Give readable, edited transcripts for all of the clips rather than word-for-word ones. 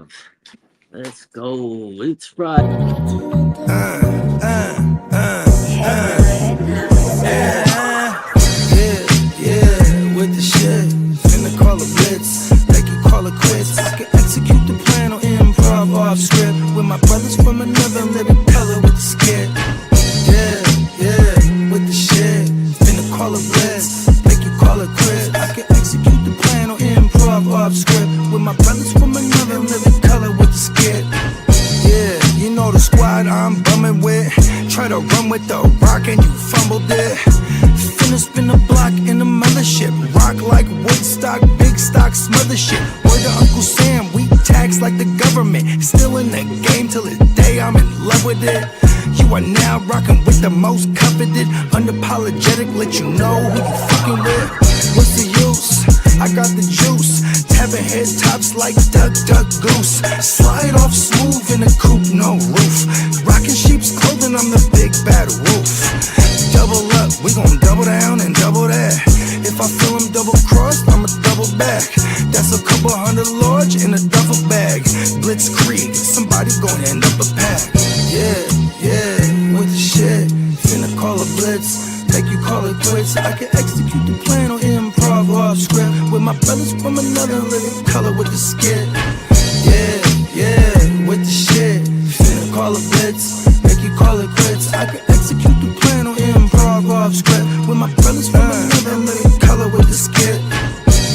live. Let's go. It's Friday. Yeah, with the shit. Finna call a blitz, like you call it quits. I can execute the plan on improv off script. With my brothers from another living color with the skit. Yeah, with the shit. Finna call a blitz, like you call it quits. I can execute the plan on improv off script. With my brothers from another living color with the skit. Yeah, you know the squad I'm bumming with. Try to run with the rock and you fumbled it. Finna spin the block in the mothership. Rock like Woodstock, big stock, smother shit. Word to Uncle Sam, we tax like the government. Still in the game till the day I'm in love with it. You are now rocking with the most coveted. Unapologetic, let you know who you fucking with. What's the use? I got the juice. Tapping head tops like Duck, Duck, Goose. Slide off smooth in a coupe, no roof. Rocking sheep's clothing, I'm the big bad wolf. Double up, we gon' double down and double that. If I feel him double crossed, I'ma double back. That's a couple $100 large in a duffel bag. Blitzkrieg, somebody gon' end up a pack. Yeah, with the shit. Finna call a blitz, like you call it quits. I can execute the plan on improv off script. With my brothers from another living color with the skit. Yeah, with the shit. Finna call a blitz, like you call it quits. I can execute the plan on improv off script. With my brothers from another living color with the skit.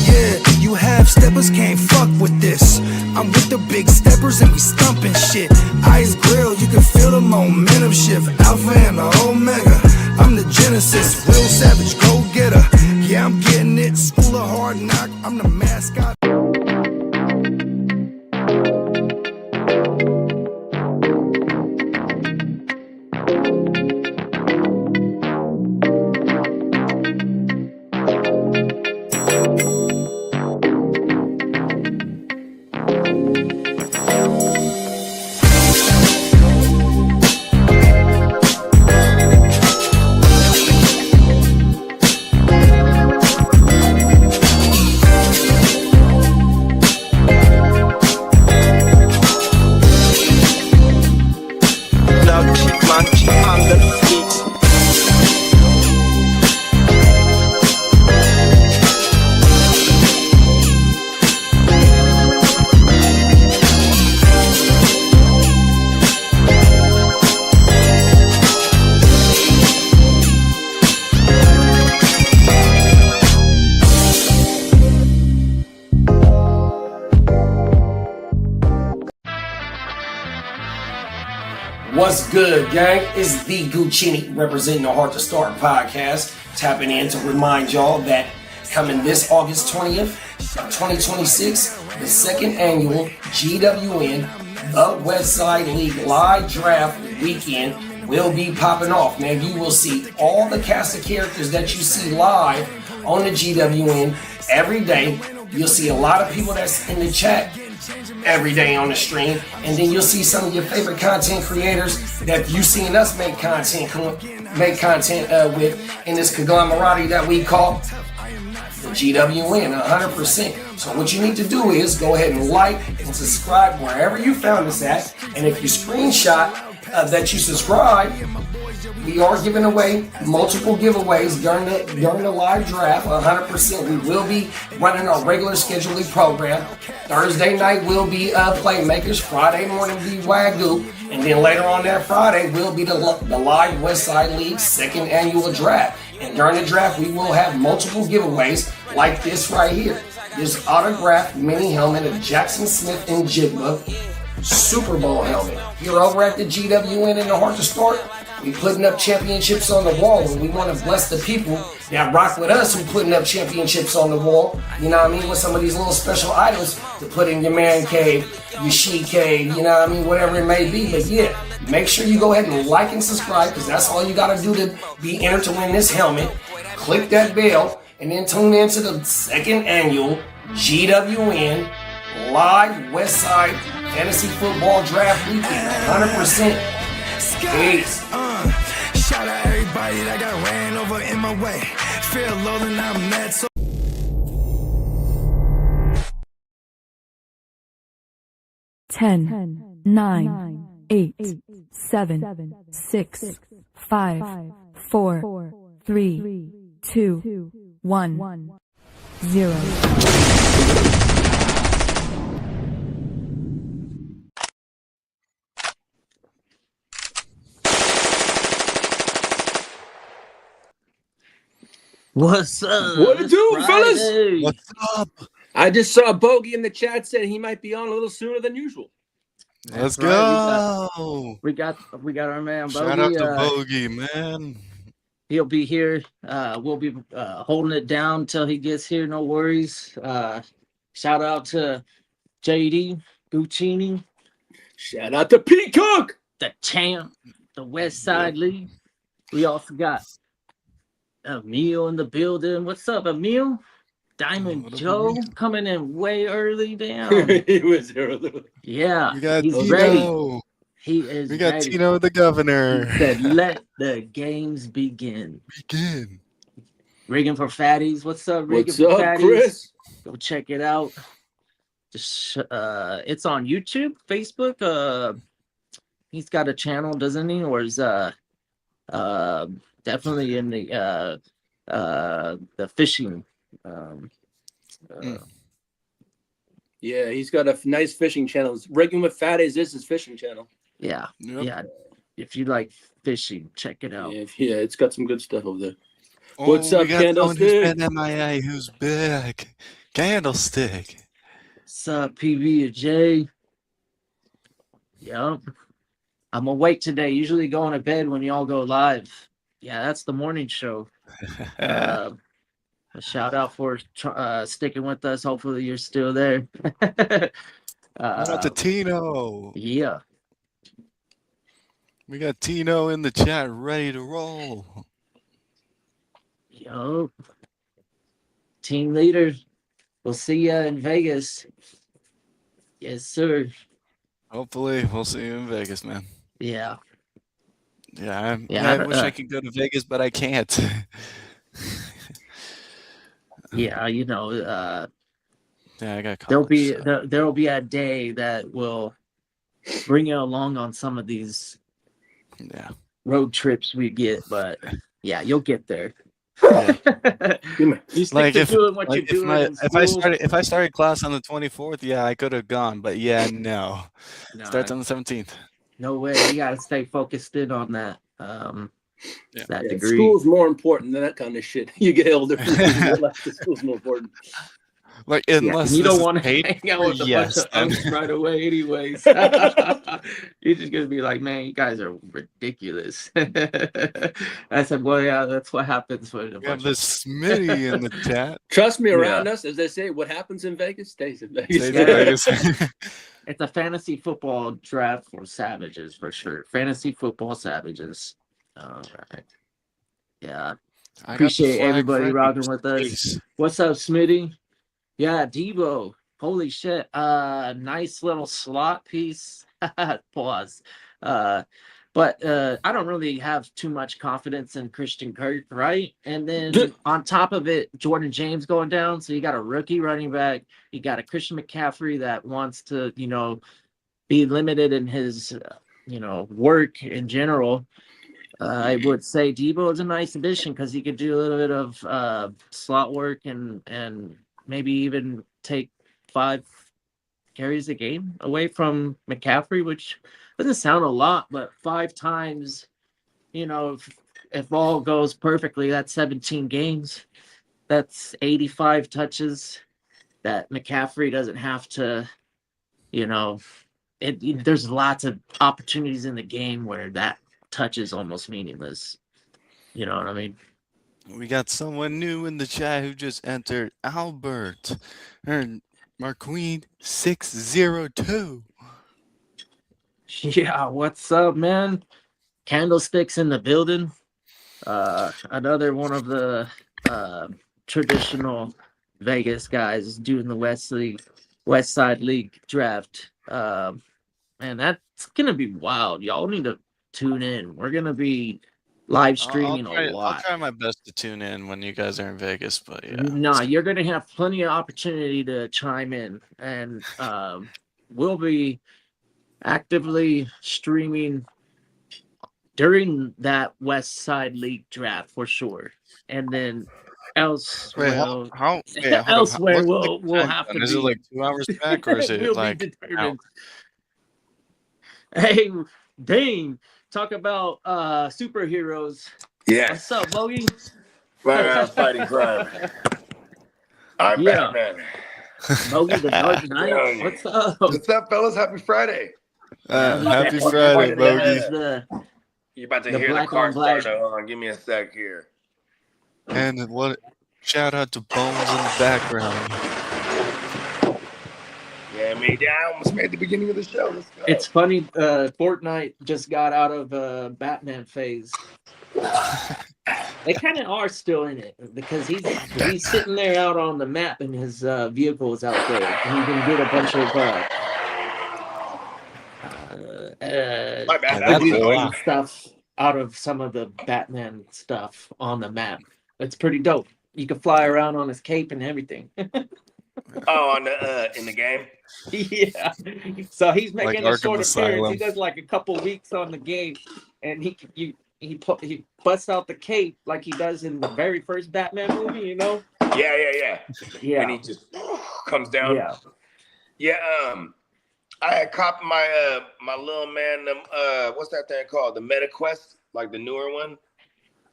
Yeah, you half steppers can't fuck with this. I'm with the big steppers and we stumping shit. Ice grill, you can feel the momentum shift. Alpha and the Omega, I'm the Genesis. Real savage, go getter. Yeah, I'm getting it. School of hard knock, I'm the mascot. What's good, gang? It's the Guchinni representing the Hard to Start podcast. Tapping in to remind y'all that coming this August 20th of 2026, the second annual GWN, the Westside League live draft weekend will be popping off. Man, you will see all the cast of characters that you see live on the GWN every day. You'll see a lot of people that's in the chat every day on the stream, and then you'll see some of your favorite content creators that you've seen us make content with in this conglomerate that we call the GWN 100%. So what you need to do is go ahead and like and subscribe wherever you found us at, and if you screenshot that you subscribe, we are giving away multiple giveaways during the live draft. 100%. We will be running our regular scheduling program. Thursday night will be Playmakers. Friday morning will be WYGU. And then later on that Friday will be the live Westside League second annual draft. And during the draft, we will have multiple giveaways like this right here. This autographed mini helmet of Jackson Smith and Jigba Super Bowl helmet. You're over at the GWN in the Hard to Start. We putting up championships on the wall, and we want to bless the people that rock with us who putting up championships on the wall. You know what I mean? With some of these little special items to put in your man cave, your she cave, you know what I mean? Whatever it may be. But yeah, make sure you go ahead and like and subscribe, because that's all you got to do to be entered to win this helmet. Click that bell, and then tune in to the second annual GWN live Westside Fantasy Football Draft Weekend. 100%. Peace. Shout out everybody that got ran over in my way. Feel low and I'm mad so 10, 9, 8, 7, 6, 5, 4, 3, 2, 1, 0. What's up? What it It's do, fellas? Friday. What's up? I just saw Bogey in the chat said he might be on a little sooner than usual. Let's That's right. go. We got our man Bogey. Shout out to Bogey, man. He'll be here. We'll be holding it down till he gets here. No worries. Shout out to JD, Guchinni, Shout out to Peacock. the champ, the West Side League. We also got Emil in the building. What's up, Emil? Diamond What up, Joe Emil? coming in way early down. He was early. Yeah, We got he's Tino. ready. He is We got ready. Tino the governor. He said, let the games begin. Begin. Rigging for Fatties. What's up, Rigging What's for up, Fatties? Chris? Go check it out. Just it's on YouTube, Facebook. He's got a channel, doesn't he? Or is definitely in the fishing. Yeah, he's got a nice fishing channel. Rigging with Fatties is his fishing channel. Yeah, Yep. yeah. If you like fishing, check it out. Yeah, it's got some good stuff over there. Oh, What's up, we got someone Candlestick? who's been MIA, who's back. Candlestick. What's up, PB and J? Yep. I'm awake today. Usually going to bed when y'all go live. Yeah, that's the morning show. A shout out for sticking with us. Hopefully you're still there. Shout out to Tino. Yeah. We got Tino in the chat ready to roll. Yo. Team leader. We'll see ya in Vegas. Yes, sir. Hopefully, we'll see you in Vegas, man. Yeah. Yeah, Yeah, I wish I could go to Vegas, but I can't. Yeah, you know, Yeah, I got there'll be college, so. there'll be a day that will bring you along on some of these Yeah. road trips we get, but yeah, you'll get there. Yeah. You stick Like to if, doing what like you're doing. if I started class on the 24th, yeah, I could have gone, but yeah, no. Starts on the 17th. No way. You gotta stay focused in on that. Yeah. That Yeah, degree. school's more important than that kind of shit. You get older, you realize the school's more important. Like Yeah, unless you this don't is want to paid hang out for, with a yes, bunch of then. us right away, anyways. You're just gonna be like, man, you guys are ridiculous. I said, well, yeah, that's what happens when a We have bunch this Smitty in the chat. Trust me, around Yeah. us, as they say, what happens in Vegas stays in Vegas. Stays in Vegas. It's a fantasy football draft for savages for sure. Fantasy football savages. All right. Yeah. I got the Appreciate flag everybody ready, rocking just with in us. case. What's up, Smitty? Yeah, Debo. Holy shit. Nice little slot piece. Pause. But I don't really have too much confidence in Christian Kirk, right? And then on top of it, Jordan James going down. So you got a rookie running back. You got a Christian McCaffrey that wants to, be limited in his, work in general. I would say Debo is a nice addition because he could do a little bit of slot work and maybe even take 5 carries a game away from McCaffrey, which doesn't sound a lot, but 5 times, if all goes perfectly, that's 17 games. That's 85 touches that McCaffrey doesn't have to, there's lots of opportunities in the game where that touch is almost meaningless. You know what I mean? We got someone new in the chat who just entered. Albert. And Marqueen 602. Yeah, what's up, man? Candlesticks in the building. Another one of the traditional Vegas guys doing the West Side League draft. And that's gonna be wild. Y'all need to tune in. We're gonna be live streaming a lot. I'll try my best to tune in when you guys are in Vegas, but yeah. No, you're gonna have plenty of opportunity to chime in, and we'll be actively streaming during that West Side League draft for sure, and then Wait, elsewhere, wait, hold up. elsewhere What's the will time have to zone? Is it be like 2 hours back or is it will be like an hour? determined. Hey, Dane, talk about superheroes. Yes. What's up, Bogey? Right around fighting crime. I'm Yeah. Batman. Bogey the Dark Down. Knight. What's up? What's up, fellas? Happy Friday. Happy That- Friday, that Bogey. is the You're about to The hear the black car on black. starter. Hold on, give me a sec here. And what? Shout out to Bones in the background. Yeah, me almost made the beginning of the show. Let's go. It's funny. Fortnite just got out of Batman phase. They kind of are still in it because he's sitting there out on the map and his vehicle is out there, and you can get a bunch of My bad. that's That's a lot. and stuff out of some of the Batman stuff on the map. It's pretty dope. You can fly around on his cape and everything. Oh, on the in the game. Yeah. So he's making Like a short Arkham appearance. Asylum. He does like a couple weeks on the game, and he busts out the cape like he does in the very first Batman movie. You know? Yeah. Yeah. And he just comes down. Yeah. Yeah. I had copied my my little man. What's that thing called? The MetaQuest, like the newer one,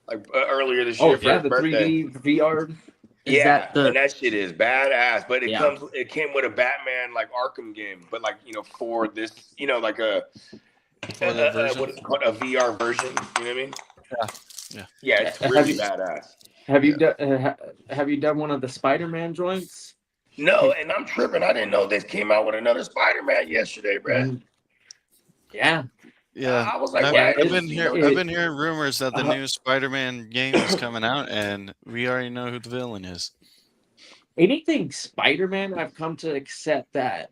like earlier this year Oh for yeah, his the birthday. 3D VR. Is Yeah, that the and that shit is badass. But Yeah. it came with a Batman like Arkham game, but like for this, like a For that version? what is it called, a VR version. You know what I mean? Yeah, it's Have really you- badass. Have you done one of the Spider-Man joints? No, and I'm tripping. I didn't know this came out with another Spider-Man yesterday, bro. Mm, Yeah. Yeah. I was like, I've, yeah, I've been it- I've been hearing rumors that the Uh-huh. new Spider-Man game is coming out, and we already know who the villain is. Anything Spider-Man, I've come to accept that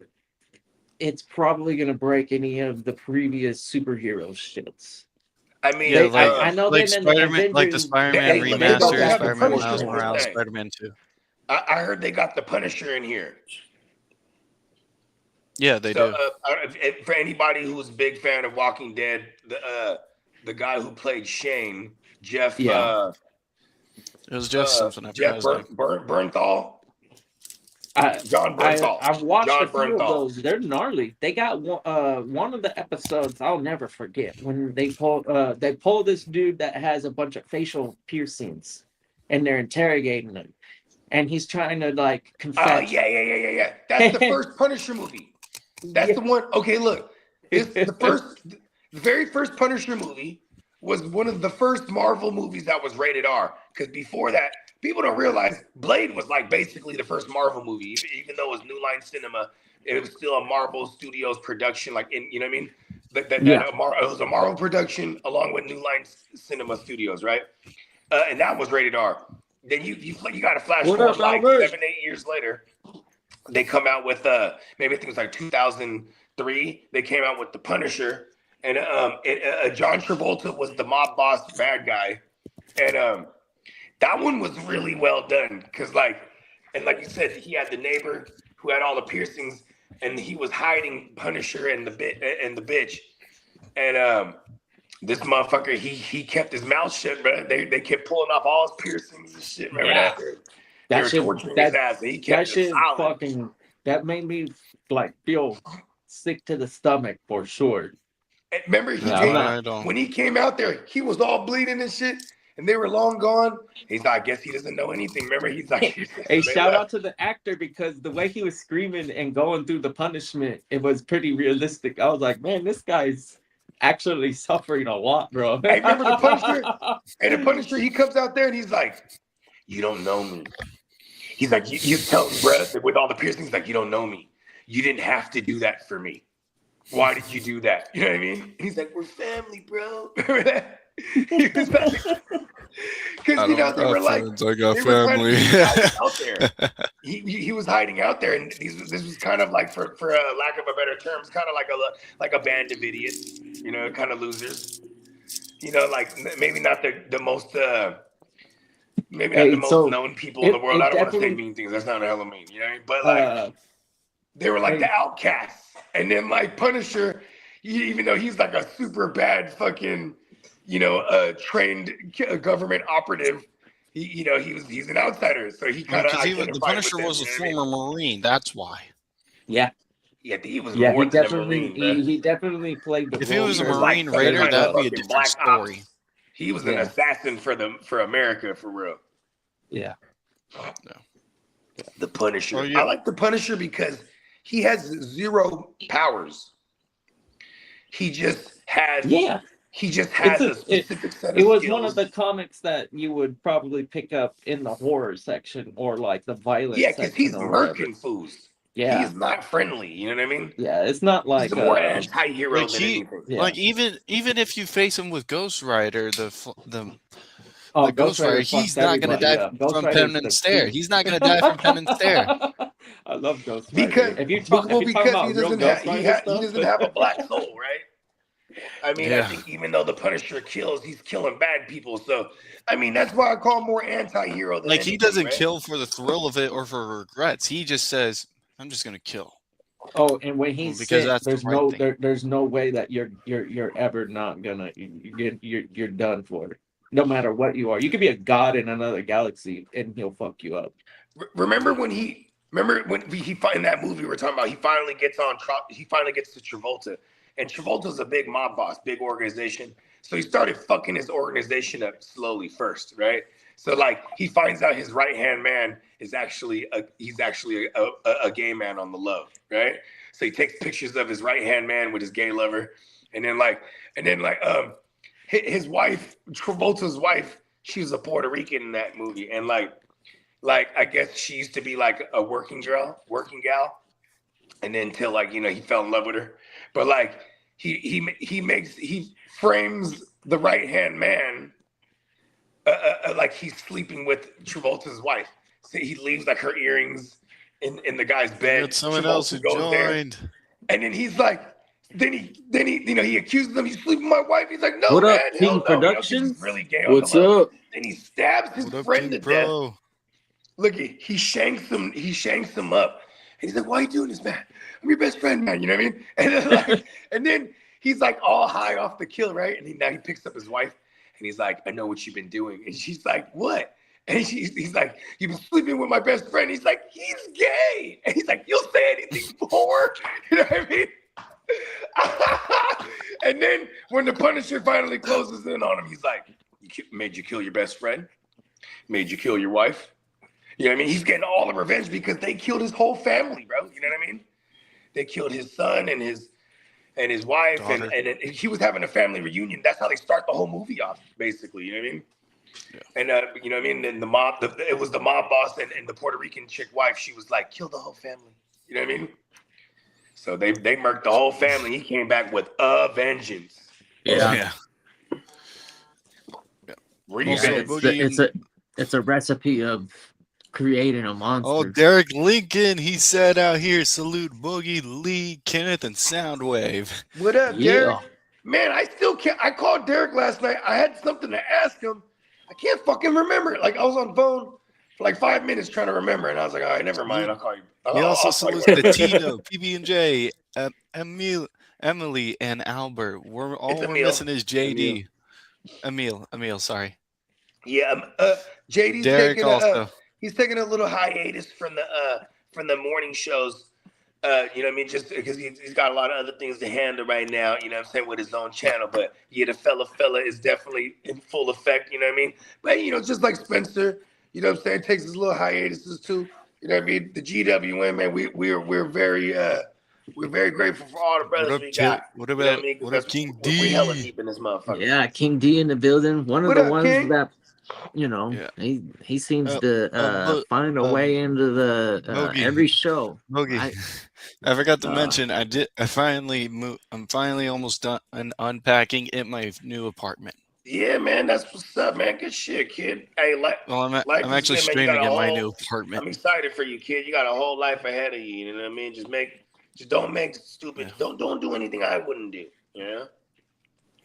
it's probably going to break any of the previous superhero shits. I mean, Yeah, I know like they've been Spider-Man, like the Avengers- Spider-Man They- they don't remaster, have the Spider-Man Punisher Miles in Morales, there. Spider-Man 2. I heard they got the Punisher in here. Yeah, they So do. for anybody who's a big fan of Walking Dead, the guy who played Shane, Jeff, Yeah. It was just something. I Jeff forgot his name. Bernthal, John I, Bernthal. I've watched John a few Bernthal. of those. They're gnarly. They got one of the episodes I'll never forget when they pull this dude that has a bunch of facial piercings, and they're interrogating him, and he's trying to like Oh confess. yeah. That's the first Punisher movie. That's Yeah. the one. Okay, look, it's the very first Punisher movie was one of the first Marvel movies that was rated R. Because before that, people don't realize Blade was like basically the first Marvel movie, even though it was New Line Cinema. It was still a Marvel Studios production, like you know what I mean? It was a Marvel production along with New Line Cinema Studios, right? And that was rated R. Then you got to flash What forward up, like Albert? 7-8 years later. They come out with maybe I think it was like 2003. They came out with the Punisher, and John Travolta was the mob boss bad guy, and that one was really well done because like you said, he had the neighbor who had all the piercings, and he was hiding Punisher and the bitch, and this motherfucker he kept his mouth shut, bro. They kept pulling off all his piercings and shit. Remember Yeah. that? That They were shit, torturing his ass. And he that kept it shit silent. fucking, that made me like feel sick to the stomach for sure. And remember, I don't. when he came out there, he was all bleeding and shit, and they were long gone. He's like, I guess he doesn't know anything. Remember, he's like, Hey, shout out to the actor because the way he was screaming and going through the punishment, it was pretty realistic. I was like, man, this guy's actually suffering a lot, bro. Hey, remember the Punisher? And the Punisher, he comes out there and he's like, you don't know me. He's like, you tell me, bro, with all the piercings, like, you don't know me. You didn't have to do that for me. Why did you do that? You know what I mean? And he's like, we're family, bro. Remember that? He was like, because they were like, I got they were trying to family. keep him out there. He was hiding out there, and this was kind of like, for lack of a better term, it's kind of like a band of idiots, kind of losers. Like maybe not the most maybe not the most known people in the world. I don't want to say mean things. That's not hella mean, But like they were like the outcasts, and then like Punisher, even though he's like a super bad fucking, trained government operative, he's an outsider, so he kind of the Punisher was a former Marine. That's why. Yeah. Yeah, he was Yeah, more he than a definitely Marine, man. he definitely played the If role. he was a was Marine like Raider, some kind of that'd be a fucking different black story. ops. He was an assassin for America, for real. Yeah. The Punisher. Oh, yeah. I like the Punisher because he has zero powers. He just has Yeah. a specific set of It was skills. one of the comics that you would probably pick up in the horror section or like the violence Yeah, section. because he's or whatever. murking fools. Yeah. He's not friendly. You know what I mean? Yeah, it's not like He's a more anti-hero Like than anything. Yeah. Like even if you face him with Ghost Rider, the Oh, Ghost Rider, he's not going to die from pen and stare. He's not going to die from pen and stare. I love Ghost Rider. Because if you're talking because about he real doesn't Ghost have Rider he doesn't have a black soul, right? I mean, Yeah. I think even though the Punisher kills, he's killing bad people. So, I mean, that's why I call him more anti-hero than Like he anything, doesn't right? kill for the thrill of it or for regrets. He just says, "I'm just going to kill." Oh, and when he's Because sick, that's the there's right thing. there's no way that you're ever not gonna you're done for. No matter what you are, you could be a god in another galaxy, and he'll fuck you up. Remember when he in that movie we're talking about, he finally gets to Travolta, and Travolta's a big mob boss, big organization. So he started fucking his organization up slowly first, right? So like he finds out his right hand man is actually a gay man on the low, right? So he takes pictures of his right hand man with his gay lover, and then his wife, Travolta's wife, she was a Puerto Rican in that movie, and like I guess she used to be like a working gal, and then until he fell in love with her, but like he frames the right hand man like he's sleeping with Travolta's wife. So he leaves like her earrings in the guy's bed. But someone Travolta else who goes there, joined. and then he's like, then he accuses him. He's sleeping with my wife. He's like, no, What man, up, hell King no. Productions? He's really gay on What's the low. up? Then he stabs his What up, friend King to death. Pro? Look, he shanks him. He shanks him up. And he's like, "Why are you doing this, man? I'm your best friend, man. You know what I mean?" And then, and then he's like all high off the kill, right? And now he picks up his wife, and he's like, "I know what you've been doing." And she's like, "What?" And he's like, "You've been sleeping with my best friend." He's like, "He's gay." And he's like, "You'll say anything for?" You know what I mean? And then when the Punisher finally closes in on him, he's like, "Made you kill your best friend? Made you kill your wife?" You know what I mean? He's getting all the revenge because they killed his whole family, bro. You know what I mean? They killed his son and his wife, and he was having a family reunion. That's how they start the whole movie off, basically. You know what I mean? Yeah. And you know what I mean? And it was the mob boss and the Puerto Rican chick wife. She was like, "Kill the whole family." You know what I mean? So they murked the whole family. He came back with a vengeance. Yeah. It's a recipe of creating a monster. Oh, Derek Lincoln, he said out here, salute Boogie, Lee, Kenneth, and Soundwave. What up, Yeah. Derek? Man, I still can't. I called Derek last night. I had something to ask him. I can't fucking remember it. Like, I was on the phone for like 5 minutes trying to remember, and I was like, all right, never mind. I'll call you. He also salutes the Tito, PB&J, Emily, and Albert. We're missing is JD. Emil, sorry. Yeah, JD's Derek taking also. He's taking a little hiatus from the morning shows. You know what I mean? Just because he's got a lot of other things to handle right now, you know what I'm saying, with his own channel. But yeah, the fella is definitely in full effect, you know what I mean? But, just like Spencer, you know what I'm saying, takes his little hiatuses too. You know what I mean? The GWN, man, we're very grateful for all the brothers we got. What about King D? We hella deep in this motherfucker. Yeah, King D in the building. One of the ones King? that, he seems to find a way into the every show. Boogie. I forgot to mention I'm finally almost done unpacking in my new apartment. Yeah, man, that's what's up, man. Good shit, kid. Hey, I'm actually streaming in my new apartment. I'm excited for you, kid. You got a whole life ahead of you. You know what I mean? Just don't make stupid. Yeah. Don't do anything I wouldn't do. Yeah.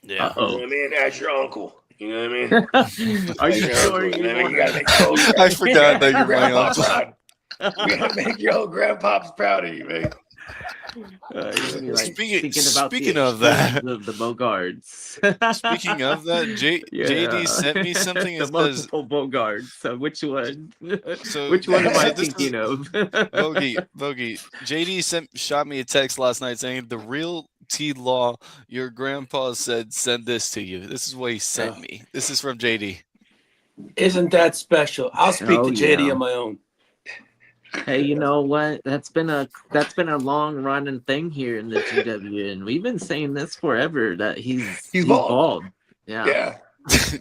Yeah. You know what I mean? As your uncle. You know what I mean? Are you sure? You gotta make I forgot that you're my uncle. You gotta make your old grandpops proud of you, man. You're gonna be like Speaking- thinking about speaking the of that- extremes of the Bogards. Speaking of that, JD sent me something the that says, multiple Bogards. So which one? So- which one am so I this is- thinking of? Bogey, JD shot me a text last night saying, "The real T-Law, your grandpa said send this to you." This is what he sent me. This is from JD. Isn't that special? I'll speak Oh, to JD yeah. on my own. Hey, you know what? That's been a long running thing here in the GW, and we've been saying this forever that he's bald. Yeah. Yeah.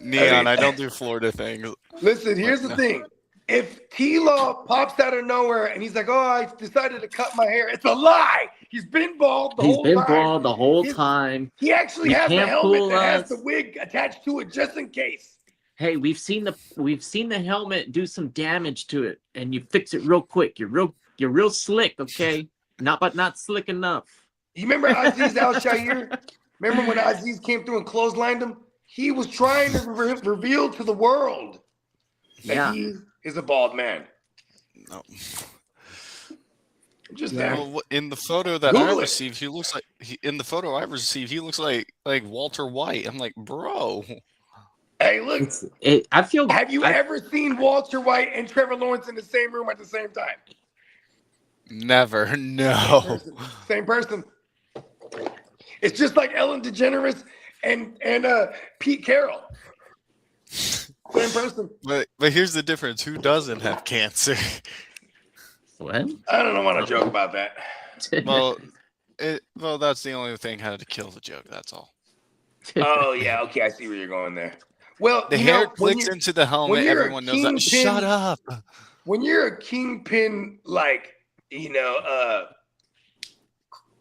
Neon, I don't do Florida things. Listen, here's the thing. If T-Law pops out of nowhere and he's like, "Oh, I decided to cut my hair," it's a lie. He's been bald the whole time. He's been bald the whole time. He actually You has the can't helmet fool that has us. the wig attached to it just in case. Hey, we've seen the helmet do some damage to it, and you fix it real quick. You're real slick, okay? Not slick enough. You remember Aziz Al-Shahir? Remember when Aziz came through and clotheslined him? He was trying to reveal to the world that he is a bald man. No. Just Well, in the photo that Google I it. received, he looks like he looks like Walter White. I'm like, bro. Hey, look. I feel. Have you ever seen Walter White and Trevor Lawrence in the same room at the same time? Never. No. Same person. It's just like Ellen DeGeneres and Pete Carroll. Same person. But here's the difference. Who doesn't have cancer? What? I don't want to joke about that. Well, that's the only thing how to kill the joke. That's all. Oh yeah, okay, I see where you're going there. Well, The you hair know, when clicks you're- into the when helmet. you're a Everyone knows that. kingpin- Shut up. When you're a kingpin, like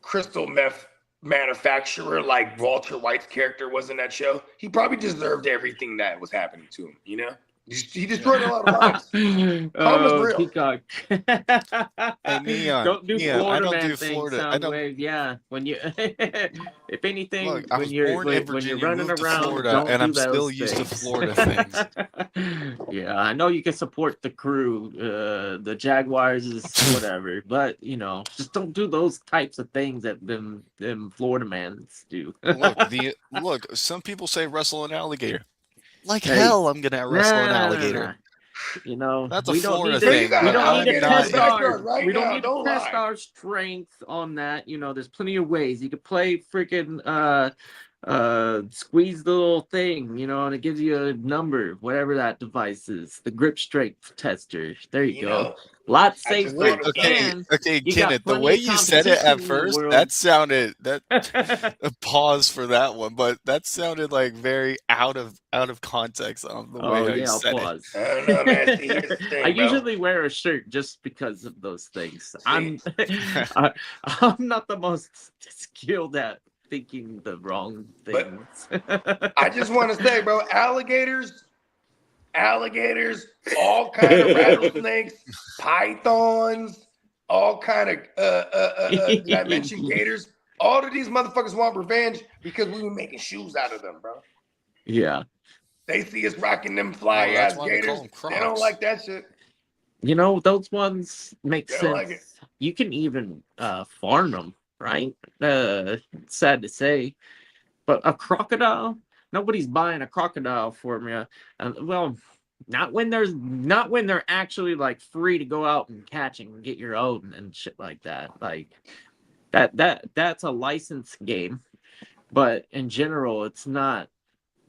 crystal meth manufacturer, like Walter White's character was in that show, he probably deserved everything that was happening to him. You know, he destroyed a lot of lives. Oh, real. Peacock. Hey, Neon, Don't do Neon, Florida I don't man do things, Florida. I don't. Soundwave. Yeah, when you, if anything, Look, I when was you're born in when you're Virginia, running moved to around, Florida, don't and do I'm still those used to things. Florida things. Yeah, I know you can support the crew, the Jaguars is whatever, but just don't do those types of things that them Florida mans do. Look. Some people say wrestle an alligator. Like Hey, hell, I'm gonna wrestle an alligator. That's a Florida need to, thing, We don't need to I'm not test into our. it. Right we don't now, need to don't test lie. our strength on that. There's plenty of ways you could play freaking squeeze the little thing, and it gives you a number, whatever that device is, the grip strength tester. There you go. know, Lot I just safer. wanna Okay, And okay, you got Kenneth. The plenty way of you said it competition at in the first, world. that sounded a pause for that one, but that sounded like very out of context on the way how you I'll said it. pause. I don't know, man. See, here's the thing, I bro. usually wear a shirt just because of those things. I'm not the most skilled at thinking the wrong things. I just want to say, bro, alligators, all kind of rattlesnakes, pythons, all kind of did I mention gators? All of these motherfuckers want revenge because we were making shoes out of them, bro. Yeah. They see us rocking them fly that's ass why they call gators. them They don't Crocs. like that shit. Those ones make They don't sense. like it. You can even farm them, right? Sad to say, but a crocodile, nobody's buying a crocodile for me. Well, not when they're actually like free to go out and catch and get your own and shit like that. Like that's a licensed game, but in general, it's not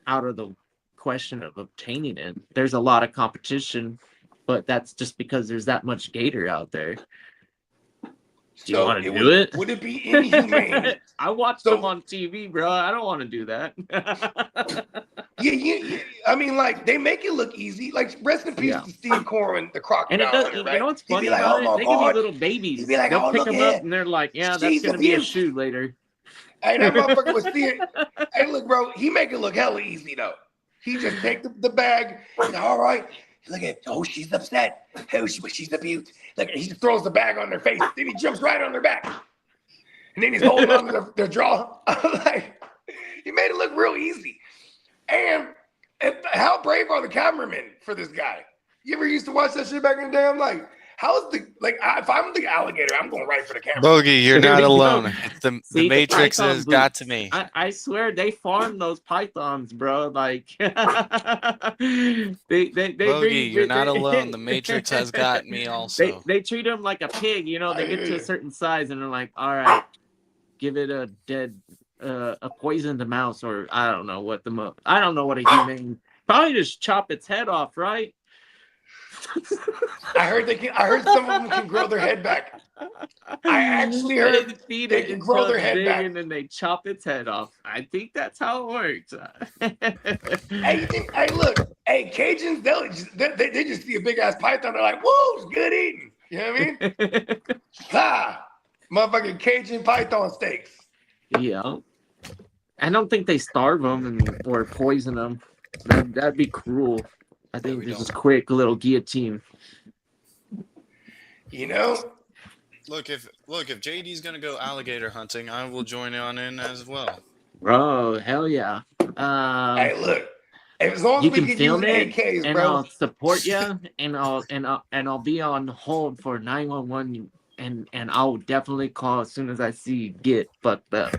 out of the question of obtaining it. There's a lot of competition, but that's just because there's that much gator out there. Do you want to do it? Would it be inhumane? I watched them on TV, bro. I don't want to do that. Yeah. I mean, like, they make it look easy. Like, rest in peace to Steve Corwin, the crocodile. And it does. hunter, You right? know what's He'd funny be like, about "Oh my it? They can God." be little babies. He'd be like, They'll "Oh, pick look them at up and they're like, "Yeah, that's she's gonna a be a beaut." shoe later." Hey, that motherfucker was seeing. Hey, look, bro, he make it look hella easy though. He just take the bag. And, all right, look at. Oh, she's upset. Oh, she's a beaut. Look, he just throws the bag on their face. Then he jumps right on their back. And then he's holding on to their jaw. I'm like, he made it look real easy. And how brave are the cameramen for this guy? You ever used to watch that shit back in the day? I'm like, How's the if I'm the alligator, I'm going right for the camera. Bogey, you're There not we go. alone. The See, the Matrix python has got to boots. me. I swear they farm those pythons, bro. Like they Bogey, you're not alone. The Matrix has got me also. They treat them like a pig, you know. They get to a Yeah. certain size and they're like, all right, give it a dead, a poisoned mouse, or I don't know what I don't know what a humane. Probably just chop its head off, right? I heard some of them can grow their head back. I actually heard feed they it can grow until their it's head big back. and then they chop its head off. I think that's how it works. Hey, look, Cajuns, they just see a big ass python, they're like, whoa, it's good eating. You know what I mean? Motherfucking Cajun python steaks. Yeah. I don't think they starve them or poison them. That'd be cruel. I think this is quick little guillotine. You know? Look, if JD's gonna go alligator hunting, I will join in as well. Bro, hell yeah. Hey, look. As long as You we can can film use it, AKs, and bro. I'll support you, and I'll be on hold for 911, and I'll definitely call as soon as I see get fucked up.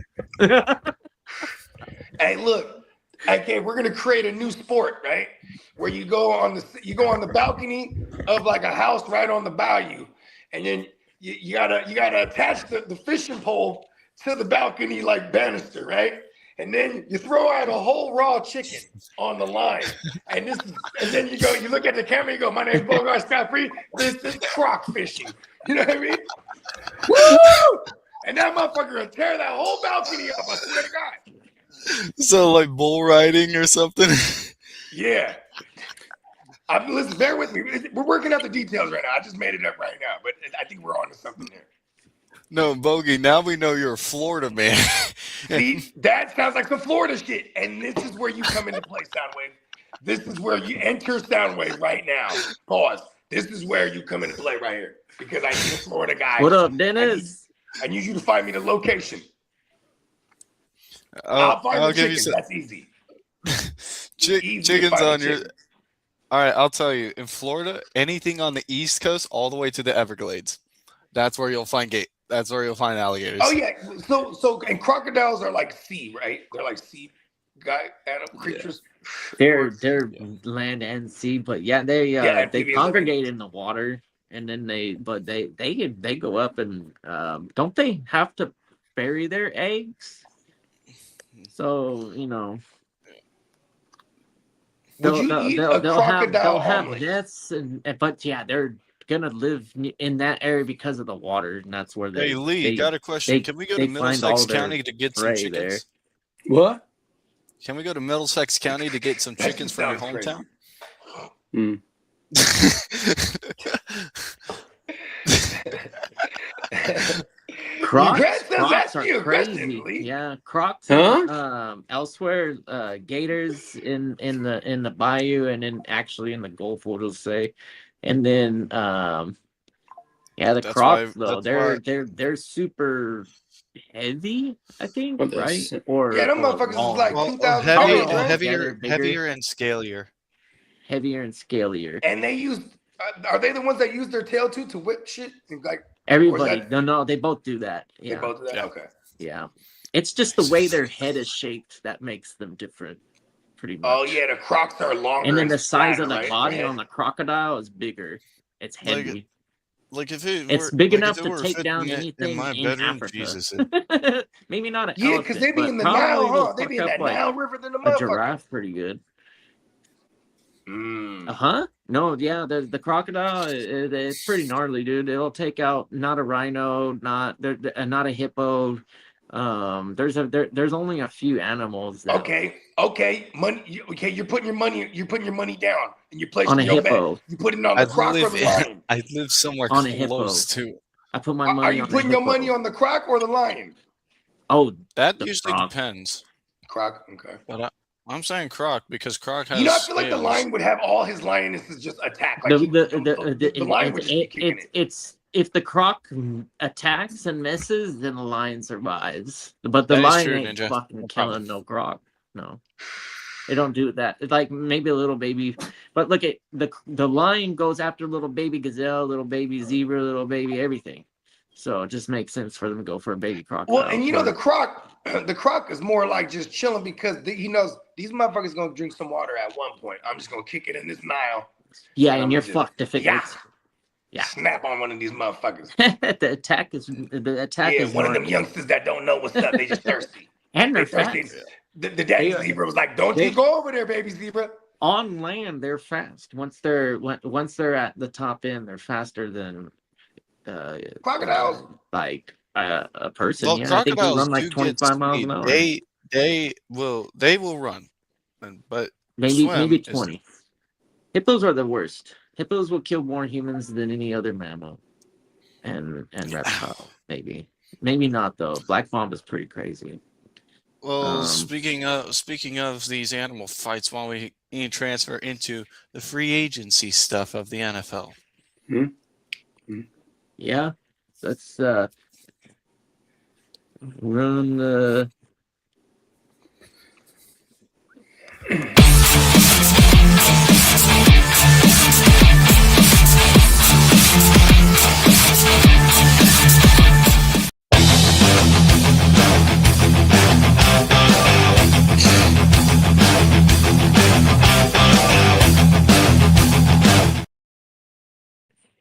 Hey, look. Okay, we're gonna create a new sport, right? Where you go on the balcony of like a house right on the bayou, and then you gotta attach the fishing pole to the balcony like banister, right? And then you throw out a whole raw chicken on the line, and then you look at the camera, you go, "My name's Bogard Scott Free. This is croc fishing." You know what I mean? Woo! And that motherfucker will tear that whole balcony up. I swear to God. So like bull riding or something? Yeah. Listen, bear with me. We're working out the details right now. I just made it up right now, but I think we're on to something there. No, Bogey, now we know you're a Florida man. See, that sounds like some Florida shit. And this is where you come into play, Soundwave. This is where you enter Soundwave right now. Pause. This is where you come into play right here. Because I need a Florida guy. What up, Dennis? I need you to find me the location. I'll find the chicken. That's easy. Chicken's on your. All right, I'll tell you. In Florida, anything on the East Coast, all the way to the Everglades, that's where you'll find That's where you'll find alligators. Oh yeah. So and crocodiles are like sea, right? They're like sea animal creatures. They're land and sea, but yeah, they congregate in the water, and then they go up and don't they have to bury their eggs? So you know, they'll have nests, but yeah, they're gonna live in that area because of the water, and that's where they. Hey Lee, got a question. Can we go to Middlesex County to get some chickens? There. What? Can we go to Middlesex County to get some chickens from your hometown? Crocs are crazy. Yeah, Crocs. Elsewhere, gators in the bayou, and then actually in the Gulf, we'll say, and then the Crocs though they're super heavy, I think, right? Or them motherfuckers is like 2,000 heavier and scalier. Heavier and scalier. And they use. Are they the ones that use their tail to whip shit? Like everybody? No, they both do that. Yeah. They both do that. Yeah. Okay. Yeah, it's just the way their head is shaped that makes them different, pretty much. Oh yeah, the Crocs are longer. And then the size of the body on the crocodile is bigger. It's heavy. Like if it's big enough to take down anything in Africa. Jesus. Maybe not an elephant. Yeah, because they be in the Nile, huh? They be in that Nile River than the motherfucker. A giraffe, pretty good. No, yeah, the crocodile, it's pretty gnarly, dude. It'll take out not a rhino, not a hippo. There's only a few animals. Okay, money. Okay, you're putting your money down, and you're placing on a your hippo. Bet. You put it on the croc or the lion. I live somewhere on close to. I put my money. Are you putting your money on the croc or the lion? Oh, that usually depends. Croc, okay. But I'm saying croc because croc has. You know, I feel like the lion would have all his lionesses just attack. Like the lion would just be kicking it. It's if the croc attacks and misses, then the lion survives. But the lion ain't fucking killing no croc. No. They don't do that. It's like maybe a little baby, but look at the lion goes after little baby gazelle, little baby zebra, little baby everything. So it just makes sense for them to go for a baby crocodile. Well, and you know the croc is more like just chilling because he knows these motherfuckers gonna drink some water at one point. I'm just gonna kick it in this Nile. Yeah, and you're fucked if it gets. Yeah. Snap on one of these motherfuckers. the attack is one of them youngsters that don't know what's up. They just thirsty. And they're thirsty. The daddy zebra was like, "Don't you go over there, baby zebra." On land, they're fast. Once they're at the top end, they're faster than crocodiles. Like a person. Well, yeah, I think they crocodiles run like 25 miles an hour. They will run, but maybe 20. Hippos are the worst. Hippos will kill more humans than any other mammal, and reptile. Maybe not though. Black mamba is pretty crazy. Well, speaking of these animal fights, why don't we transfer into the free agency stuff of the NFL? Yeah, let's run the.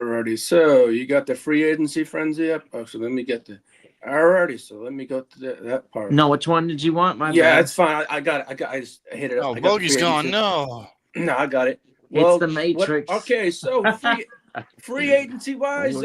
Alrighty, so you got the free agency frenzy up. Oh, so let me get the. Alrighty, so let me go to that part. No, which one did you want? Yeah, it's fine. I got it. I just hit it. Oh, Bogey's gone. No, I got it. Well, it's the Matrix. Okay, so free agency wise,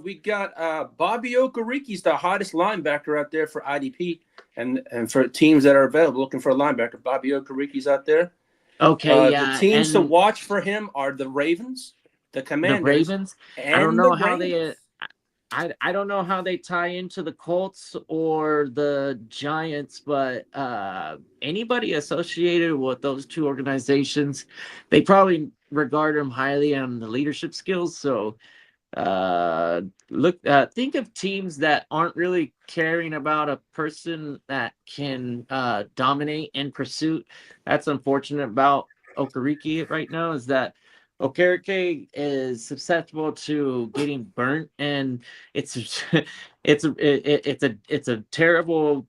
we got Bobby Okeriki's the hottest linebacker out there for IDP, and for teams that are available looking for a linebacker. Bobby Okeriki's out there. Okay, the teams to watch for him are the Ravens, the Commanders, the Ravens. I don't know how they. I don't know how they tie into the Colts or the Giants, but anybody associated with those two organizations, they probably regard them highly on the leadership skills. So think of teams that aren't really caring about a person that can dominate in pursuit. That's unfortunate about Okereke right now, is that Okereke is susceptible to getting burnt, and it's a terrible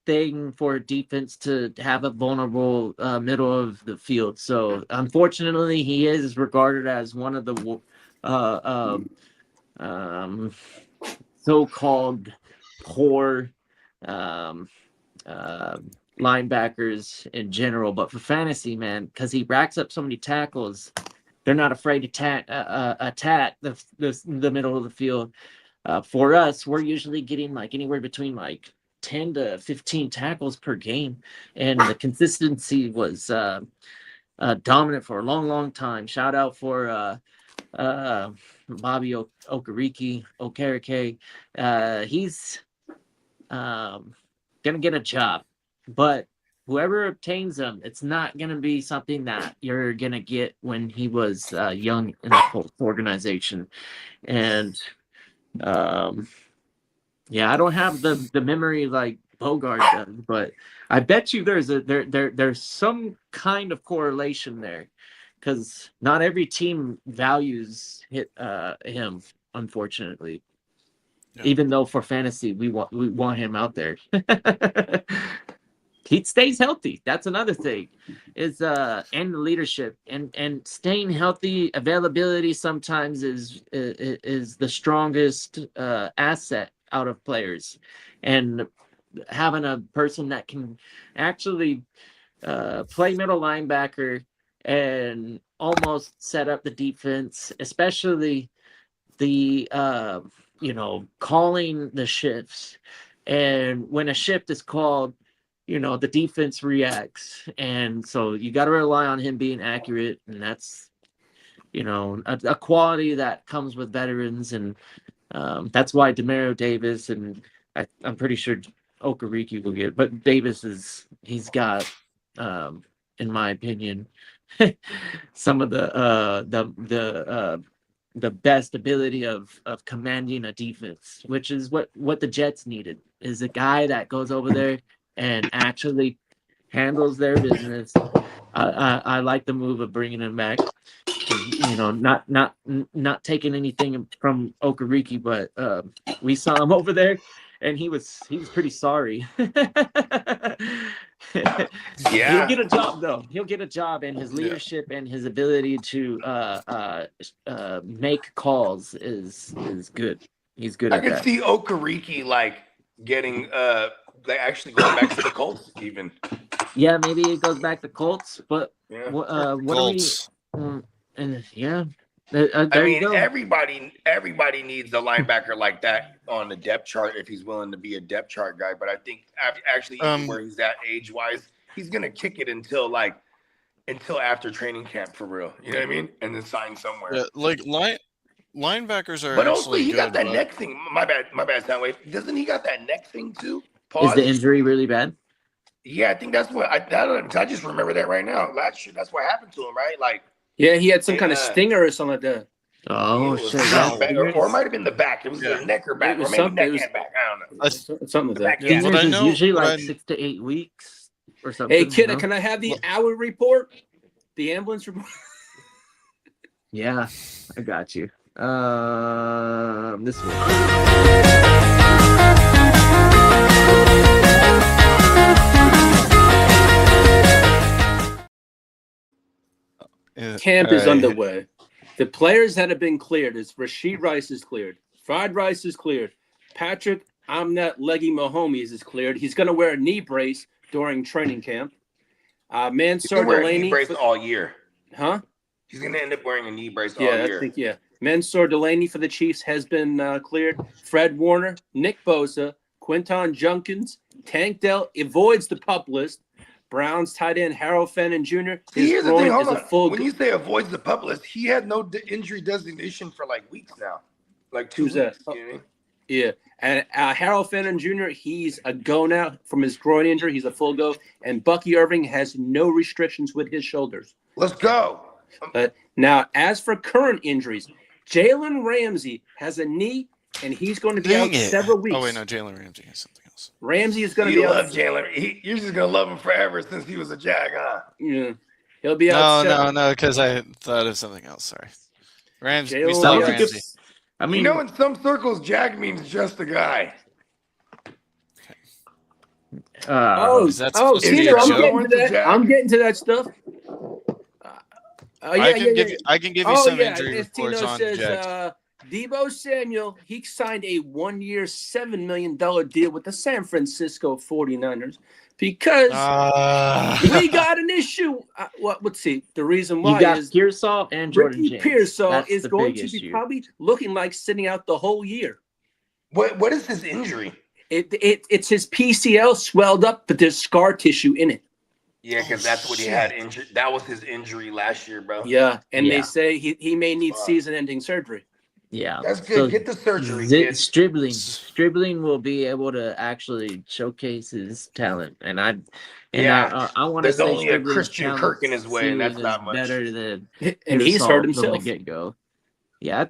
thing for a defense to have a vulnerable middle of the field. So unfortunately, he is regarded as one of the so-called poor linebackers in general. But for fantasy, man, because he racks up so many tackles, they're not afraid to attack the middle of the field. For us, we're usually getting like anywhere between like 10 to 15 tackles per game, and the consistency was dominant for a long time. Shout out for Bobby Okereke. He's gonna get a job, but whoever obtains him, it's not going to be something that you're going to get when he was young in the Colts organization. And I don't have the memory like Bogard does, but I bet you there's some kind of correlation there, because not every team values him, unfortunately. Yeah. Even though for fantasy we want him out there. He stays healthy. That's another thing, is and the leadership and staying healthy. Availability sometimes is the strongest asset out of players, and having a person that can actually play middle linebacker and almost set up the defense, especially the calling the shifts, and when a shift is called, the defense reacts. And so you got to rely on him being accurate. And that's, a quality that comes with veterans. And that's why Demario Davis, and I'm pretty sure Okereke will get, but Davis he's got, in my opinion, some of the best ability of commanding a defense, which is what the Jets needed, is a guy that goes over there and actually handles their business. I like the move of bringing him back. You know, not taking anything from Okereke, but we saw him over there, and he was pretty sorry. He'll get a job though. He'll get a job, and his leadership and his ability to make calls is good. He's good I at could that. see Okereke like getting like actually going back to the Colts even. Yeah, maybe it goes back to Colts, but Yeah. what are we? Colts. And yeah, I there you mean, go. everybody needs a linebacker like that on the depth chart if he's willing to be a depth chart guy. But I think actually even where he's at age wise, he's gonna kick it until after training camp for real. You know what I mean? And then sign somewhere. Yeah, like linebackers are But also actually he good, got that but- neck thing. My bad, Soundwave. Doesn't he got that neck thing too? Is the injury really bad? Yeah, I think that's what I just remember that right now. Last year, that's what happened to him, right? Like, Yeah, he had some kind of stinger or something like that. Oh it was shit! back, Yeah. or it might have been the back. It was the neck or back, It was or maybe something- neck it was- and back. I don't know. Something like that. Back, Yeah, yeah. what I Fingers is know- usually what like I- 6 to 8 weeks or something. Hey, you Kitteh, know? can I have the hour report? The ambulance report? Yeah, I got you. This one. Yeah, Camp is alright. underway. The players that have been cleared is Rashid Rice is cleared. Fried Rice is cleared. Patrick Leggy Mahomes is cleared. He's going to wear a knee brace during training camp. He's Mansour gonna wear a knee Delaney. brace all year. Huh? He's gonna end up wearing a knee brace all Yeah, year. I think, yeah. Mansour Delaney for the Chiefs has been cleared. Fred Warner, Nick Bosa, Quinton Junkins, Tank Dell avoids the pup list. Browns tight end Harold Fenton Jr. See, here's the thing. Hold is on. a full When you say avoids the pup list, he had no injury designation for like weeks now, like 2 Who's weeks. that? You know what I mean? Yeah, and Harold Fenton Jr., he's a go now from his groin injury. He's a full go. And Bucky Irving has no restrictions with his shoulders. Let's go. But now, as for current injuries, Jalen Ramsey has a knee, and he's going to be Dang out it. several weeks. Oh wait, no, Jalen Ramsey has something else. Ramsey is going to You be love out. Jalen. You're just gonna love him forever since he was a Jag, huh? Yeah, he'll be out. No, because I thought of something else. Sorry, Ramsey. Jalen We still have Ramsey. Ramsey. I You mean, know, in some circles, Jag means just a guy. Oh, Is that supposed to be Tino, a I'm joke? getting to that. Jack? I'm getting to that stuff. I can give you some injury As reports Tino on says, Jags. Debo Samuel, he signed a 1-year, $7 million deal with the San Francisco 49ers because we got an issue. Let's see. The reason you why got is Pearsall and Jordan Ricky James. Pearsall That's is the going big to be issue. probably looking like sitting out the whole year. What is his injury? It's his PCL swelled up, but there's scar tissue in it. Yeah, because that's what he had injured. That was his injury last year, bro. Yeah, and Yeah. they say he may need season-ending surgery. Yeah, That's good. So Get the surgery, Zit- kid. Stribling will be able to actually showcase his talent, and I want to There's say only a Stribling's Christian talent Kirk in his way, and that's ceiling not is much. better than And he's Pearsall hurt from himself. the get-go. Yeah, I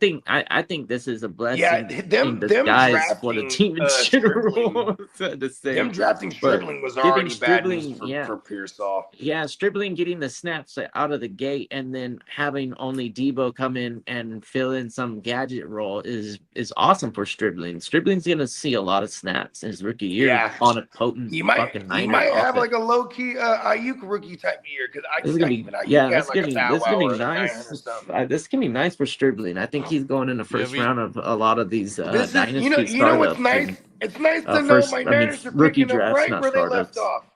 think this is a blessing Yeah, in them disguise for the drafting, team in general. to say. Them drafting But Stribling was giving already bad news Stribling, for Pearsall. Yeah, Stribling getting the snaps out of the gate and then having only Debo come in and fill in some gadget role is awesome for Stribling. Stribling's gonna see a lot of snaps in his rookie year Yeah. on a potent He might fucking Niner have offense. like a low key Ayuk rookie type year because This is gonna be even Ayuk this had is like gonna a be bow this is wow gonna or be a 900 or nice. something. This is gonna be nice for Stribling. I think he's going in the first round of a lot of these This is, dynasty you know what's startups nice? and, It's nice to know first- my I mean, Niners are rookie picking up drafts, right not where they left startups.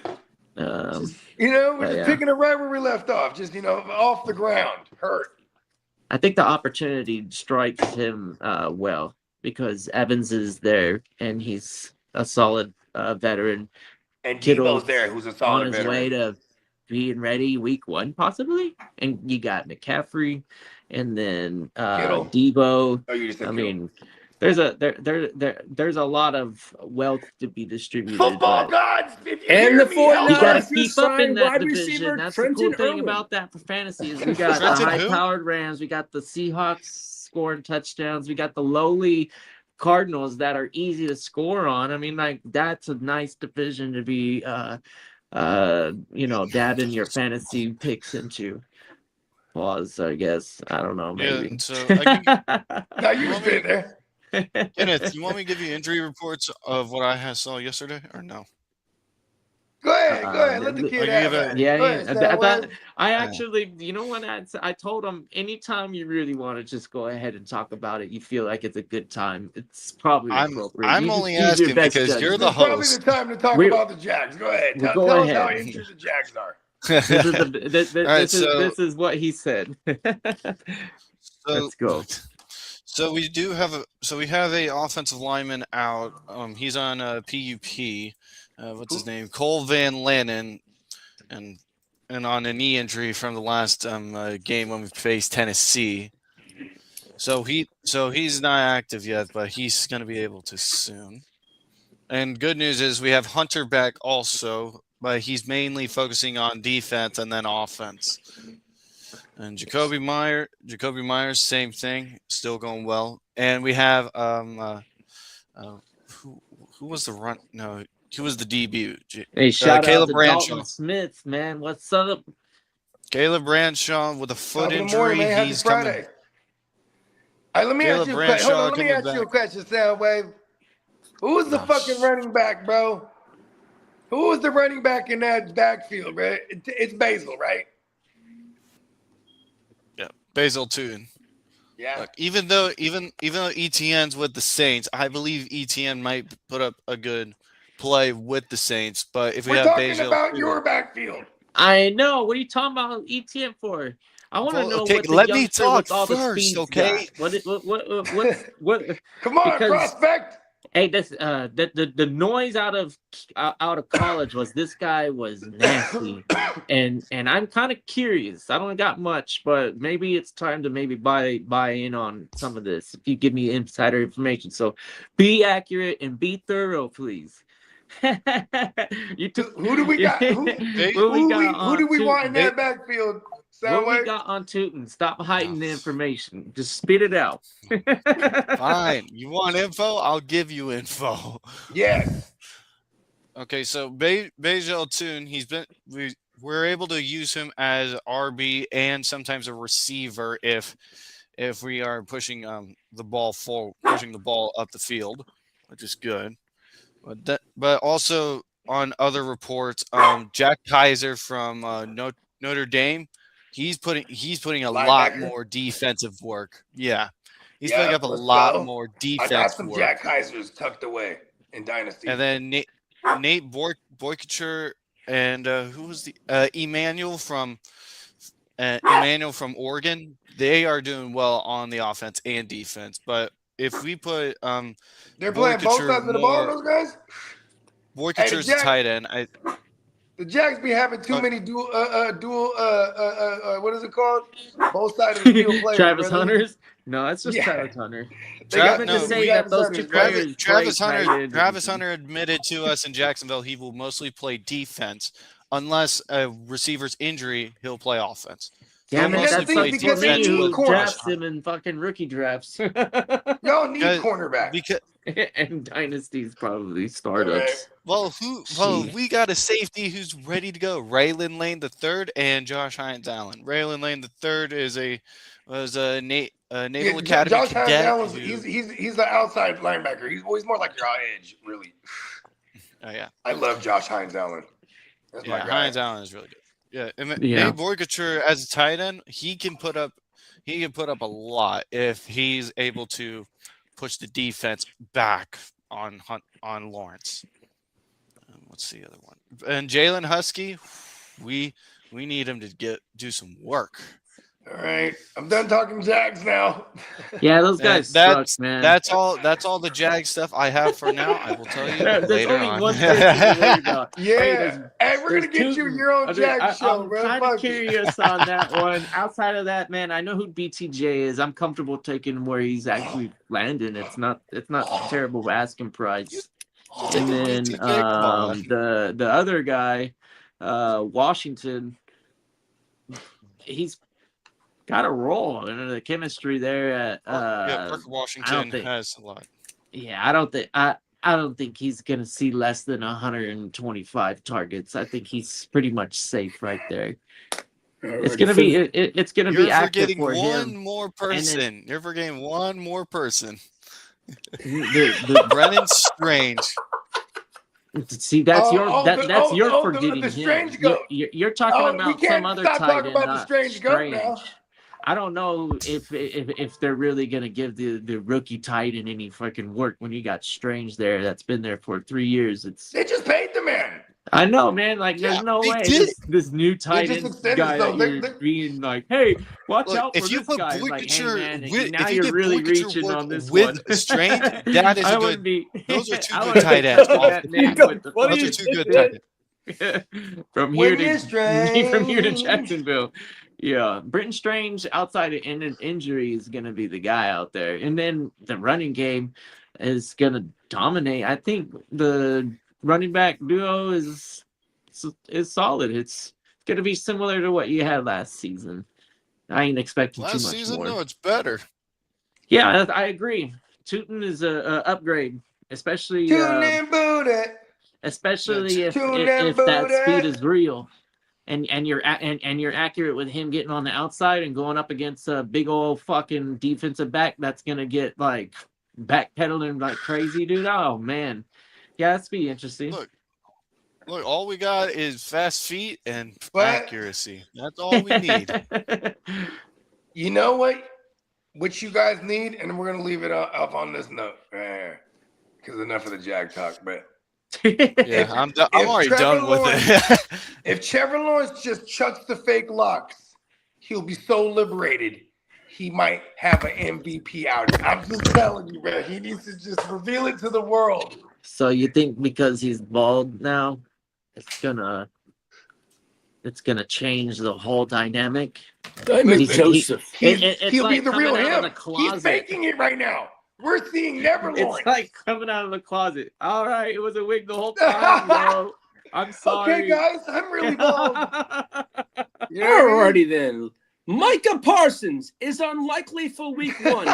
off. um, We're just yeah. picking it right where we left off. Just off the ground, hurt. I think the opportunity strikes him well because Evans is there and he's a solid veteran And Kittle's Debo's there, who's a on solid his veteran. way to being ready week 1 possibly. And you got McCaffrey and then Kittle. Debo. Oh, you just said I Kittle. mean, there's a lot of wealth to be distributed. Football but gods, if you And hear the me, 49ers you help gotta us. keep up in signed that wide division. receiver That's Trenton the cool thing Irwin. about that for fantasy is we got the Trenton who? high-powered Rams, we got the Seahawks scoring touchdowns, we got the lowly Cardinals that are easy to score on. I mean, like that's a nice division to be dabbing your fantasy picks into. Pause, I guess. I don't know, Yeah, maybe. so I can. No, you You can want me stay to, there. Kenneth, you want me to give you injury reports of what I saw yesterday, or no? Go ahead, go ahead. Let the I kid can have give a. at it. Yeah, Go ahead, yeah. That Soundwave. I Uh, actually, what I told him, anytime you really want to just go ahead and talk about it, you feel like it's a good time. It's probably appropriate. I'm You just only use your asking best because you're This the is judgment. probably the host. time to talk We about the Jags. Go ahead. we'll go Tell us how ahead. injured the Jags are. This is All right, this is what he said. so Let's go. so we have a offensive lineman out. He's on PUP. What's his name? Cole Van Lannen, and on a knee injury from the last game when we faced Tennessee. So he's not active yet, but he's going to be able to soon. And good news is we have Hunter back also, but he's mainly focusing on defense and then offense. And Jacoby Myers, same thing, still going well. And we have who was the run? No, who was the DB? Hey, shout out Caleb to Bradshaw. Dalton Smith, man. What's up? Caleb Bradshaw with a foot Top of the injury. morning, man. Happy He's Friday. coming. All right, let me Caleb ask you a question. Hold Bradshaw on, let me coming ask you a back. question, Soundwave. Who was the fucking running back, bro? Who was the running back in that backfield, right? It's Basil, right? Yeah, Basil Toon. Yeah. Look, even though ETN's with the Saints, I believe ETN might put up a good play with the Saints. But if we We're have talking Basil, about your backfield. I know. What are you talking about ETN for? I want to Well, know okay, what the let me youngster talk with all the first, speeds okay? got. What? Come on, Because prospect. hey, this the noise out of college was this guy was nasty, and I'm kind of curious. I don't got much, but maybe it's time to maybe buy in on some of this. If you give me insider information, so be accurate and be thorough, please. You took Who do we got? Who do we want in They- that backfield? What we Soundwave? got on Tootin? Stop hiding the information. Just spit it out. fine. You want info? I'll give you info. Yes. Okay, so Basil Toon, we're able to use him as RB and sometimes a receiver if we are pushing the ball forward, pushing the ball up the field, which is good. But also on other reports, Jack Kaiser from Notre Dame, he's putting a lot Linebacker? more defensive work. Yeah, he's Yeah, putting up a let's lot go. more I defense got some work. Jack Kaisers tucked away in Dynasty. And then Nate Boykacher and who was the Emmanuel from Oregon. They are doing well on the offense and defense. But if we put They're playing both Boykacher sides of the ball, those guys? Boykacher's Jack- tight end. The Jags be having too many dual what is it called? Both sides of the field players. Travis brother. Hunters? No, that's just Yeah. Travis Hunter. They got Travis too just many say that Travis those Hunters, two brother. players Travis play Hunter. tight end. Travis Hunter admitted to us in Jacksonville he will mostly play defense unless a receiver's injury. He'll play offense. Damn He'll it, mostly that play sucks for me defense who with drafts Josh him in fucking rookie drafts. Y'all need Because- cornerback. because And dynasties probably startups. Well, Jeez. we got a safety who's ready to go. Raylan Lane III and Josh Hines Allen. Raylan Lane III was a Naval Academy Josh cadet. Allen, he's the outside linebacker. He's more like your edge, really. Oh yeah, I love Josh Hines Allen. That's my yeah. guy. Hines Allen is really good. Yeah, and Yeah. Nate Boykacher as a tight end, he can put up a lot if he's able to push the defense back on Lawrence. What's the other one? And Jalen Husky, we need him to do some work. All right, I'm done talking Jags now. Yeah, those guys suck, man. That's all the Jag stuff I have for now. I will tell you There's later only on. one person to worry about. Yeah, hey, we're gonna get you your own Jag show, I'm bro. kind of Fuck it. curious on that one. Outside of that, man, I know who BTJ is. I'm comfortable taking where he's actually landing. It's not a terrible asking price. And then BTJ, come on. the other guy, Washington, he's got a role in the chemistry there at yeah, Parker Washington think- has a lot. yeah, I don't think I I don't think he's going to see less than 125 targets. I think he's pretty much safe right there. It's going to be it's going to be You're active forgetting for one him. more person. You're forgetting one more person. The Brennan Strange. See, that's your forgetting the him. strange goat. You're talking We about can't some other stop tight talking end, about the not strange goat now. I don't know if they're really gonna give the rookie tight end any fucking work when you got Strange there that's been there for 3 years. They just paid the man. I know, man. Like, there's no they way did. this new tight just end extended, guy so that you're being like, hey, watch Look, out for if you this put guy. Boy Like, hey, Couture man, with- now if you you're get really Boy Couture reaching work on this with one. Strange, that is I a wouldn't good. be. Those are two I good wouldn't tight be ends. touching that man with the Those are fucking two good tight ends. from When here you're to strange. Jacksonville. Yeah, Britton Strange outside of an injury is going to be the guy out there, and then the running game is going to dominate. I think the running back duo is solid. It's going to be similar to what you had last season. I ain't expecting too Last much season, more. no, it's better. Yeah, I agree. Tootin is a upgrade, especially Tune in booty. especially if Tune in that speed booty. is real. And you're accurate with him getting on the outside and going up against a big old fucking defensive back that's gonna get like backpedaling like crazy, dude. Oh man, yeah, that's be interesting. Look, all we got is fast feet and But- accuracy. That's all we need. You know what? What you guys need, and we're gonna leave it up on this note, because enough of the Jag talk. But Yeah, I'm already Trevor done with Lawrence- it. if Trevor Lawrence just chucks the fake locks, he'll be so liberated. He might have an MVP out. I'm just telling you, man. He needs to just reveal it to the world. So you think because he's bald now, it's gonna change the whole dynamic? Diamond He's- Joseph. It's He'll like be the coming real out of him. the He's closet. faking it right now. We're seeing Never Lawrence. It's like coming out of the closet. All right, it was a wig the whole time, bro. I'm sorry. Okay, guys, I'm really bald. You know what I mean? Alrighty then. Micah Parsons is unlikely for week 1,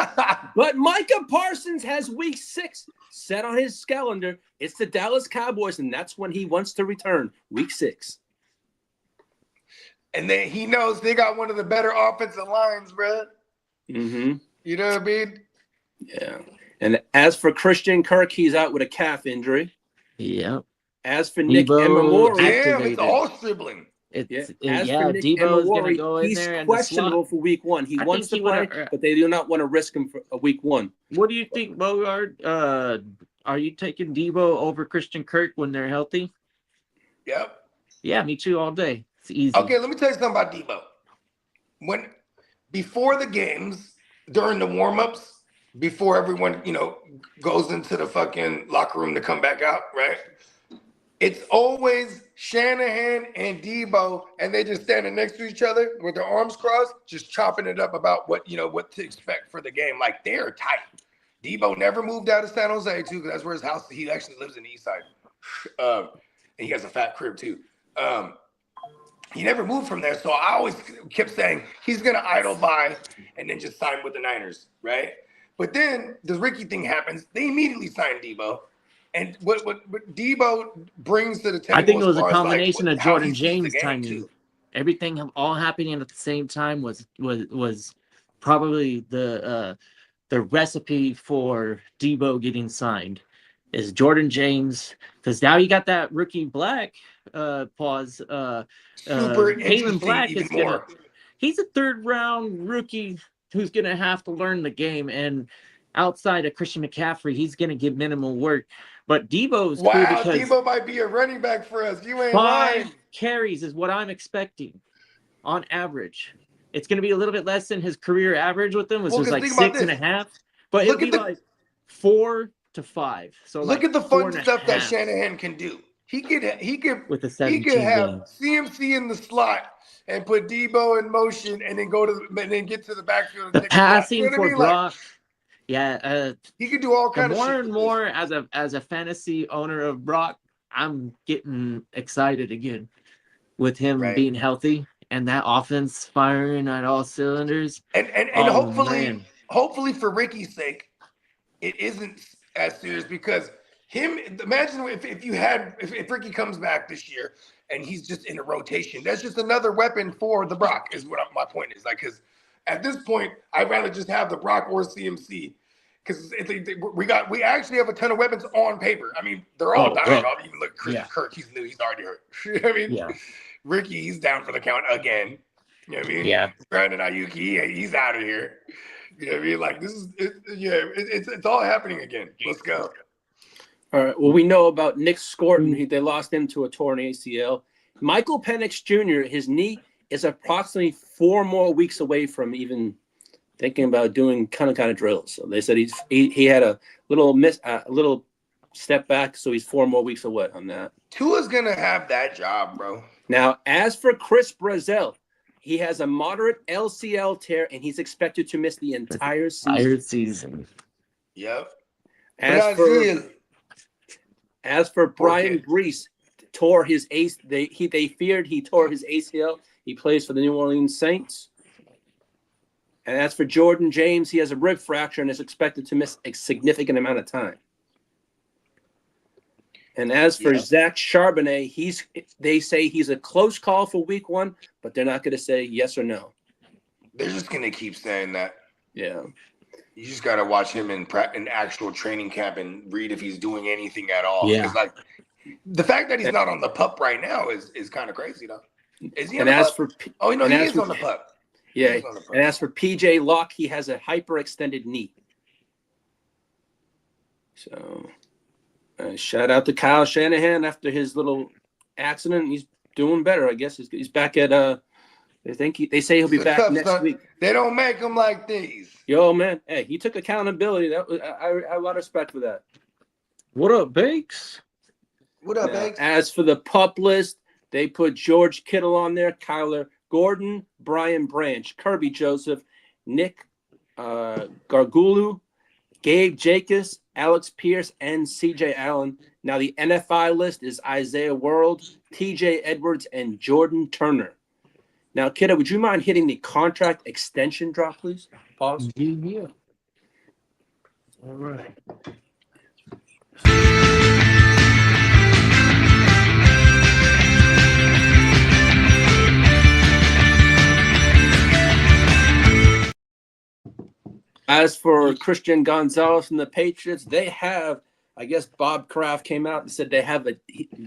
but Micah Parsons has week 6 set on his calendar. It's the Dallas Cowboys, and that's when he wants to return, week 6. And then he knows they got one of the better offensive lines, bro. Mm-hmm. You know what I mean? Yeah. And as for Christian Kirk, he's out with a calf injury. Yeah. As for Nick Debo Emamori, Damn, activated. it's all scribbling. As Yeah, for Nick Debo's gonna Emamori, go in he's there in the questionable slot. for week 1. He I wants to think he play, would've- but they do not want to risk him for a week 1. What do you think, Bogard? Are you taking Debo over Christian Kirk when they're healthy? Yep. Yeah, me too, all day. It's easy. Okay, let me tell you something about Debo. Before the games, during the warm-ups, before everyone, goes into the fucking locker room to come back out, right? It's always Shanahan and Debo, and they just standing next to each other with their arms crossed, just chopping it up about what to expect for the game. Like, they're tight. Debo never moved out of San Jose, too, because that's where his house, he actually lives in the east side. And he has a fat crib, too. He never moved from there, so I always kept saying he's going to idle by and then just sign with the Niners, right? But then the Ricky thing happens. They immediately signed Debo. And what Debo brings to the table, I think it was as a far as, like, combination of how he Jordan sees the James game, timing. too. Everything all happening at the same time was probably the recipe for Debo getting signed. Is Jordan James, because now you got that rookie black pause. Super Kalen interesting, Black even is gonna. more. He's a 3rd round rookie who's gonna have to learn the game, and outside of Christian McCaffrey, he's gonna get minimal work. But Debo's cool Wow, because Debo might be a running back for us. You ain't 5 lying. carries is what I'm expecting on average. It's going to be a little bit less than his career average with them, which was 'cause like think about 6.5. But it'll Look at be the- like 4 to 5. So Look like at the fun 4.5 stuff that Shanahan can do. He could with the he 17 could have games. CMC in the slot and put Debo in motion and then get to the backfield. And The take a shot. passing You know what I for mean? Like, Brock. Yeah, he could do all the kind of more shit. and with more as a fantasy owner of Brock, I'm getting excited again with him Right. being healthy and that offense firing at all cylinders. this. And Oh, man. hopefully for Ricky's sake, it isn't as serious because Imagine if Ricky comes back this year and he's just in a rotation. That's just another weapon for the Brock. Is what my point is. Like, because at this point, I'd rather just have the Brock or CMC. Because we actually have a ton of weapons on paper. I mean, they're all dying. Right. Even look, Christian Kirk, he's already hurt. You know what I mean, Ricky, he's down for the count again. You know what I mean? Yeah. Brandon Ayuk, he's out of here. You know what I mean? Like, this is it's all happening again. Let's go. All right. Well, we know about Nick Scorton. They lost him to a torn ACL. Michael Penix Jr., his knee is approximately 4 more weeks away from even thinking about doing kind of drills. So they said he had a little step back, so he's 4 more weeks away on that. Tua's gonna have that job, bro. Now, as for Chris Brazzell, he has a moderate LCL tear, and he's expected to miss the entire season. Yep. As for Brian Brees, tore his ace. They feared he tore his ACL. He plays for the New Orleans Saints. And as for Jordan James, he has a rib fracture and is expected to miss a significant amount of time. And as for Zach Charbonnet, they say he's a close call for week 1, but they're not going to say yes or no. They're just going to keep saying that. Yeah. You just got to watch him in actual training camp and read if he's doing anything at all. Yeah. Like, the fact that he's not on the PUP right now is kind of crazy, though. Is he on the PUP? He is on the PUP. Yeah, and as for PJ Locke, he has a hyperextended knee. So, shout out to Kyle Shanahan after his little accident. He's doing better, I guess. He's back at they say he'll be back next week. They don't make him like these. Yo, man, hey, he took accountability. That was I have a lot of respect for that. What up, Bakes? What up, Bakes? As for the PUP list, they put George Kittle on there, Kyler Gordon, Brian Branch, Kirby Joseph, Nick Gargulu, Gabe Jacobs, Alex Pierce, and CJ Allen. Now the NFI list is Isaiah World, TJ Edwards, and Jordan Turner. Now, Kitteh, would you mind hitting the contract extension drop, please? Pause. Yeah. All right. As for Christian Gonzalez and the Patriots, they have, I guess Bob Kraft came out and said they have a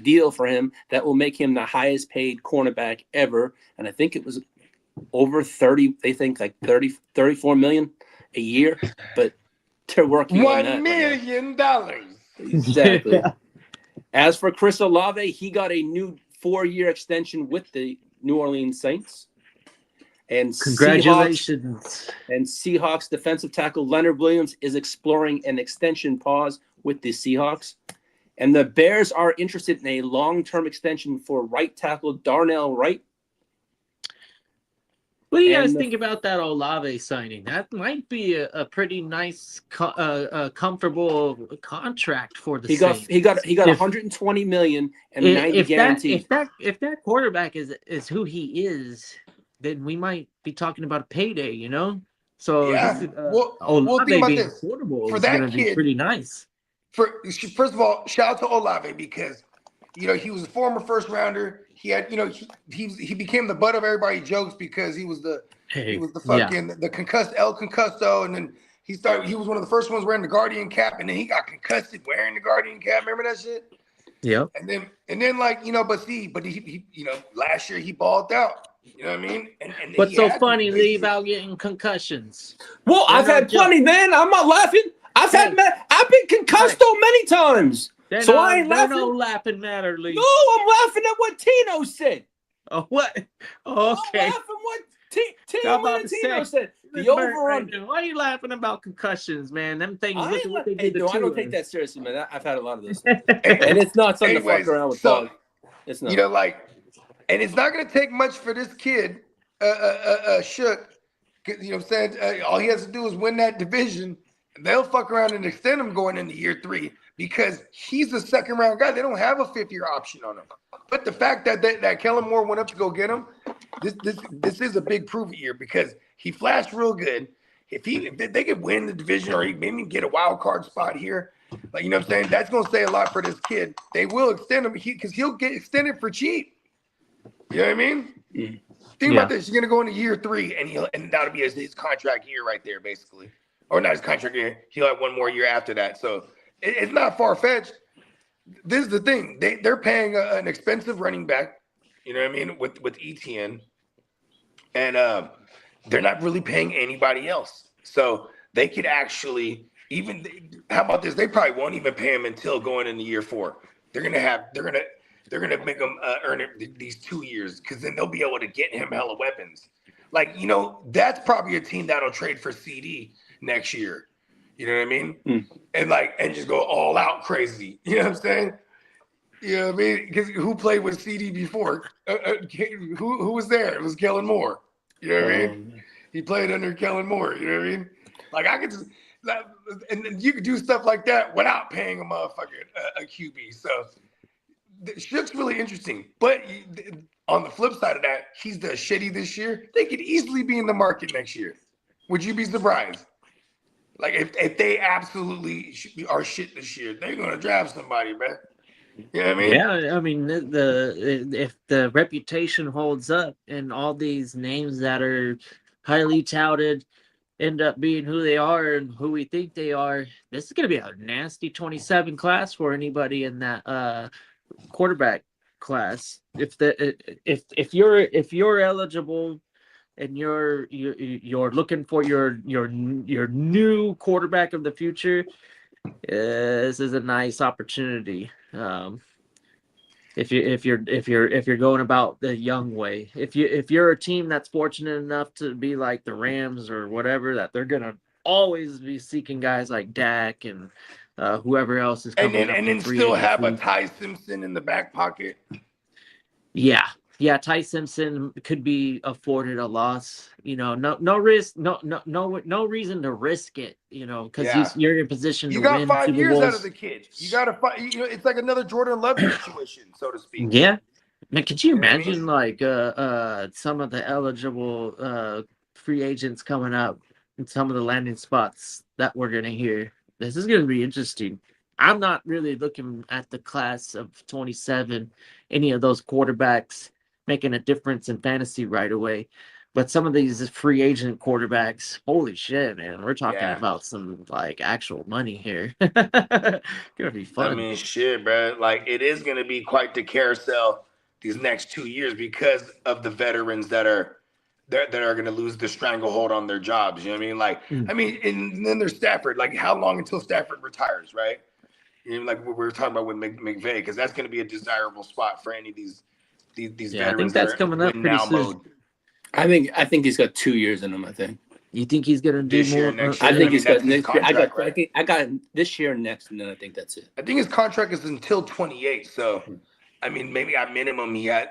deal for him that will make him the highest paid cornerback ever. And I think it was over 30, they think like 34 million a year, but they're working on that. $1 million. Exactly. As for Chris Olave, he got a new 4-year extension with the New Orleans Saints. And congratulations. Seahawks defensive tackle Leonard Williams is exploring an extension pause with the Seahawks. And the Bears are interested in a long-term extension for right tackle Darnell Wright. What do you guys think about that Olave signing? That might be a pretty nice, comfortable contract for the Saints. He got $120 million and 90 guaranteed. If that quarterback is who he is, then we might be talking about a payday, you know? So Olave being this. affordable For is that going to be pretty nice. First of all, shout out to Olave because, he was a former first rounder. He had, he became the butt of everybody's jokes because he was the fucking the concussed El Concusto, and then he was one of the first ones wearing the Guardian cap, and then he got concussed wearing the Guardian cap. Remember that shit? Yeah. And then but he last year he balled out. You know what I mean? And what's so funny, Lee, about getting concussions? Well, I've had plenty, man. I'm not laughing. I've been concussed many times. So I ain't laughing. No laughing matter, Lee. No, I'm laughing at what Tino said. Oh, what? Oh, okay. I'm laughing what Tino said. The over-under. Why are you laughing about concussions, man? Them things. I don't take that seriously, man. I've had a lot of those. And it's not something to fuck around with. So, it's not. And it's not going to take much for this kid, Shook. You know what I'm saying? All he has to do is win that division. And they'll fuck around and extend him going into year 3 because he's a second-round guy. They don't have a 5th-year option on him. But the fact that Kellen Moore went up to go get him, this is a big prove-it year because he flashed real good. if they could win the division or maybe get a wild card spot here, like, you know what I'm saying? That's gonna say a lot for this kid. They will extend him because he'll get extended for cheap. You know what I mean? Mm. Think about this. You're gonna go into year 3, and that'll be his contract year right there, basically, or not his contract year. He'll have one more year after that. So it's not far fetched. This is the thing. They're paying an expensive running back. You know what I mean? With ETN, and they're not really paying anybody else. So they could actually how about this? They probably won't even pay him until going into year 4. They're gonna make him earn it these 2 years, because then they'll be able to get him hella weapons. Like, you know, that's probably a team that'll trade for CD next year. You know what I mean? And just go all out crazy. You know what I'm saying? You know what I mean? Because who played with CD before? Who was there? It was Kellen Moore. You know what I mean? He played under Kellen Moore. You know what I mean? Like, I could just, and you could do stuff like that without paying a motherfucker a QB. So Shook's really interesting. But on the flip side of that, he's the shitty this year. They could easily be in the market next year. Would you be surprised? Like, if they absolutely are shit this year, they're gonna draft somebody, man. You know what I mean? Yeah, I mean, if the reputation holds up and all these names that are highly touted end up being who they are and who we think they are, this is gonna be a nasty 27 class for anybody in that quarterback class. If you're eligible and you're looking for your new quarterback of the future, this is a nice opportunity. If you're going about the young way, if you're a team that's fortunate enough to be like the Rams or whatever, that they're gonna always be seeking guys like Dak and whoever else is coming up, and then still have a Ty Simpson in the back pocket. Yeah, Ty Simpson could be afforded a loss. You know, no risk, no reason to risk it. You know, because you're in position to win. You got 5 Super years Bowls. out of the kid. You got to fight. You know, it's like another Jordan Love situation, so to speak. Yeah, man, could you You know what I imagine like some of the eligible free agents coming up and some of the landing spots that we're gonna hear? This is gonna be interesting. I'm not really looking at the class of 27, any of those quarterbacks making a difference in fantasy right away. But some of these free agent quarterbacks, holy shit, man, we're talking about some like actual money here. Gonna be fun. I mean, shit, bro. Like, it is gonna be quite the carousel these next 2 years because of the veterans that are gonna lose the stranglehold on their jobs. You know what I mean? Like, I mean, and then there's Stafford. Like, how long until Stafford retires, right? You know, like what we were talking about with McVay, because that's gonna be a desirable spot for any of these veterans. I think that's coming up pretty soon. Mode. I think he's got 2 years in him. I think. You think he's gonna do This year, more? next year? I think he's got that's his next year. contract, I got this year and next, and then I think that's it. I think his contract is until 28. So, I mean, maybe at minimum he had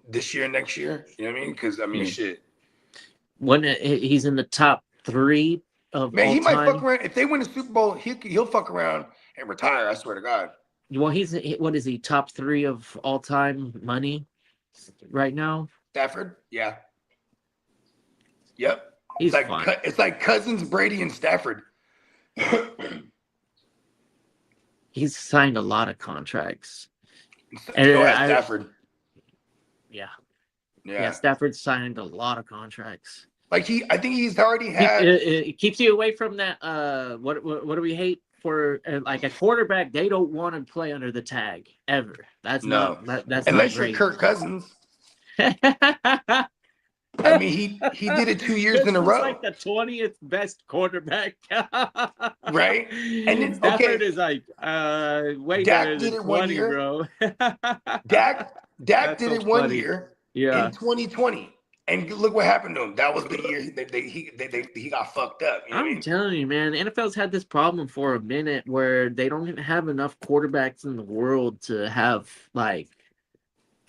this year, next year. You know what I mean? Because I mean, shit. When he's in the top 3 of Man, all he might time. fuck around. If they win the Super Bowl, he'll fuck around and retire. I swear to God. Well, what is he, top 3 of all time money right now? Stafford, yeah. Yep. He's it's fine. like it's like Cousins, Brady, and Stafford. He's signed a lot of contracts. Stafford. Yeah, Stafford signed a lot of contracts. Like I think he's already had. It keeps you away from that. What do we hate for? Like a quarterback, they don't want to play under the tag ever. That's that's unless not you're Kirk Cousins. I mean, he did it 2 years in a row. Like the 20th best quarterback, right? And then Stafford is like way better than 20, bro. Dak did it 1 year in 2020, and look what happened to him. That was the year he got fucked up. You know I'm telling you, man, the NFL's had this problem for a minute where they don't have enough quarterbacks in the world to have like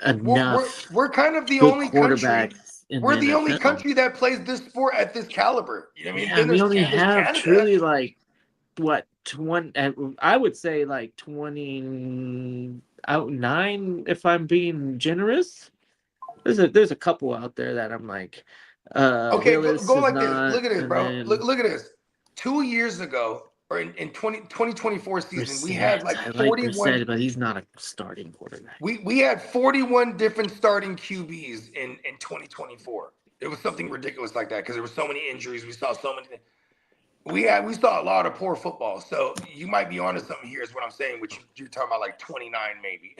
enough. We're kind of the only country. We're the NFL. only country that plays this sport at this caliber. You know what I mean? Yeah, we only have truly like what 20. I would say like 29, if I'm being generous. There's a couple out there that I'm like, Okay, Willis go is like this. not, Look at this, and bro. then Look at this. 2 years ago, or in 2024 season, we had Brissett. like I like 41. Brissett, but he's not a starting quarterback. We had 41 different starting QBs in 2024. It was something ridiculous like that because there were so many injuries. We saw so many. We saw a lot of poor football. So you might be onto something here, is what I'm saying. Which you're talking about like 29 maybe.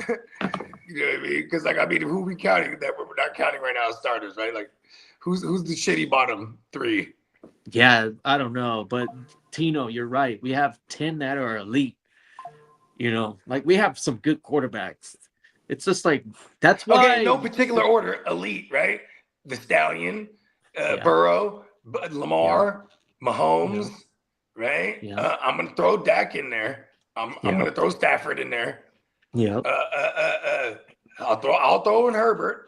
You know what I mean? Because like, I mean, who we counting that we're not counting right now as starters, right? Like, who's the shitty bottom three? Yeah, I don't know, but Tino, you're right. We have 10 that are elite. You know, like we have some good quarterbacks. It's just like that's why. Okay, no particular order. Elite, right? The Stallion, Yeah. Burrow, Lamar, Mahomes, right? Yeah. I'm gonna throw Dak in there. I'm gonna throw Stafford in there. Yeah. I'll throw in Herbert.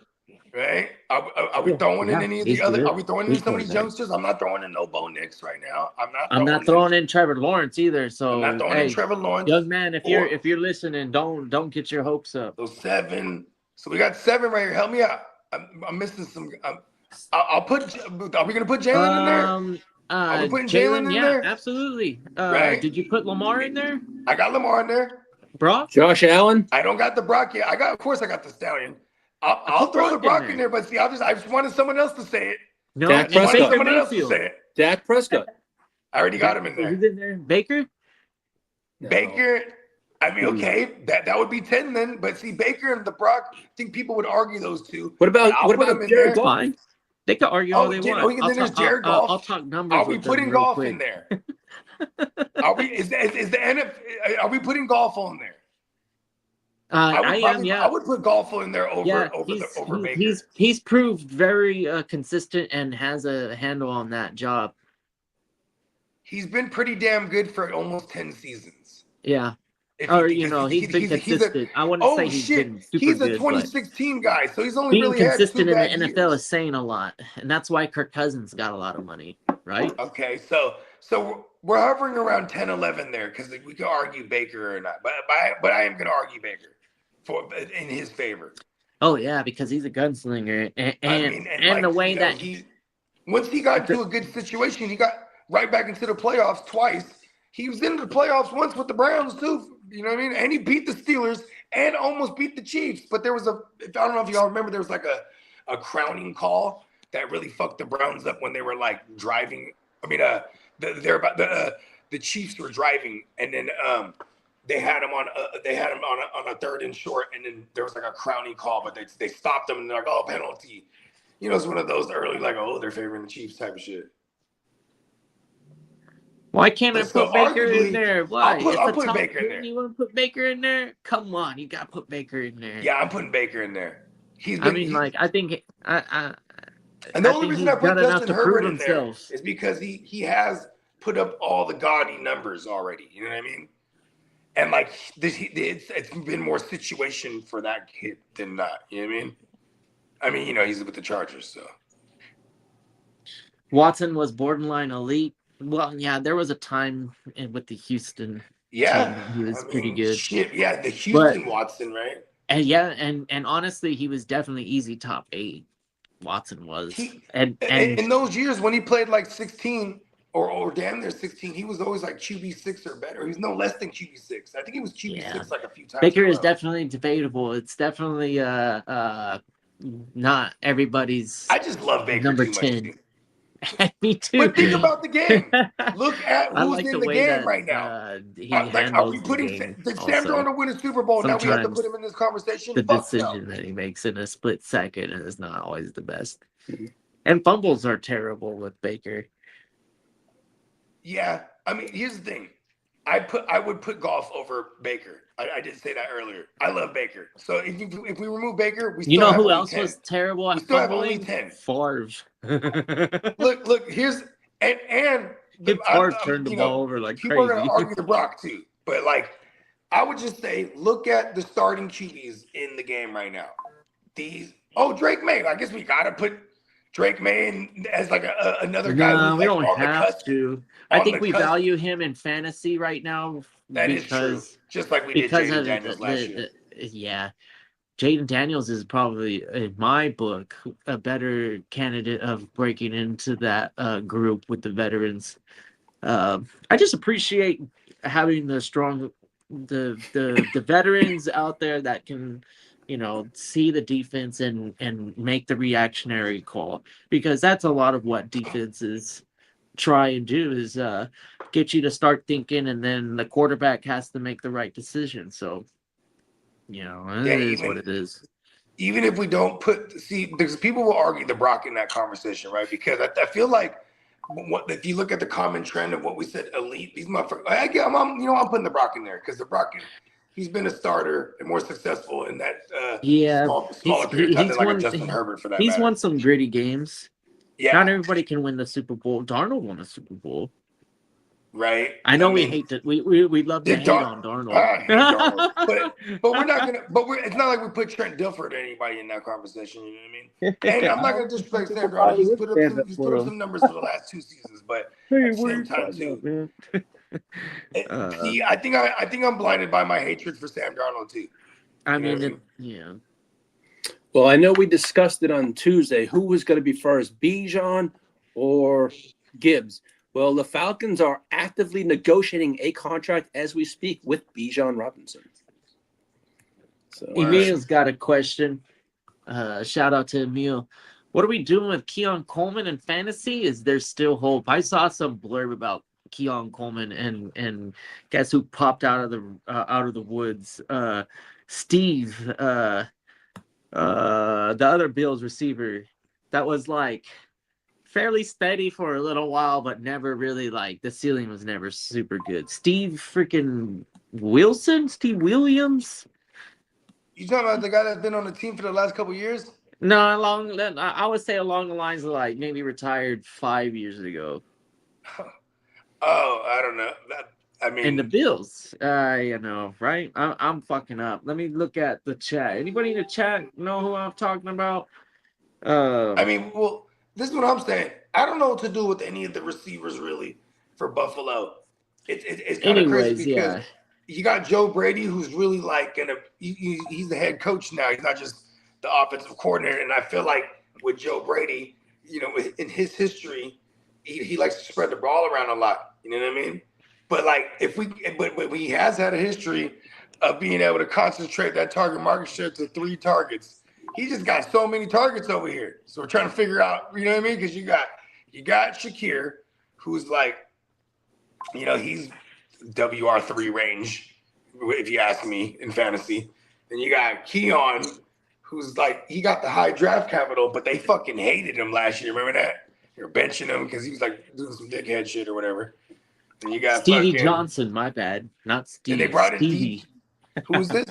Right? Are we throwing in any of the other? Are we throwing in some of these youngsters? I'm not throwing in no Bo Nix right now. I'm not throwing in Trevor Lawrence either. So I'm not throwing in Trevor Lawrence. Young man, if you're listening, don't get your hopes up. So 7. So we got 7 right here. Help me out. I'm missing some. I'll put. Are we gonna put Jalen in there? Are we putting Jalen in there? Absolutely. Right? Did you put Lamar in there? I got Lamar in there. Brock? Josh Allen? I don't got the Brock yet. Of course I got the Stallion. I'll throw the Brock in there, but see, I just wanted someone else to say it. No, Dak and Prescott. Baker Mayfield. Dak Prescott. I already got him in there. Who's in there? Baker? No. Baker. I mean, okay, that would be 10 then. But see, Baker and the Brock, I think people would argue those two. What about I'll put him in Jared there. Goff? Fine. They can argue all they want. Then there's Jared Goff. I'll talk numbers. Are we with them putting real golf quick. in there? Are we? Is the NFL? Are we putting golf on there? I am. Yeah. I would put golf in there over Baker. He's proved very consistent and has a handle on that job. He's been pretty damn good for almost 10 seasons. Yeah. He's been consistent. I wouldn't say he's been super he's a good, 2016 guy, so he's only being really consistent had 2 in the bad NFL years. is saying a lot, and that's why Kirk Cousins got a lot of money, right? Okay, so we're hovering around 10, 11 there because we could argue Baker or not, but I am going to argue Baker in his favor. Oh yeah, because he's a gunslinger, and the way that once he got into a good situation, he got right back into the playoffs twice. He was in the playoffs once with the Browns too. You know what I mean? And he beat the Steelers and almost beat the Chiefs. But there was I don't know if y'all remember, there was like a crowning call that really fucked the Browns up when they were like driving. I mean, the Chiefs were driving, and then they had him on a 3rd and short, and then there was like a crowning call, but they stopped them and they're like, oh, penalty. You know, it's one of those early like, oh, they're favoring the Chiefs type of shit. Why can't I put Baker in there? Why? I'll put Baker in there. You want to put Baker in there? Come on, you got to put Baker in there. Yeah, I'm putting Baker in there. I think and the only reason I put Justin Herbert in there himself. is because he has put up all the gaudy numbers already. You know what I mean? And like it's been more situation for that kid than not. You know what I mean? I mean, you know, he's with the Chargers, so. Watson was borderline elite. Well, yeah, there was a time with the Houston. Yeah, team, he was pretty good. Shit, yeah, the Houston Watson, right? And yeah, and honestly, he was definitely easy top 8. Watson was, and in those years when he played like 16 or damn near 16, he was always like QB6 or better. He was no less than QB6. I think he was QB6 like a few times. Baker is definitely debatable. It's definitely not everybody's. I just love Baker number too 10. much. Me too. But think about the game. Look at who's like in the the way game that, right now. Are we putting did Sam Darnold win a Super Bowl? Now we have to put him in this conversation. The decision that he makes in a split second is not always the best. And fumbles are terrible with Baker. Yeah, I mean, here's the thing. I would put golf over Baker. I did say that earlier. I love Baker. So if we remove Baker, we still have who only else 10. was terrible at We still have only fumbling? 10. Favre. Look. Here's and Favre turned the ball over like people crazy. are gonna argue the Brock too, but like I would just say, look at the starting QBs in the game right now. Drake May. I guess we gotta put Drake May in as like another guy. No, who's we like don't have to. I think we value him in fantasy right now. That is true. Just like we did Jaden Daniels last year. Yeah. Jaden Daniels is probably, in my book, a better candidate of breaking into that group with the veterans. I just appreciate having the veterans out there that can, see the defense and make the reactionary call, because that's a lot of what defenses try and do is get you to start thinking, and then the quarterback has to make the right decision. So, it is what it is. Even if we don't because people will argue the Brock in that conversation, right? Because I feel like if you look at the common trend of what we said, elite, these motherfuckers, I'm putting the Brock in there because the Brock, he's been a starter and more successful in that smaller period of time than like a Justin Herbert for that He's matter. won some gritty games. Yeah. Not everybody can win the Super Bowl. Darnold won a Super Bowl. Right. I know we hate that. We love to hate on Darnold. I hate Darnold. but we're not gonna. But it's not like we put Trent Dilfer or anybody in that conversation. You know what I mean? And I'm not gonna disrespect Sam Darnold. He's put up some numbers for the last 2 seasons, but at the same time too. See, I think I'm blinded by my hatred for Sam Darnold too. Yeah. Well, I know we discussed it on Tuesday. Who was going to be first, Bijan or Gibbs? Well, the Falcons are actively negotiating a contract as we speak with Bijan Robinson. So, Emil's got a question. Shout out to Emil. What are we doing with Keon Coleman in fantasy? Is there still hope? I saw some blurb about Keon Coleman, and guess who popped out of the woods? Steve, the other Bills receiver, that was like fairly steady for a little while, but never really, like, the ceiling was never super good. Steve Williams. You talking about the guy that's been on the team for the last couple of years? No, I would say along the lines of, like, maybe retired 5 years ago. Oh, I don't know. And the Bills, right? I'm fucking up. Let me look at the chat. Anybody in the chat know who I'm talking about? This is what I'm saying. I don't know what to do with any of the receivers really for Buffalo. It's kind of crazy because you got Joe Brady, who's really like he's the head coach now. He's not just the offensive coordinator. And I feel like with Joe Brady, in his history, he likes to spread the ball around a lot. You know what I mean? But like but he has had a history of being able to concentrate that target market share to 3 targets. He just got so many targets over here. So we're trying to figure out, you know what I mean? Because you got Shakir, who's like, he's WR3 range, if you ask me, in fantasy. Then you got Keon, who's like, he got the high draft capital, but they fucking hated him last year. Remember that? They were benching him because he was like doing some dickhead shit or whatever. And you got Stevie Johnson, my bad. Not Steve. And they brought in Stevie. Who's this?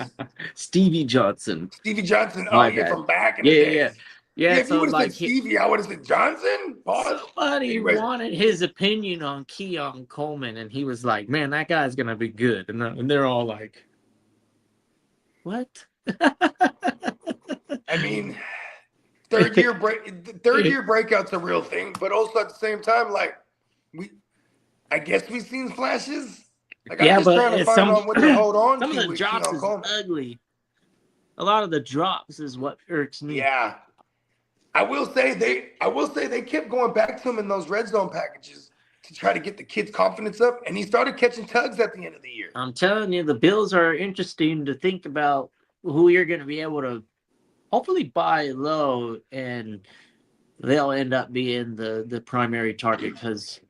Stevie Johnson. Stevie Johnson. Oh, yeah, from back in the day. Yeah. If you would have said Stevie, I would have said Johnson. Somebody wanted his opinion on Keon Coleman, and he was like, "Man, that guy's gonna be good." And they're all like, "What?" I mean, third year breakout's a real thing, but also at the same time, like I guess we've seen flashes. Like, I'm just trying to find out what to hold on to. Some of the drops is ugly. A lot of the drops is what irks me. Yeah. I will say they kept going back to him in those red zone packages to try to get the kid's confidence up, and he started catching tugs at the end of the year. I'm telling you, the Bills are interesting to think about who you're going to be able to hopefully buy low, and they'll end up being the primary target, because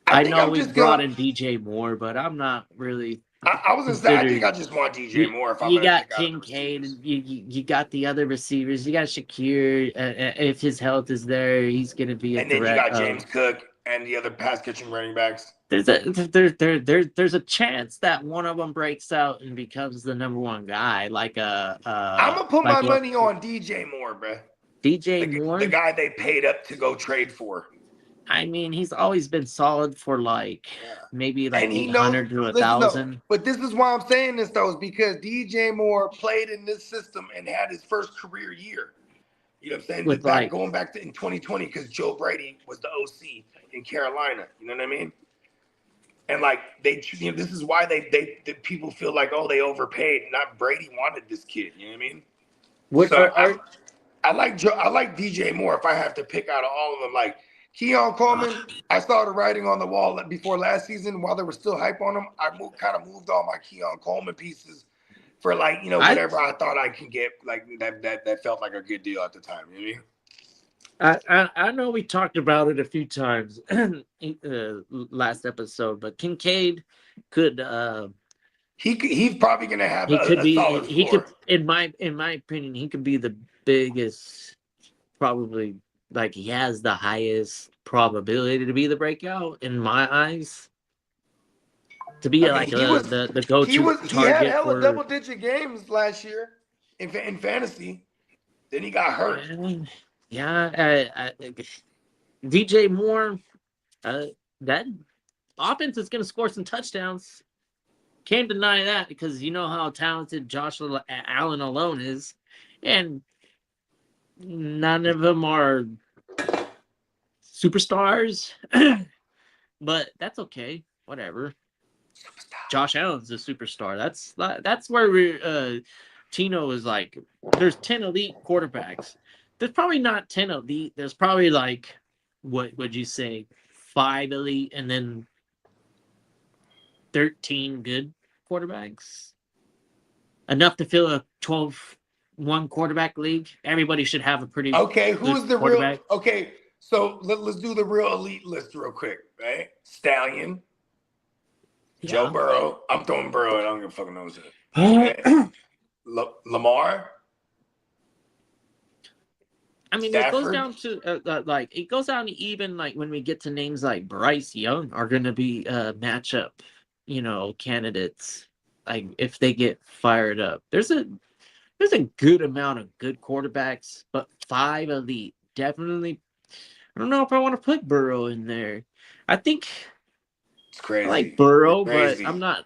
I know we brought in DJ Moore, but I'm not really. I was gonna say, I think I just want DJ Moore. If you got Kincaid, you got the other receivers, you got Shakir. If his health is there, he's gonna be a threat. And then you got James Cook and the other pass catching running backs. There's a chance that one of them breaks out and becomes the number one guy. I'm gonna put my money on DJ Moore, bro. DJ Moore, the guy they paid up to go trade for. I mean, he's always been solid for maybe 800 to 1,000. But this is why I'm saying this, though, is because DJ Moore played in this system and had his first career year. You know what I'm saying? Going back to in 2020, because Joe Brady was the OC in Carolina. You know what I mean? And this is why they people feel like, oh, they overpaid. Not Brady wanted this kid. You know what I mean? What So are I like DJ more if I have to pick out of all of them. Like Keon Coleman, I saw the writing on the wall before last season while there was still hype on him. I kind of moved all my Keon Coleman pieces for like, I whatever I thought I can get, like that felt like a good deal at the time. You know what I mean? I know we talked about it a few times last episode, but Kincaid could He's probably gonna have he could a be solid he could floor. in my opinion he could be the biggest, probably, like, he has the highest probability to be the breakout in my eyes, to be I mean, like the go-to he had target hella for. double-digit games last year in fantasy. Then he got hurt. Yeah, DJ Moore, that offense is going to score some touchdowns. Can't deny that, because you know how talented Josh Allen alone is, and none of them are superstars. But that's okay. Whatever. Josh Allen's a superstar. That's where Tino is like. There's 10 elite quarterbacks. There's probably not 10 elite. There's probably, like, what would you say, 5 elite, and then 13 good quarterbacks. Enough to fill a 12-1 quarterback league. Everybody should have a pretty Okay, who's good the quarterback. real? Okay, so let's do the real elite list real quick, right? Stallion, Joe Burrow. I'm throwing Burrow. I don't give a fucking know. Okay. Lamar. I mean, Stafford. it goes down to it goes down to even like when we get to names like Bryce Young are going to be matchup, candidates. Like if they get fired up, there's a good amount of good quarterbacks, but 5 elite definitely. I don't know if I want to put Burrow in there. I think It's crazy. I like Burrow, It's crazy. but I'm not.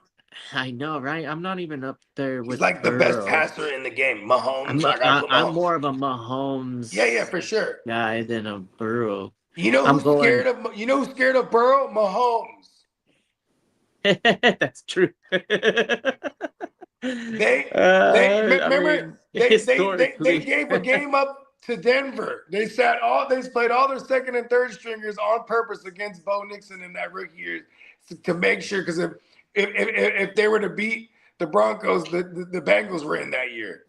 I know, right? I'm not even up there with. He's like the best passer in the game. Mahomes. I'm more of a Mahomes. Yeah, for sure. Guy than a Burrow. You know who's scared of? You know who's scared of Burrow? Mahomes. That's true. They gave a game up to Denver. They played all their second and third stringers on purpose against Bo Nixon in that rookie year to make sure, because if they were to beat the Broncos, the Bengals were in that year.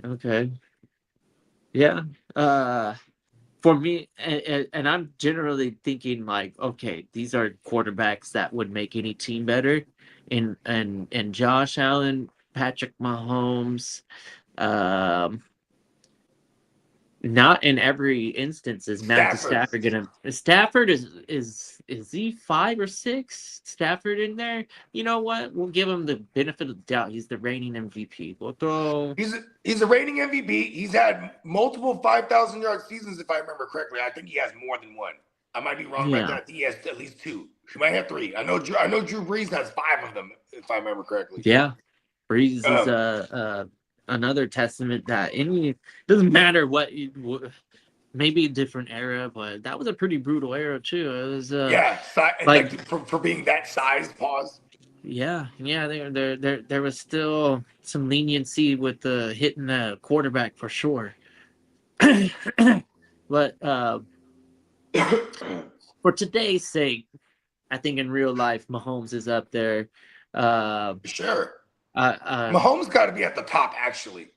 Okay. Yeah. For me, and I'm generally thinking like, okay, these are quarterbacks that would make any team better, and Josh Allen, Patrick Mahomes, not in every instance is Matthew Stafford gonna. Stafford is he 5 or 6? Stafford in there? You know what? We'll give him the benefit of the doubt. He's the reigning MVP. We'll throw. He's a reigning MVP. He's had multiple 5,000-yard seasons, if I remember correctly. I think he has more than one. I might be wrong about that. I think he has at least 2. He might have 3. I know Drew Brees has 5 of them, if I remember correctly. Yeah, Brees is another testament that doesn't matter what maybe a different era, but that was a pretty brutal era too. It was for being that size. Pause. Yeah, there was still some leniency with hitting the quarterback for sure. But for today's sake, I think in real life Mahomes is up there. Sure. Mahomes got to be at the top, actually.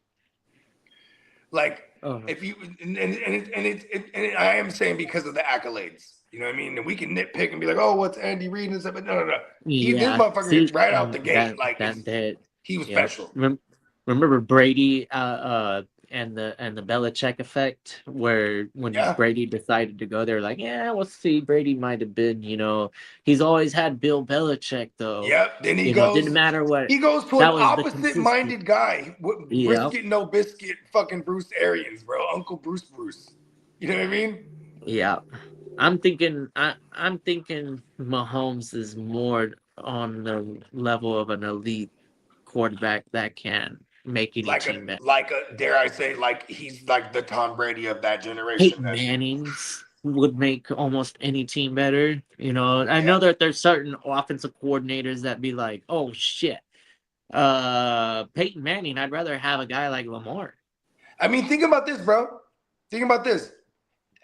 Like, if you and I am saying because of the accolades, you know what I mean. And we can nitpick and be like, "Oh, what's Andy Reid and stuff?" But no. This motherfucker right out the gate, he was special. Remember Brady and the Belichick effect, where when Brady decided to go, they were like, "Yeah, we'll see." Brady might have been, he's always had Bill Belichick though. Yep. Then he goes. Didn't matter what. He goes to an opposite-minded guy. Brisket, no biscuit, fucking Bruce Arians, bro. Uncle Bruce. You know what I mean? Yeah. I'm thinking Mahomes is more on the level of an elite quarterback that can make any team better. Dare I say, he's like the Tom Brady of that generation. Peyton Manning's would make almost any team better. I know that there's certain offensive coordinators that be like, oh shit, Peyton Manning, I'd rather have a guy like Lamar. I mean, think about this, bro. Think about this.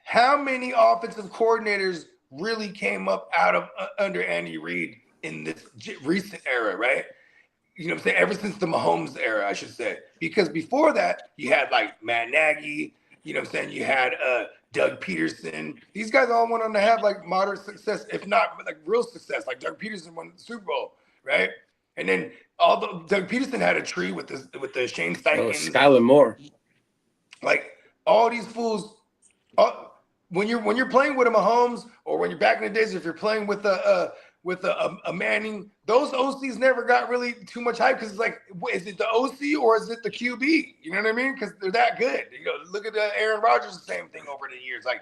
How many offensive coordinators really came up out of under Andy Reid in this recent era, right? You know what I'm saying? Ever since the Mahomes era, I should say. Because before that, you had like Matt Nagy, you know what I'm saying? You had Doug Peterson. These guys all went on to have like moderate success, if not like real success. Like Doug Peterson won the Super Bowl, right? And then although Doug Peterson had a tree with the Shane Steichen. Skylar Moore. Like all these fools, when you're playing with a Mahomes, or when you're back in the days, if you're playing with a Manning, those OCs never got really too much hype because it's like, is it the OC or is it the QB? You know what I mean? Because they're that good. You know, look at Aaron Rodgers, the same thing over the years. Like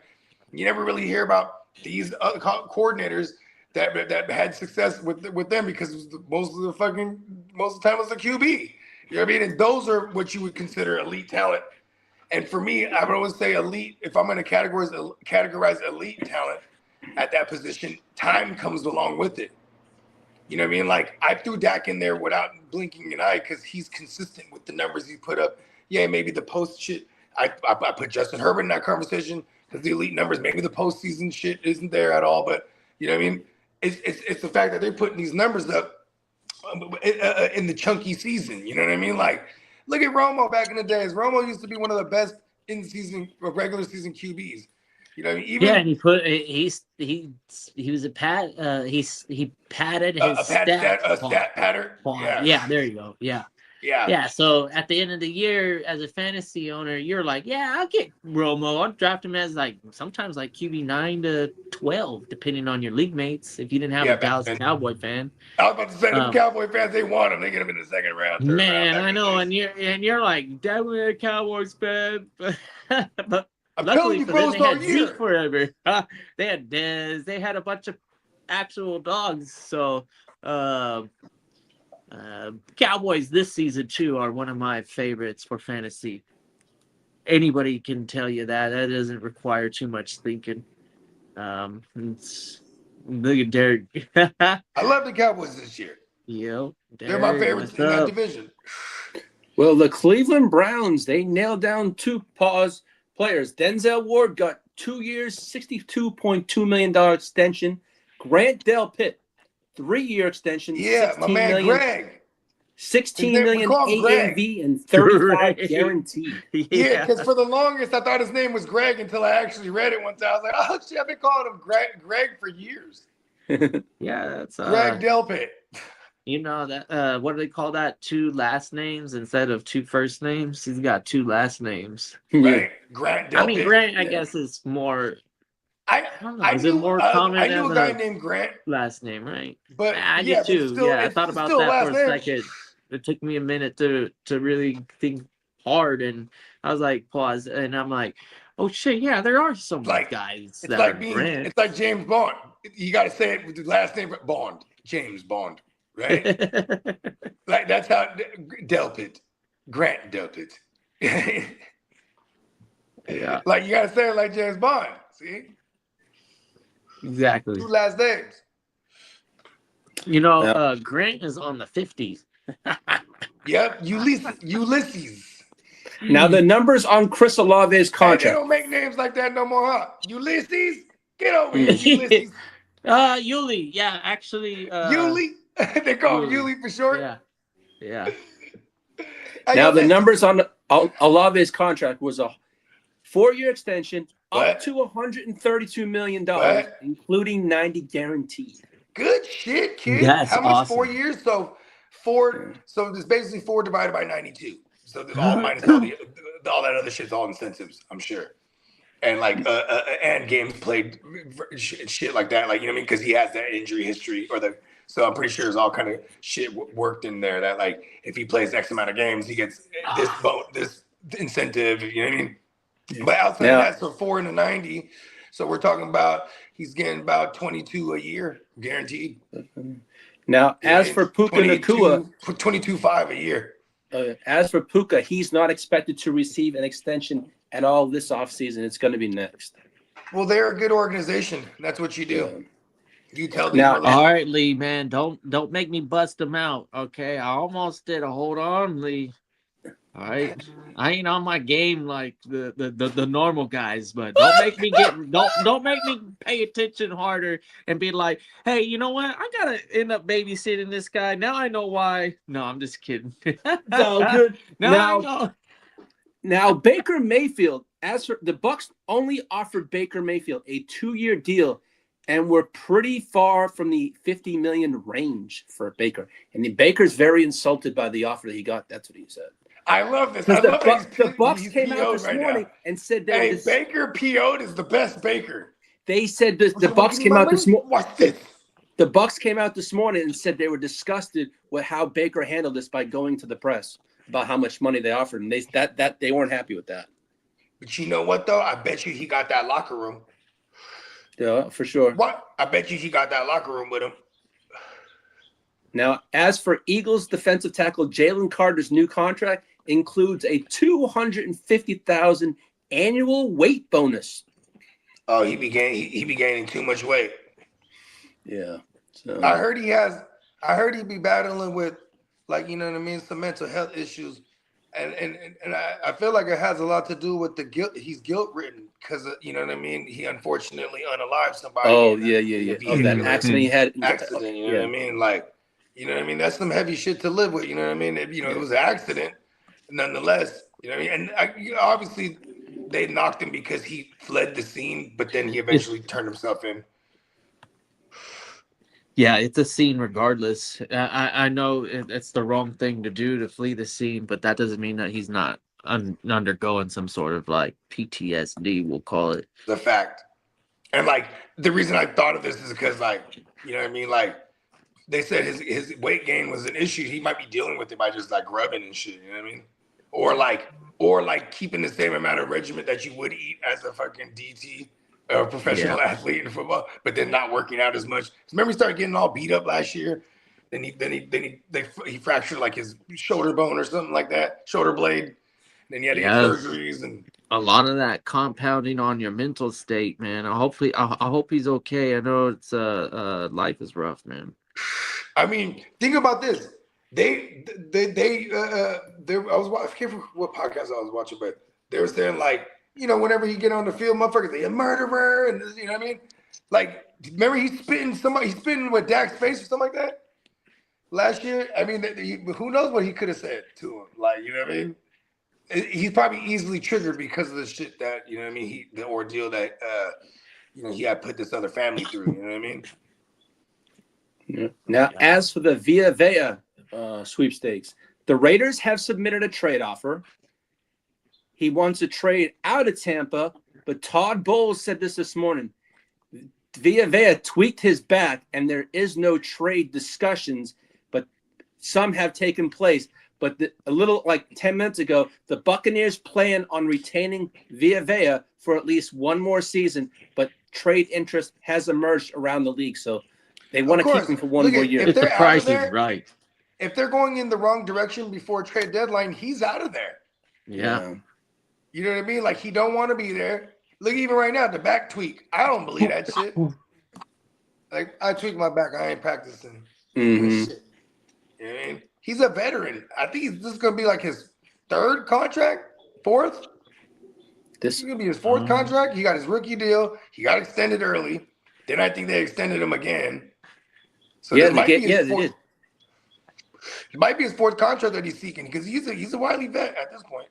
you never really hear about these coordinators that had success with them because most of the time it was the QB. You know what I mean? And those are what you would consider elite talent. And for me, I would always say elite. If I'm going to categorize elite talent at that position, time comes along with it. You know what I mean? Like I threw Dak in there without blinking an eye because he's consistent with the numbers he put up. Yeah, maybe the post shit. I put Justin Herbert in that conversation because the elite numbers. Maybe the postseason shit isn't there at all. But you know what I mean? It's the fact that they're putting these numbers up in the chunky season. You know what I mean? Like. Look at Romo back in the days. Romo used to be one of the best in-season or regular season QBs. You know, even and he was a pad. He padded his stat pattern. Yeah, there you go. Yeah. So at the end of the year, as a fantasy owner, you're like, yeah, I'll get Romo. I'll draft him as sometimes QB 9 to 12, depending on your league mates. If you didn't have a Dallas Cowboy fan, I was about to say the Cowboy fans, they want him. They get him in the second round. Man, I know, and you're like, definitely a Cowboys fan, but I'm luckily telling you, for them, they had Zeke forever. They had Dez. They had a bunch of actual dogs. So. Cowboys this season too are one of my favorites for fantasy. Anybody can tell you that doesn't require too much thinking. Look at Derek. I love the Cowboys this year. They're my favorites in that division. Well, the Cleveland Browns, they nailed down two players. Denzel Ward got 2 years, $62.2 million extension. Grant Delpit, 3-year extension. Yeah, my man Greg. $16 million AAV and 35 guaranteed. Yeah, because for the longest I thought his name was Greg until I actually read it one time. I was like, oh shit, I've been calling him Greg for years. Yeah, that's Greg Delpit. You know that what do they call that? 2 last names instead of 2 first names. He's got 2 last names. Right, Grant Delpit. I mean, Grant, I guess is more. I don't know. Is it more common? I knew a guy named Grant. Last name, right? But I did too. Still, I thought about that for a second. It took me a minute to really think hard, and I was like, pause, and I'm like, oh shit, yeah, there are some guys that are Grant. It's like James Bond. You got to say it with the last name Bond. James Bond, right? Like that's how Delpit, Grant Delpit. Yeah, like you got to say it like James Bond. See. Exactly. 2 last names. You know, Grant is on the 50s. Yep, Ulysses. Now the numbers on Chris Olave's contract. Hey, they don't make names like that no more, huh? Ulysses, get over here, Ulysses. Yuli, yeah, actually. Yuli, they call him Yuli for short. Yeah. Now the numbers on Olave's contract was a 4-year extension. Up to $132 million, including 90 guaranteed. Good shit, kid. That's How much? awesome. 4 years? So 4. So there's basically 4 divided by 92. So there's all minus all that other shit's all incentives, I'm sure. And and games played, shit like that. Like, you know what I mean? Because he has that injury history so I'm pretty sure there's all kind of shit worked in there that like if he plays X amount of games, he gets this incentive. You know what I mean? But outside of that, so 4 into 90. So we're talking about he's getting about 22 a year guaranteed. Now, as for Puka Nacua, 22.5 a year. As for Puka, he's not expected to receive an extension at all this offseason. It's going to be next. Well, they're a good organization. That's what you do. You tell these Now, motherfuckers. All right, Lee, man, don't make me bust them out. Okay, I almost did. Hold on, Lee. All right, I ain't on my game like the normal guys, but don't make me don't make me pay attention harder and be like, hey, you know what? I gotta end up babysitting this guy. Now I know why. No, I'm just kidding. no, good. Now I know. Now Baker Mayfield, as for the Bucks, only offered Baker Mayfield a 2-year deal, and we're pretty far from the $50 million range for Baker. And Baker's very insulted by the offer that he got. That's what he said. I love this. I Because love the Bucks he's came out PO'd this right morning now. and said Hey, Baker PO'd is the best Baker. they said the Bucks came out this morning. Watch this. The Bucks came out this morning and said they were disgusted with how Baker handled this by going to the press about how much money they offered, and they weren't happy with that. But you know what though? I bet you he got that locker room. Yeah, for sure. What? I bet you he got that locker room with him. Now, as for Eagles defensive tackle Jalen Carter's new contract includes a $250,000 annual weight bonus. Oh, he be gaining too much weight. Yeah. So I heard he be battling with, like, you know what I mean, some mental health issues. And I feel like it has a lot to do with the guilt. He's guilt ridden because, you know what I mean? He unfortunately unalived somebody. Oh, yeah. Oh, that accident he had. Accident, you know what I mean? Like, you know what I mean? That's some heavy shit to live with, you know what I mean? It was an accident. Nonetheless, you know what I mean? And obviously they knocked him because he fled the scene, but then he eventually turned himself in. Yeah, it's a scene regardless. I know it's the wrong thing to do to flee the scene, but that doesn't mean that he's not undergoing some sort of like PTSD, we'll call it. The fact. And like the reason I thought of this is because, like, you know what I mean? Like they said his weight gain was an issue. He might be dealing with it by just like rubbing and shit, you know what I mean? Or like keeping the same amount of regimen that you would eat as a fucking DT. A professional athlete in football, but then not working out as much. Remember, he started getting all beat up last year. Then he fractured like his shoulder bone or something like that, shoulder blade. Then he had to get surgeries and a lot of that compounding on your mental state, man. I hope he's okay. I know it's life is rough, man. I mean, think about this. I can't remember what podcast I was watching, but they were saying like, you know, whenever he get on the field, motherfuckers say a murderer, and you know what I mean? Like, remember he's spitting with Dak's face or something like that last year. I mean, who knows what he could have said to him? Like, you know what I mean? He's probably easily triggered because of the shit that, you know what I mean, the ordeal that he had put this other family through. You know what I mean? Yeah. Now, as for the Via Vea sweepstakes, the Raiders have submitted a trade offer. He wants to trade out of Tampa, but Todd Bowles said this morning. Via Vea tweaked his back, and there is no trade discussions, but some have taken place. But a little like 10 minutes ago, the Buccaneers plan on retaining Via Vea for at least one more season, but trade interest has emerged around the league, so they want to keep him for one more year. If the price is right. If they're going in the wrong direction before trade deadline, he's out of there. Yeah. You know what I mean? Like, he don't want to be there. Look, even right now, the back tweak. I don't believe that shit. Like, I tweak my back. I ain't practicing. Mm-hmm. Shit. You know what I mean? He's a veteran. I think this is going to be like his third contract, fourth. This is going to be his fourth contract. He got his rookie deal. He got extended early. Then I think they extended him again. So yeah, they did. It might be his fourth contract that he's seeking because he's a wily vet at this point.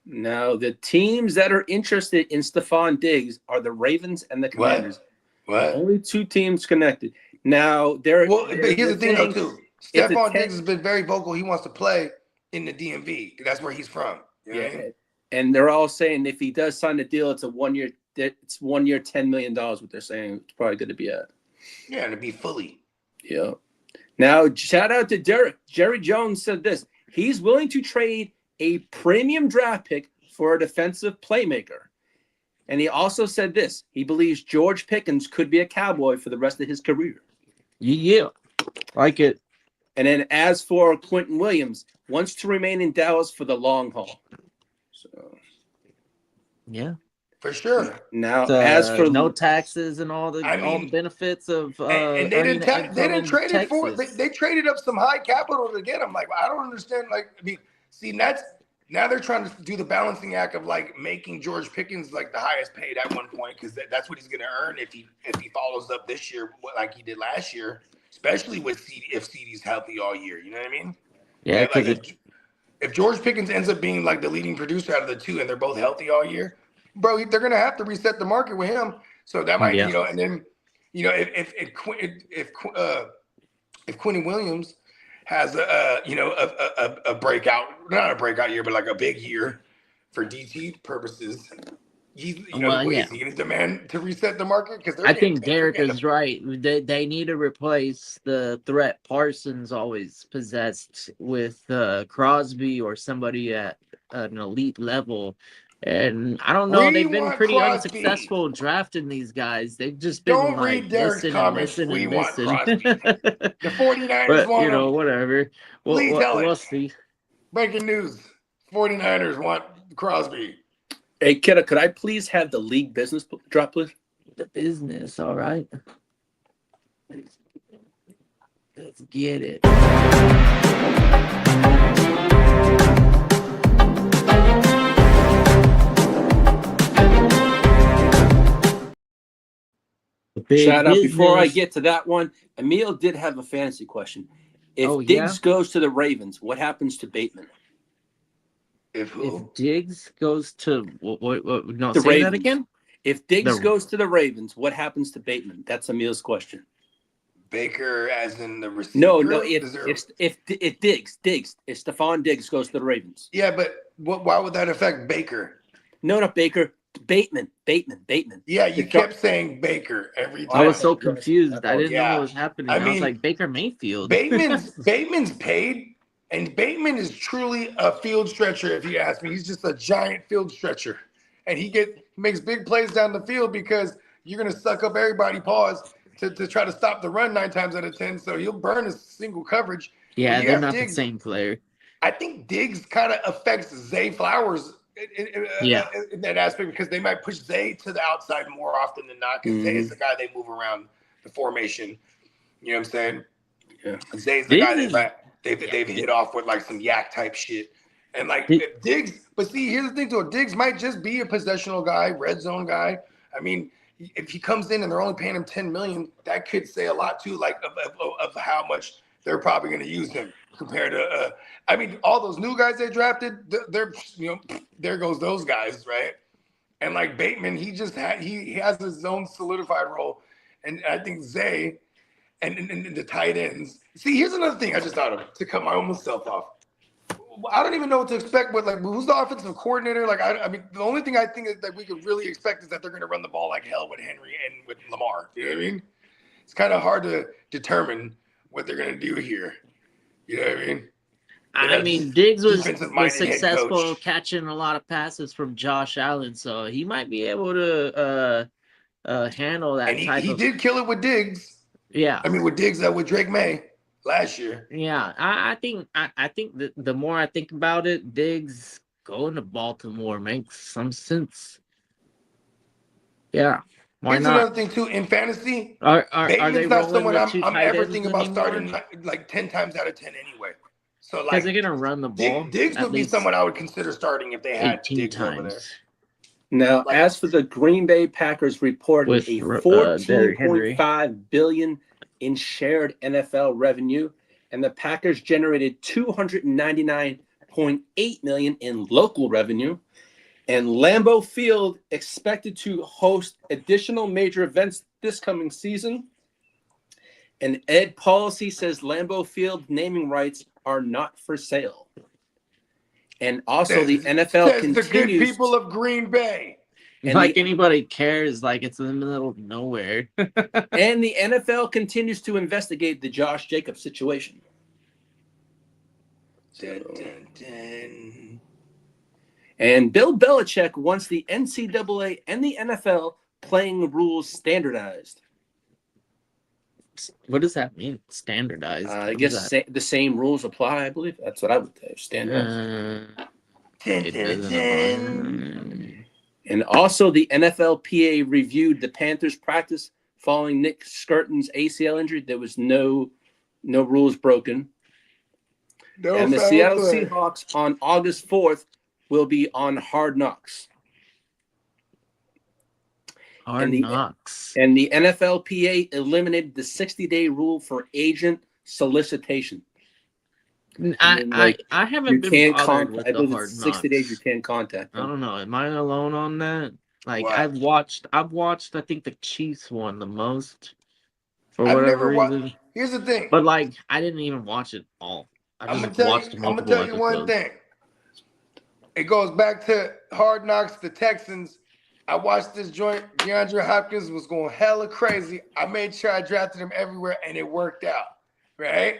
Now, the teams that are interested in Stephon Diggs are the Ravens and the Commanders. What? Only two teams connected. Now, but here's the thing, though, too. Stephon Diggs has been very vocal. He wants to play in the DMV. That's where he's from. You know what I mean? And they're all saying if he does sign a deal, it's $1 year, $10 million, what they're saying. It's probably going to be at. Yeah, and to be fully. Yeah. Now, shout out to Derek. Jerry Jones said this. He's willing to trade a premium draft pick for a defensive playmaker. And he also said this. He believes George Pickens could be a Cowboy for the rest of his career. Yeah. Like it. And then as for Quentin Williams, wants to remain in Dallas for the long haul. So, yeah. for sure. Now, as for no taxes and all the benefits of and they earning didn't they income didn't in trade it for Texas. they traded up some high capital to get him. Like, I don't understand. Like, I mean, see, that's now they're trying to do the balancing act of like making George Pickens like the highest paid at one point, because that's what he's going to earn if he follows up this year like he did last year, especially with CD, if CD's healthy all year. You know what I mean? Yeah, like because if George Pickens ends up being like the leading producer out of the two, and they're both healthy all year, bro, they're going to have to reset the market with him. So that might, and then, if Quentin Williams has a breakout, not a breakout year, but like a big year for DT purposes, is he going to demand to reset the market? Because I think Derek is right. They need to replace the threat Parsons always possessed with Crosby or somebody at an elite level. And I don't know. They've been pretty unsuccessful drafting these guys. They've just been Don't read Derek's comments. We want Crosby. The 49ers want him. Whatever. We'll see. Breaking news: 49ers want Crosby. Hey, Kitteh, could I please have the league business drop, please? The business, all right. Let's get it. Shout out. Before I get to that one, Emil did have a fantasy question. If Diggs goes to the Ravens, what happens to Bateman? If Diggs goes to what no, the say Ravens. That again? If Diggs goes to the Ravens, what happens to Bateman? That's Emil's question. Baker, as in the receiver? No. If Diggs, if Stephon Diggs goes to the Ravens. Yeah, but why would that affect Baker? No, not Baker. Bateman. Yeah, you kept saying Baker every time. I was so confused. I didn't know what was happening. I was like, Baker Mayfield. Bateman's paid, and Bateman is truly a field stretcher, if you ask me. He's just a giant field stretcher. And he makes big plays down the field because you're going to suck up everybody's paws to try to stop the run 9 times out of 10. So he'll burn a single coverage. Yeah, they're not Diggs, the same player. I think Diggs kind of affects Zay Flowers in that aspect, because they might push Zay to the outside more often than not, because Zay is the guy they move around the formation. You know what I'm saying? Yeah. Zay's the guy they've hit off with like some yak type shit. And like if Diggs, but see, here's the thing though, Diggs might just be a possessional guy, red zone guy. I mean, if he comes in and they're only paying him $10 million, that could say a lot too, like of how much they're probably going to use him compared to. I mean, all those new guys they drafted, they're there goes those guys, right? And like Bateman, he has his own solidified role, and I think Zay and the tight ends. See, here's another thing I just thought of to cut my own self off. I don't even know what to expect with who's the offensive coordinator. Like, I mean, the only thing I think that we could really expect is that they're going to run the ball like hell with Henry and with Lamar. You know what I mean? It's kind of hard to determine what they're going to do here. You know what I mean? I mean, Diggs was successful catching a lot of passes from Josh Allen, so he might be able to handle that. And he did kill it with Diggs. Yeah, I mean, with Diggs, with Drake May last year. Yeah, I think that the more I think about it, Diggs going to Baltimore makes some sense. Yeah. Why Here's not? Another thing too, in fantasy, Bateman's not someone I'm ever thinking about starting like 10 times out of 10 anyway. So like, they're gonna run the ball. Diggs would be someone I would consider starting if they had Diggs over there. Now, as for the Green Bay Packers, reported a $14.5 billion in shared NFL revenue, and the Packers generated $299.8 million in local revenue. And Lambeau Field expected to host additional major events this coming season. And Ed Policy says Lambeau Field naming rights are not for sale. And also the NFL continues. The good people of Green Bay. And like anybody cares, like it's in the middle of nowhere. And the NFL continues to investigate the Josh Jacobs situation. Dun, dun, dun. And Bill Belichick wants the NCAA and the NFL playing rules standardized. What does that mean? Standardized? I guess the same rules apply, I believe. That's what I would say. Standardized. And also, the NFLPA reviewed the Panthers' practice following Nick Skirton's ACL injury. There was no rules broken. No And the foul Seattle play. Seahawks on August 4th will be on Hard Knocks. Hard Knocks. And the NFLPA eliminated the 60-day rule for agent solicitation. I haven't been bothered with I the believe Hard it's Knocks. 60 days you can't contact I them. don't know. Am I alone on that? Like What? I've watched I think the Chiefs won the most for I've whatever never reason. watched. Here's the thing. But like I didn't even watch it all. I I'm just gonna watched tell multiple you one episodes. thing. It goes back to Hard Knocks, the Texans. I watched this joint. DeAndre Hopkins was going hella crazy. I made sure I drafted him everywhere, and it worked out, right?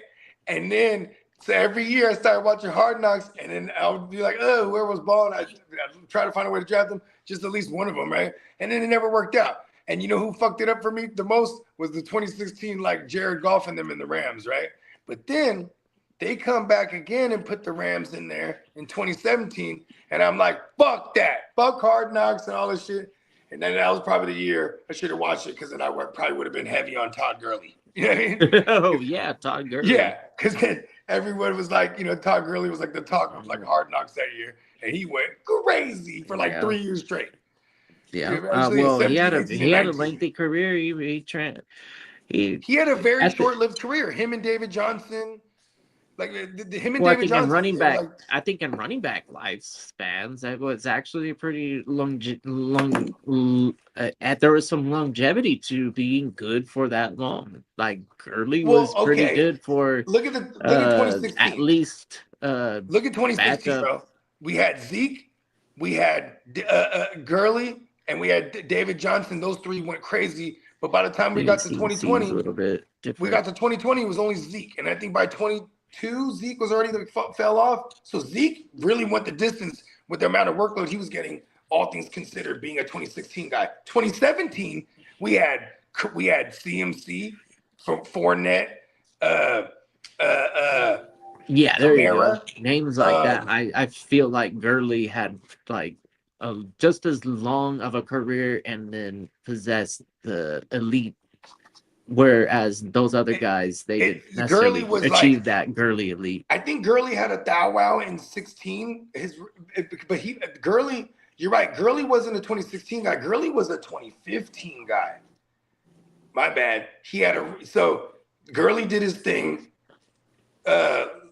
And then, so every year I started watching Hard Knocks, and then I would be like, oh, where was Ball? And I'd try to find a way to draft him, just at least one of them, right? And then it never worked out. And you know who fucked it up for me the most was the 2016, like Jared Goff and them in the Rams, right? But then they come back again and put the Rams in there in 2017. And I'm like, fuck that. Fuck Hard Knocks and all this shit. And then that was probably the year I should have watched it because then I probably would have been heavy on Todd Gurley. You know what I mean? Oh, yeah, Todd Gurley. Yeah, because then everyone was like, Todd Gurley was like the talk of like Hard Knocks that year. And he went crazy for like 3 years straight. Yeah. Actually, Well, he had 17, 18, a lengthy career. He had a very That's it. short-lived career. Him and David Johnson. Like him and Well, David Johnson. I think in running back lifespans, that was actually a pretty there was some longevity to being good for that long. Like Gurley was pretty good for. Look at 2016. At least. Look at 2016, backup. bro. We had Zeke, we had Gurley, and we had David Johnson. Those three went crazy. But by the time we got to 2020, a little bit different. we got to 2020, it was only Zeke, and I think by 22, Zeke was already fell off. So Zeke really went the distance with the amount of workload he was getting, all things considered, being a 2016 guy. 2017, we had CMC from Fournette, yeah, there you go. Kamara. Names like that. I feel like Gurley had like just as long of a career and then possessed the elite, whereas those other guys didn't necessarily achieve that Gurley elite. I think Gurley had a thou wow in 16. Gurley, you're right. Gurley wasn't a 2016 guy. Gurley was a 2015 guy. My bad. So Gurley did his thing.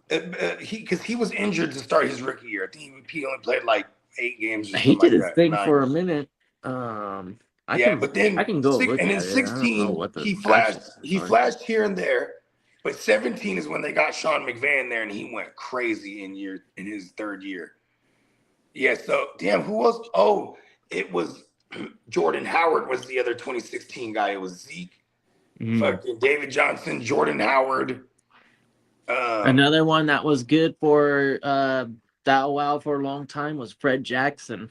Because he was injured to start his rookie year. I think he only played like 8 games. He did his thing 9. for a minute. But then I can go. And in 16, he flashed here and there. But 17 is when they got Sean McVay there, and he went crazy in his third year. Yeah. So damn, who else? Oh, it was Jordan Howard was the other 2016 guy. It was Zeke, fucking David Johnson, Jordan Howard. Another one that was good for Bow Wow for a long time was Fred Jackson.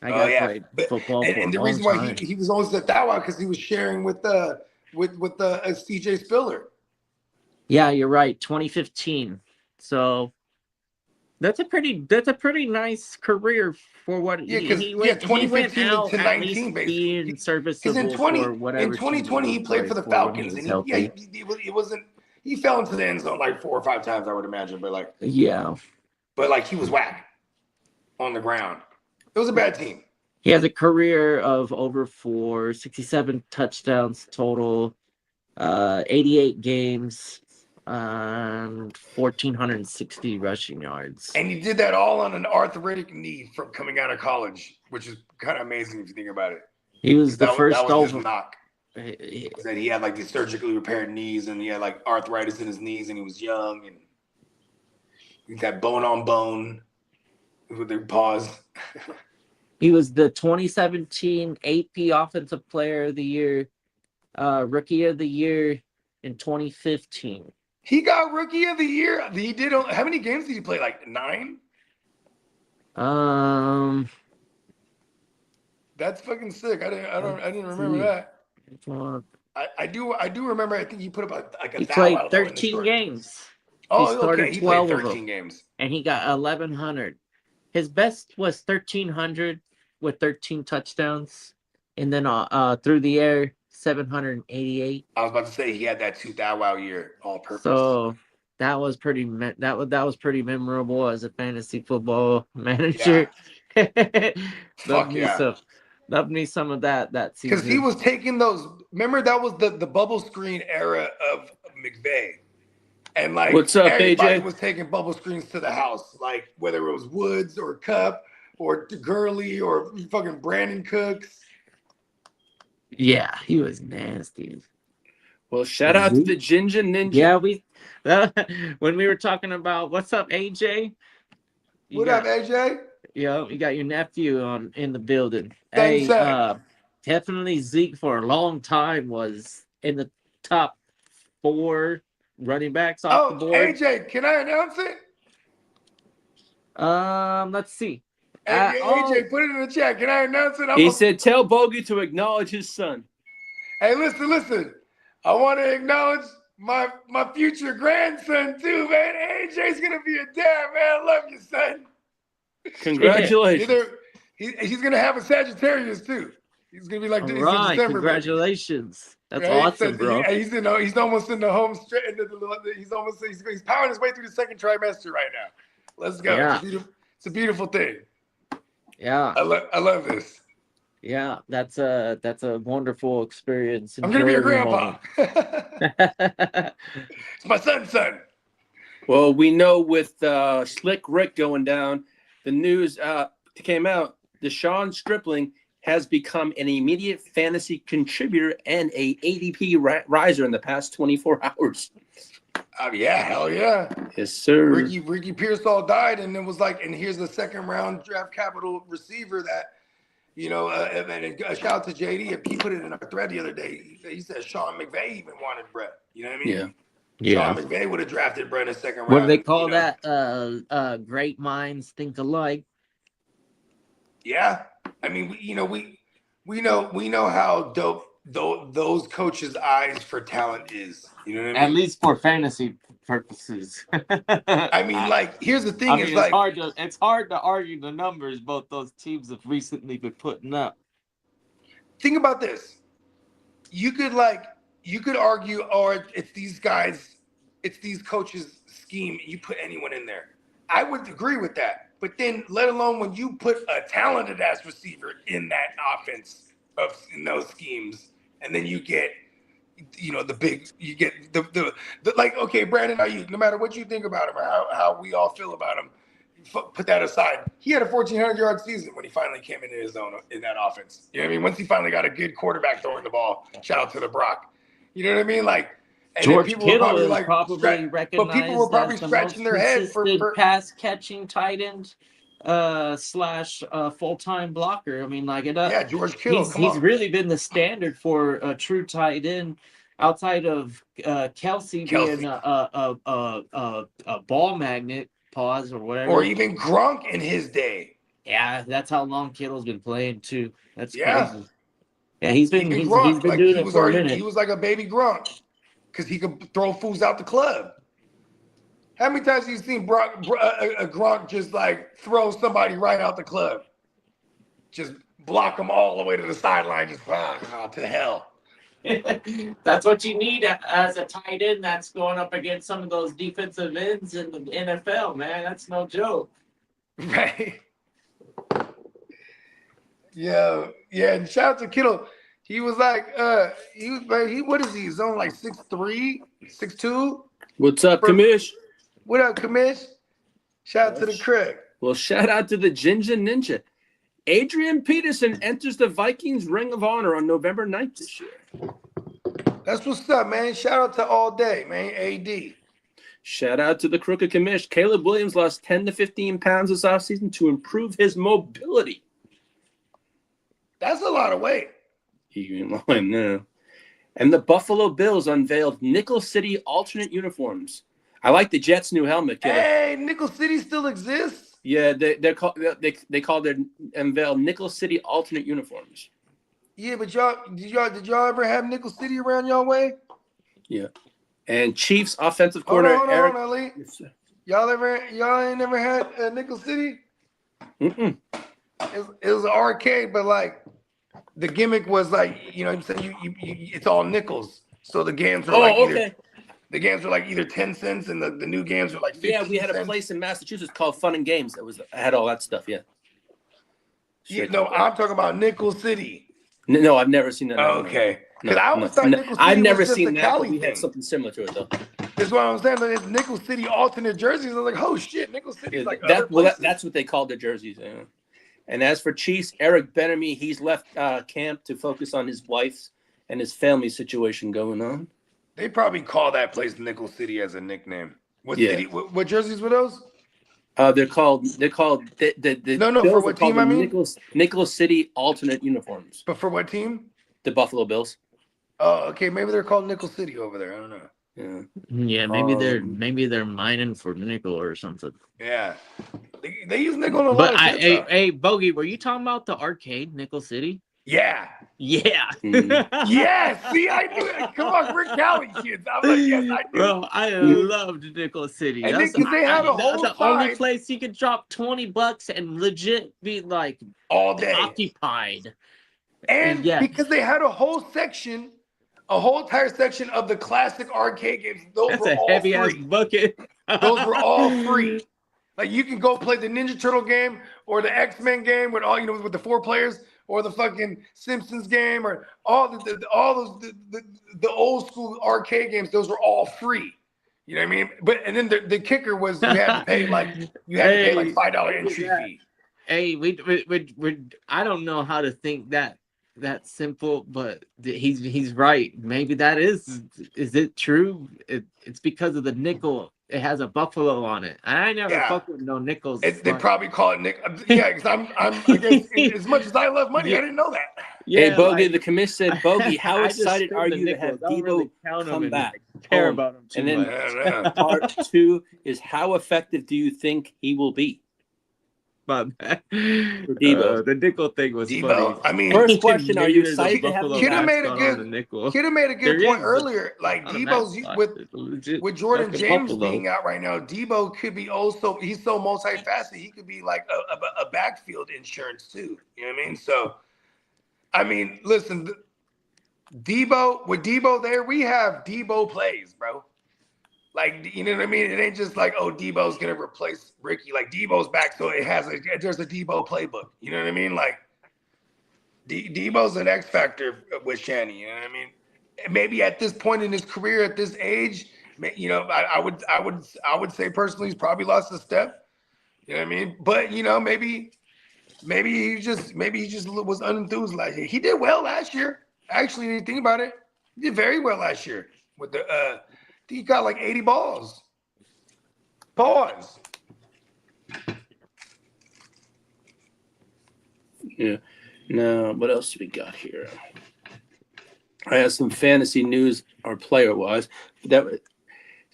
Played football and the reason why he was always at Bow Wow because he was sharing with CJ Spiller. Yeah, you're right. 2015. So that's a pretty nice career for what he went. 2015 to 19 basically. Being serviceable in for whatever. In 2020, he played for the Falcons, and it wasn't. He fell into the end zone like 4 or 5 times, I would imagine. But he was whack on the ground. It was a bad team. He has a career of over 67 touchdowns total, 88 games, 1,460 rushing yards. And he did that all on an arthritic knee from coming out of college, which is kind of amazing if you think about it. He was the first over knock. That he had like these surgically repaired knees, and he had like arthritis in his knees, and he was young, and he got bone on bone with their paws. He was the 2017 AP Offensive Player of the Year, Rookie of the Year in 2015. He got Rookie of the Year. He did. How many games did he play? Like 9. That's fucking sick. I didn't remember that. I do remember. I think he put up he played 13 games. Oh, he started okay. He 12 played of 13 them, games, and he got 1,100. His best was 1,300. with 13 touchdowns, and then through the air 788. I was about to say he had that 2 year all purpose. So that was pretty that was pretty memorable as a fantasy football manager. Fuck yeah. Loved me some of that season. Because he was taking those. Remember, that was the bubble screen era of McVay. And like, what's up, everybody AJ? was taking bubble screens to the house, like whether it was Woods or Cup or Gurley or fucking Brandon Cooks. Yeah, he was nasty. Well, shout out to the Ginger Ninja. Yeah, when we were talking about what's up, AJ. What up, AJ? Yeah, you got your nephew in the building. Thanks, definitely Zeke for a long time was in the top 4 running backs off the board. AJ, can I announce it? Let's see. AJ, put it in the chat. Can I announce it? He said, tell Bogey to acknowledge his son. Hey, listen. I want to acknowledge my future grandson too, man. AJ's gonna be a dad, man. I love you, son. Congratulations. He's gonna have a Sagittarius too. He's gonna be like this in December. Congratulations. That's awesome, bro. He's almost in the home stretch. He's powering his way through the second trimester right now. Let's go. Yeah. It's a beautiful thing. Yeah. I love this. Yeah, that's a wonderful experience. I'm gonna be your grandpa. It's my son's son. Well, we know with Slick Rick going down, the news came out. Deshaun Stripling has become an immediate fantasy contributor and a ADP riser in the past 24 hours. Yeah, hell yeah. Yes, sir. Ricky Pearsall died, and it was like, and here's the second round draft capital receiver that, and shout out to JD. He put it in a thread the other day. He said Sean McVay even wanted Brett. You know what I mean? Yeah. Sean McVay would have drafted Brett in the second round. What do they call that? Great minds think alike. Yeah. I mean, we know how dope those coaches' eyes for talent is. You know what I mean? At least for fantasy purposes. I mean, like, here's the thing: it's hard to argue the numbers both those teams have recently been putting up. Think about this: you could argue, or it's these coaches' scheme. You put anyone in there. I would agree with that. But then, let alone when you put a talented ass receiver in that offense in those schemes, and then you get, okay, Brandon Ayuk. No matter what you think about him or how we all feel about him, put that aside. He had a 1,400-yard season when he finally came into his own in that offense. You know what I mean? Once he finally got a good quarterback throwing the ball, shout out to the Brock. You know what I mean? Like. And George Kitteh is probably recognized, but people were probably scratching their head for pass catching tight end / full-time blocker. I mean, like it. Yeah, George Kittle. He's really been the standard for a true tight end outside of Kelsey being a ball magnet, pause or whatever, or even Gronk in his day. Yeah, that's how long Kittle's been playing too. That's crazy. Yeah, he's been doing it for a minute. He was like a baby Gronk. Because he could throw fools out the club. How many times have you seen Gronk just like throw somebody right out the club? Just block them all the way to the sideline, just to hell. That's what you need as a tight end that's going up against some of those defensive ends in the NFL, man. That's no joke. Right. Yeah, and shout out to Kittle. He was like, what is he? He's only like 6'3", 6'2". What's up, Kamish? What up, Kamish? Shout out to the Craig. Well, shout out to the Ginger Ninja. Adrian Peterson enters the Vikings Ring of Honor on November 9th this year. That's what's up, man. Shout out to all day, man. AD. Shout out to the Crooked Commish. Caleb Williams lost 10 to 15 pounds this offseason to improve his mobility. That's a lot of weight. No. And the Buffalo Bills unveiled Nickel City alternate uniforms. I like the Jets' new helmet. Kitteh. Hey, Nickel City still exists? Yeah, they called their unveil Nickel City alternate uniforms. Yeah, but did y'all ever have Nickel City around y'all way? Yeah. And Chiefs offensive coordinator Hold on, Ali. Y'all ain't never had Nickel City? Mm-mm. it was an arcade, but like the gimmick was like, you know what I'm saying? You it's all nickels. So the games are the games are like either 10 cents and the new games are like 15 Yeah, we had a place in Massachusetts called Fun and Games that had all that stuff. Yeah. Yeah, no, I'm talking about Nickel City. No, I've never seen that. Okay. Because I always thought Nickel City I've never was just seen a that, Cali but we thing. had something similar to it, though. That's what I'm saying. Like, it's Nickel City alternate jerseys. I was like, oh, shit, Nickel City's like that's what they called the jerseys. Yeah. And as for Chiefs, Eric Benamy, he's left camp to focus on his wife's and his family situation going on. They probably call that place Nickel City as a nickname. What city? What jerseys were those? They're called the No, for what team? I mean, Nicholas City alternate uniforms. But for what team? The Buffalo Bills. Oh, okay. Maybe they're called Nickel City over there. I don't know. Yeah, maybe they're mining for nickel or something. Yeah, they use nickel in a lot But of shit, hey, Bogey, were you talking about the arcade Nickel City? Yeah. Yeah. Yeah. See, I knew it. Come on, we're Cali kids. I'm like, yes, I do. Bro, I loved Nickel City. And That's they had a whole the only place you could drop $20 and legit be like all day occupied. And because they had a whole entire section of the classic arcade games. Those were all heavy free. ass bucket. Those were all free. Like you can go play the Ninja Turtle game or the X-Men game with all with the 4 players, or the fucking Simpsons game, or all the old school arcade games. Those were all free. You know what I mean? But and then the kicker was you had to pay like $5 entry fee. Hey, we I don't know how to think that simple, but he's right. Maybe that is it true? It's because of the nickel. It has a buffalo on it. I never fuck with no nickels. They probably call it nickel. Yeah, because I'm I guess as much as I love money, I didn't know that. Yeah, hey, Bogey, the commission said, Bogey, how excited are you to have Debo come back? Care about him too and then part 2 is how effective do you think he will be? But the nickel thing was funny. I mean, first question: are you excited to have Kitteh made a good point earlier. Like Debo's with Jordan James being out right now, Debo could be also. He's so multifaceted. He could be like a backfield insurance too. You know what I mean? So, I mean, listen, Debo there, we have Debo plays, bro. Like, you know what I mean? It ain't just like, oh, Debo's going to replace Ricky. Like, Debo's back, so there's a Debo playbook. You know what I mean? Like, Debo's an X factor with Shanny. You know what I mean? Maybe at this point in his career, at this age, I would say personally, he's probably lost a step. You know what I mean? But maybe he just was unenthused last year. He did well last year. Actually, when you think about it, he did very well last year with the. He got like 80 balls. Pause. Yeah. Now, what else do we got here? I have some fantasy news or player-wise.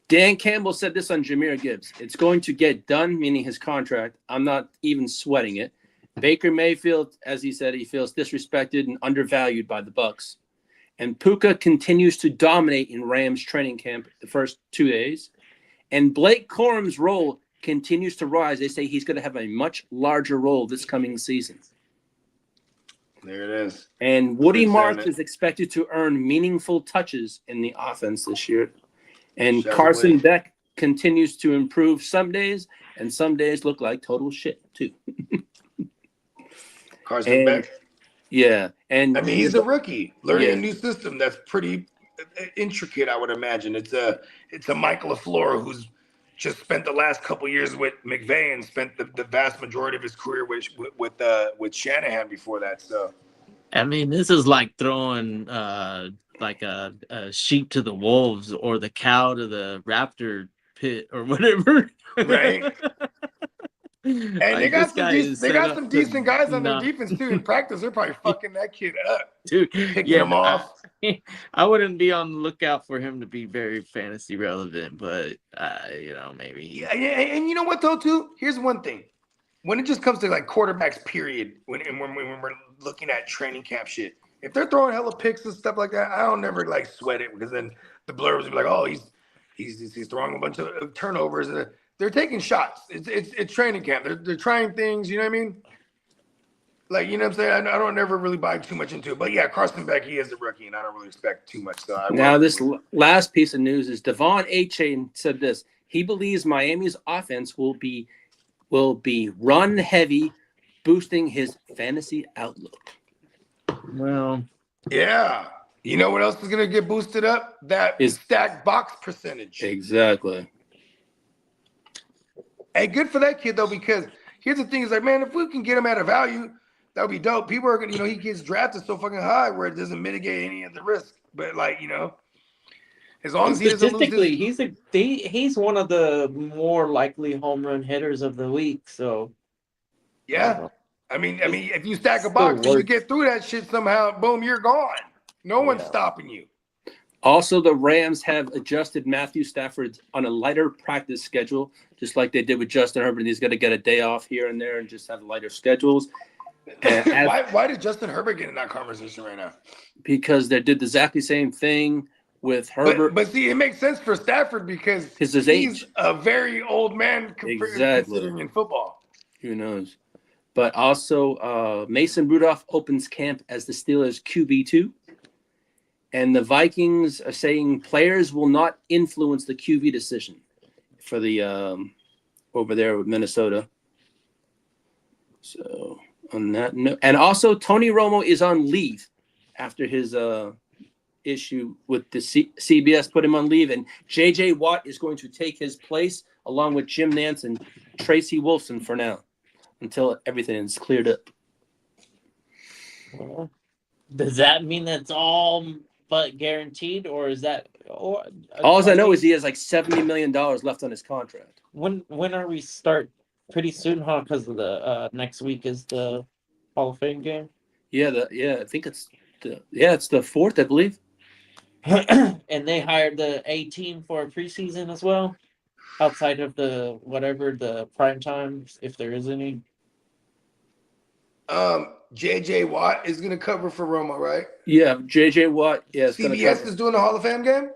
Dan Campbell said this on Jahmyr Gibbs. It's going to get done, meaning his contract. I'm not even sweating it. Baker Mayfield, as he said, he feels disrespected and undervalued by the Bucs. And Puka continues to dominate in Rams training camp the first 2 days. And Blake Corum's role continues to rise. They say he's going to have a much larger role this coming season. There it is. And Woody Marks is expected to earn meaningful touches in the offense this year. And Carson Beck continues to improve some days, and some days look like total shit, too. Carson Beck? Yeah, and I mean he's a rookie learning a new system that's pretty intricate. I would imagine it's a Michael LaFleur who's just spent the last couple years with McVay and spent the vast majority of his career with Shanahan before that. So, I mean, this is like throwing like a sheep to the wolves or the cow to the raptor pit or whatever. Right. And like they got some decent guys on their defense too. In practice, they're probably fucking that kid up, dude, picking him off. I wouldn't be on the lookout for him to be very fantasy relevant, but maybe. Yeah, and you know what though, too? Here's one thing: when it just comes to like quarterbacks, period, when we're looking at training camp shit, if they're throwing hella picks and stuff like that, I don't never like sweat it because then the blurbs will be like, oh, he's throwing a bunch of turnovers and. They're taking shots. It's training camp. They're trying things. You know what I mean? Like, you know what I'm saying? I don't never really buy too much into it. But yeah, Carson Beck, he is the rookie, and I don't really expect too much. So Now, this last piece of news is Devon A-Chain said this. He believes Miami's offense will be run heavy, boosting his fantasy outlook. Well, yeah. You know what else is going to get boosted up? That stacked box percentage. Exactly. Hey, good for that kid, though, because here's the thing. Is like, man, if we can get him at a value, that would be dope. People are going to, he gets drafted so fucking high where it doesn't mitigate any of the risk. But, like, as long as he doesn't lose statistically, he's one of the more likely home run hitters of the week. So, yeah. I mean, if you stack a box and you get through that shit somehow, boom, you're gone. No one's stopping you. Also, the Rams have adjusted Matthew Stafford on a lighter practice schedule, just like they did with Justin Herbert. He's going to get a day off here and there and just have lighter schedules. Why did Justin Herbert get in that conversation right now? Because they did exactly the same thing with Herbert. But see, it makes sense for Stafford because his age. A very old man considering in football. Who knows? But also, Mason Rudolph opens camp as the Steelers' QB2. And the Vikings are saying players will not influence the QB decision for the over there with Minnesota. So on that note, and also Tony Romo is on leave after his issue with the CBS put him on leave, and J.J. Watt is going to take his place along with Jim Nantz and Tracy Wolfson for now until everything is cleared up. Well, does that mean that's all but guaranteed, or is that? All I know is he has like $70 million left on his contract. When are we start? Pretty soon, huh? Because of the next week is the Hall of Fame game. Yeah, I think it's the 4th, I believe. And they hired the A team for a preseason as well, outside of the prime times, if there is any. J.J. Watt is going to cover for Romo, right? Yeah, J.J. Watt. Yeah, CBS is doing the Hall of Fame game.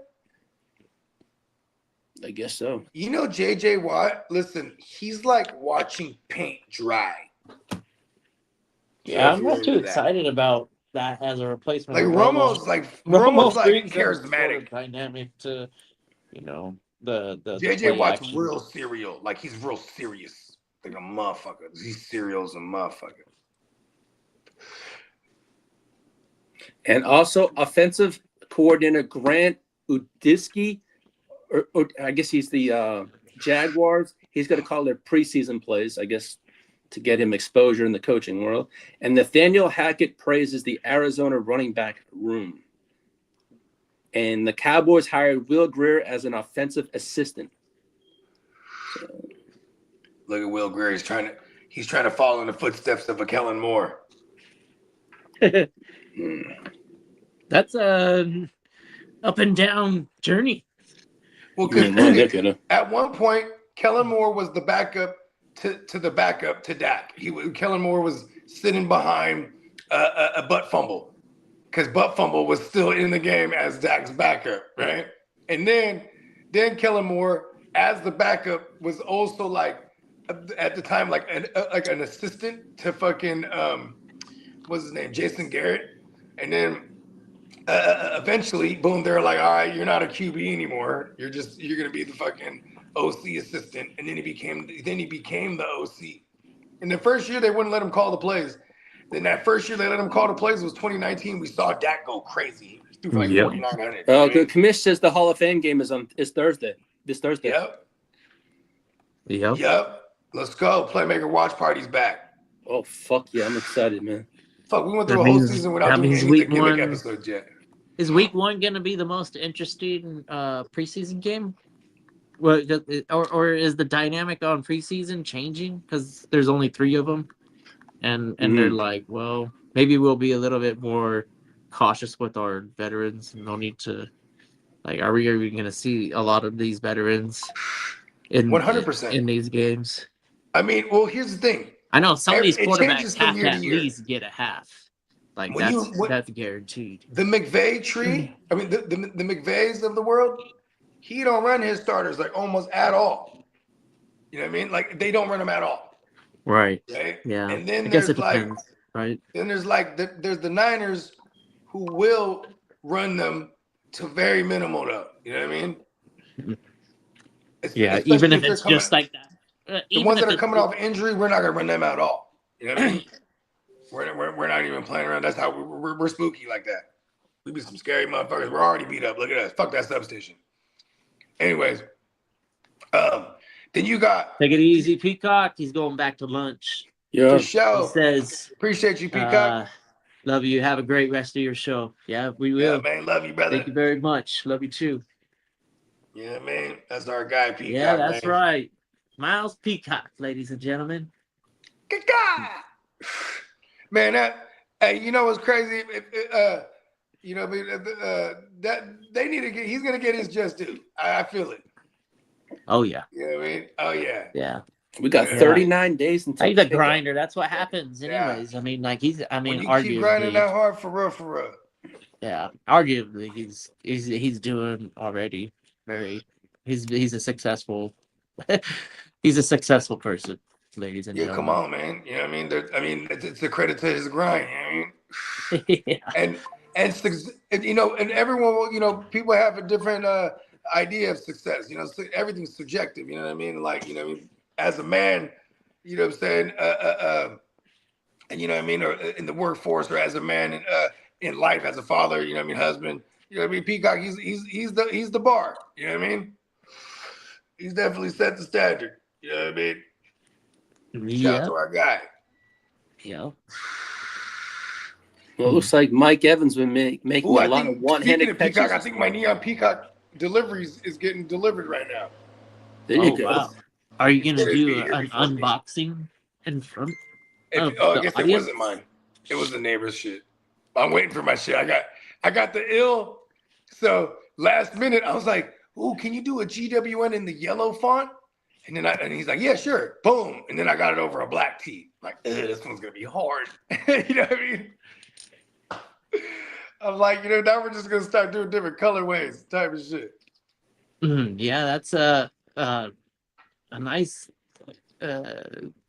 I guess so. J.J. Watt. Listen, he's like watching paint dry. Yeah, I'm not too excited about that as a replacement. Like Romo's like charismatic, dynamic to, the J.J. Watt's action. Real serial. Like he's real serious, like a motherfucker. He's serial as a motherfucker. And also, offensive coordinator Grant Udisky, or I guess he's the Jaguars. He's going to call their preseason plays, I guess, to get him exposure in the coaching world. And Nathaniel Hackett praises the Arizona running back room. And the Cowboys hired Will Grier as an offensive assistant. So. Look at Will Grier. He's trying to follow in the footsteps of a Kellen Moore. That's a up and down journey. Well, at one point, Kellen Moore was the backup to the backup to Dak. Kellen Moore was sitting behind a butt fumble because butt fumble was still in the game as Dak's backup, right? And then Kellen Moore, as the backup, was also like at the time like an assistant to fucking what's his name, Jason Garrett, and then. Eventually, boom, they're like, all right, you're not a QB anymore. You're going to be the fucking OC assistant. And then he became the OC. In the first year, they wouldn't let him call the plays. Then that first year they let him call the plays was 2019. We saw Dak go crazy. He threw for like 4,900. The commish says the Hall of Fame game is Thursday. This Thursday. Yep. Let's go. Playmaker watch party's back. Oh, fuck yeah. I'm excited, man. Fuck, we went through a whole season without doing any gimmick episodes yet. Is week 1 going to be the most interesting preseason game? Well, or is the dynamic on preseason changing because there's only 3 of them, and they're like, well, maybe we'll be a little bit more cautious with our veterans. No need to, like, are we going to see a lot of these veterans in 100% in these games? I mean, well, here's the thing. I know some of these quarterbacks have to at least get a half. Like that's guaranteed. The McVay tree, I mean the McVays of the world, he don't run his starters like almost at all. You know what I mean? Like they don't run them at all. Right. Right? Yeah. And then I guess it there's like depends. Right. Then there's like there's the Niners who will run them to very minimal though. You know what I mean? Yeah, Especially even if they're it's just like that. the Even ones if that are it's coming off injury, we're not gonna run them out at all. You know what I mean? We're not even playing around. That's how we're spooky like that. We be some scary motherfuckers. We're already beat up. Look at us. Fuck that substation. Anyways, then you got take it easy, Peacock. He's going back to lunch. Yeah. for show. He says, Appreciate you, Peacock. "Love you. Have a great rest of your show." Yeah, we Yeah, will. man. Love you, brother. Thank you very much. Love you too. Yeah, man. That's our guy, Peacock. Yeah, that's man. right. Miles Peacock, ladies and gentlemen. Good guy. Man, hey, you know what's crazy? You know, that they need to get. He's gonna get his just due. I feel it. Oh yeah. You know what I mean? Oh yeah. Yeah. We got Yeah. 39 days until He's a kickoff. grinder. That's what happens, Yeah. anyways. I mean, like When you keep grinding arguably, that hard for real. yeah, arguably, he's doing already very. He's a successful. He's a successful person, ladies and Yeah, gentlemen. come on, man. You know what I mean? It's a credit to his grind. You know what I mean? Yeah. And you know, and everyone will, you know, people have a different idea of success. You know, so everything's subjective. You know what I mean? Like, you know, what I mean? As a man, you know what I'm saying? And you know what I mean? Or in the workforce, or as a man in life, as a father, you know what I mean? Husband, you know what I mean? Peacock, he's the bar. You know what I mean? He's definitely set the standard. You know what I mean? Shout out Yeah. to our guy. Yeah. Well, it looks like Mike Evans been making Ooh, a lot of one-handed speaking of Peacock, catches. I think my Neon Peacock deliveries is getting delivered right now. There you Oh, go. wow. Are you gonna It'll do be here an before me. unboxing in front? I guess it wasn't mine. It was the neighbor's shit. I'm waiting for my shit. I got the ill. So last minute, I was like, "Ooh, can you do a GWN in the yellow font?" And then he's like, "Yeah, sure." Boom. And then I got it over a black tee. Like, this one's gonna be hard. You know what I mean? I'm like, you know, now we're just gonna start doing different colorways, type of shit. Yeah, that's a nice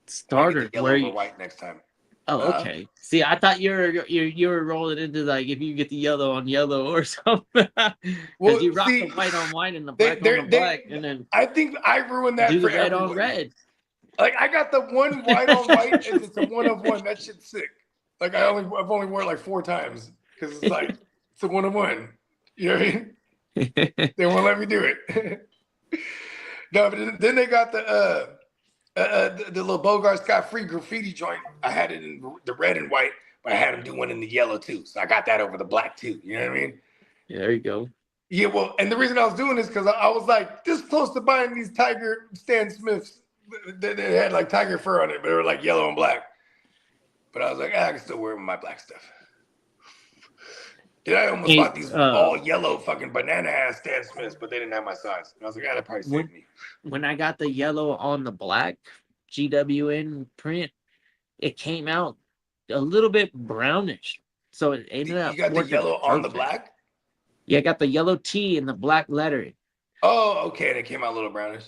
starter. Yellow Where over you? white next time. Oh, okay. See, I thought you were rolling into like if you get the yellow on yellow or something, because Well, you rock see, the white on white and the they- black on the they- black, and then I think I ruined that do the for red everyone. on red. Like I got the one white on white, and it's a 1 of 1. That shit's sick. Like I've only worn it like 4 times because it's like it's a 1 of 1. You know what I mean? They won't let me do it. No, but then they got the little Bogard Scott free graffiti joint. I had it in the red and white, but I had him do one in the yellow too. So I got that over the black too. You know what I mean? Yeah, there you go. Yeah, well, and the reason I was doing this because I was like this close to buying these Tiger Stan Smiths. They had like tiger fur on it, but they were like yellow and black. But I was like, I can still wear my black stuff. Then I almost bought these all yellow fucking banana ass Stan Smiths, but they didn't have my size. And I was like, that probably saved me. When I got the yellow on the black GWN print, it came out a little bit brownish. So it ended up. You got the working yellow on the perfect. black? Yeah, I got the yellow T and the black lettering. Oh, okay. And it came out a little brownish.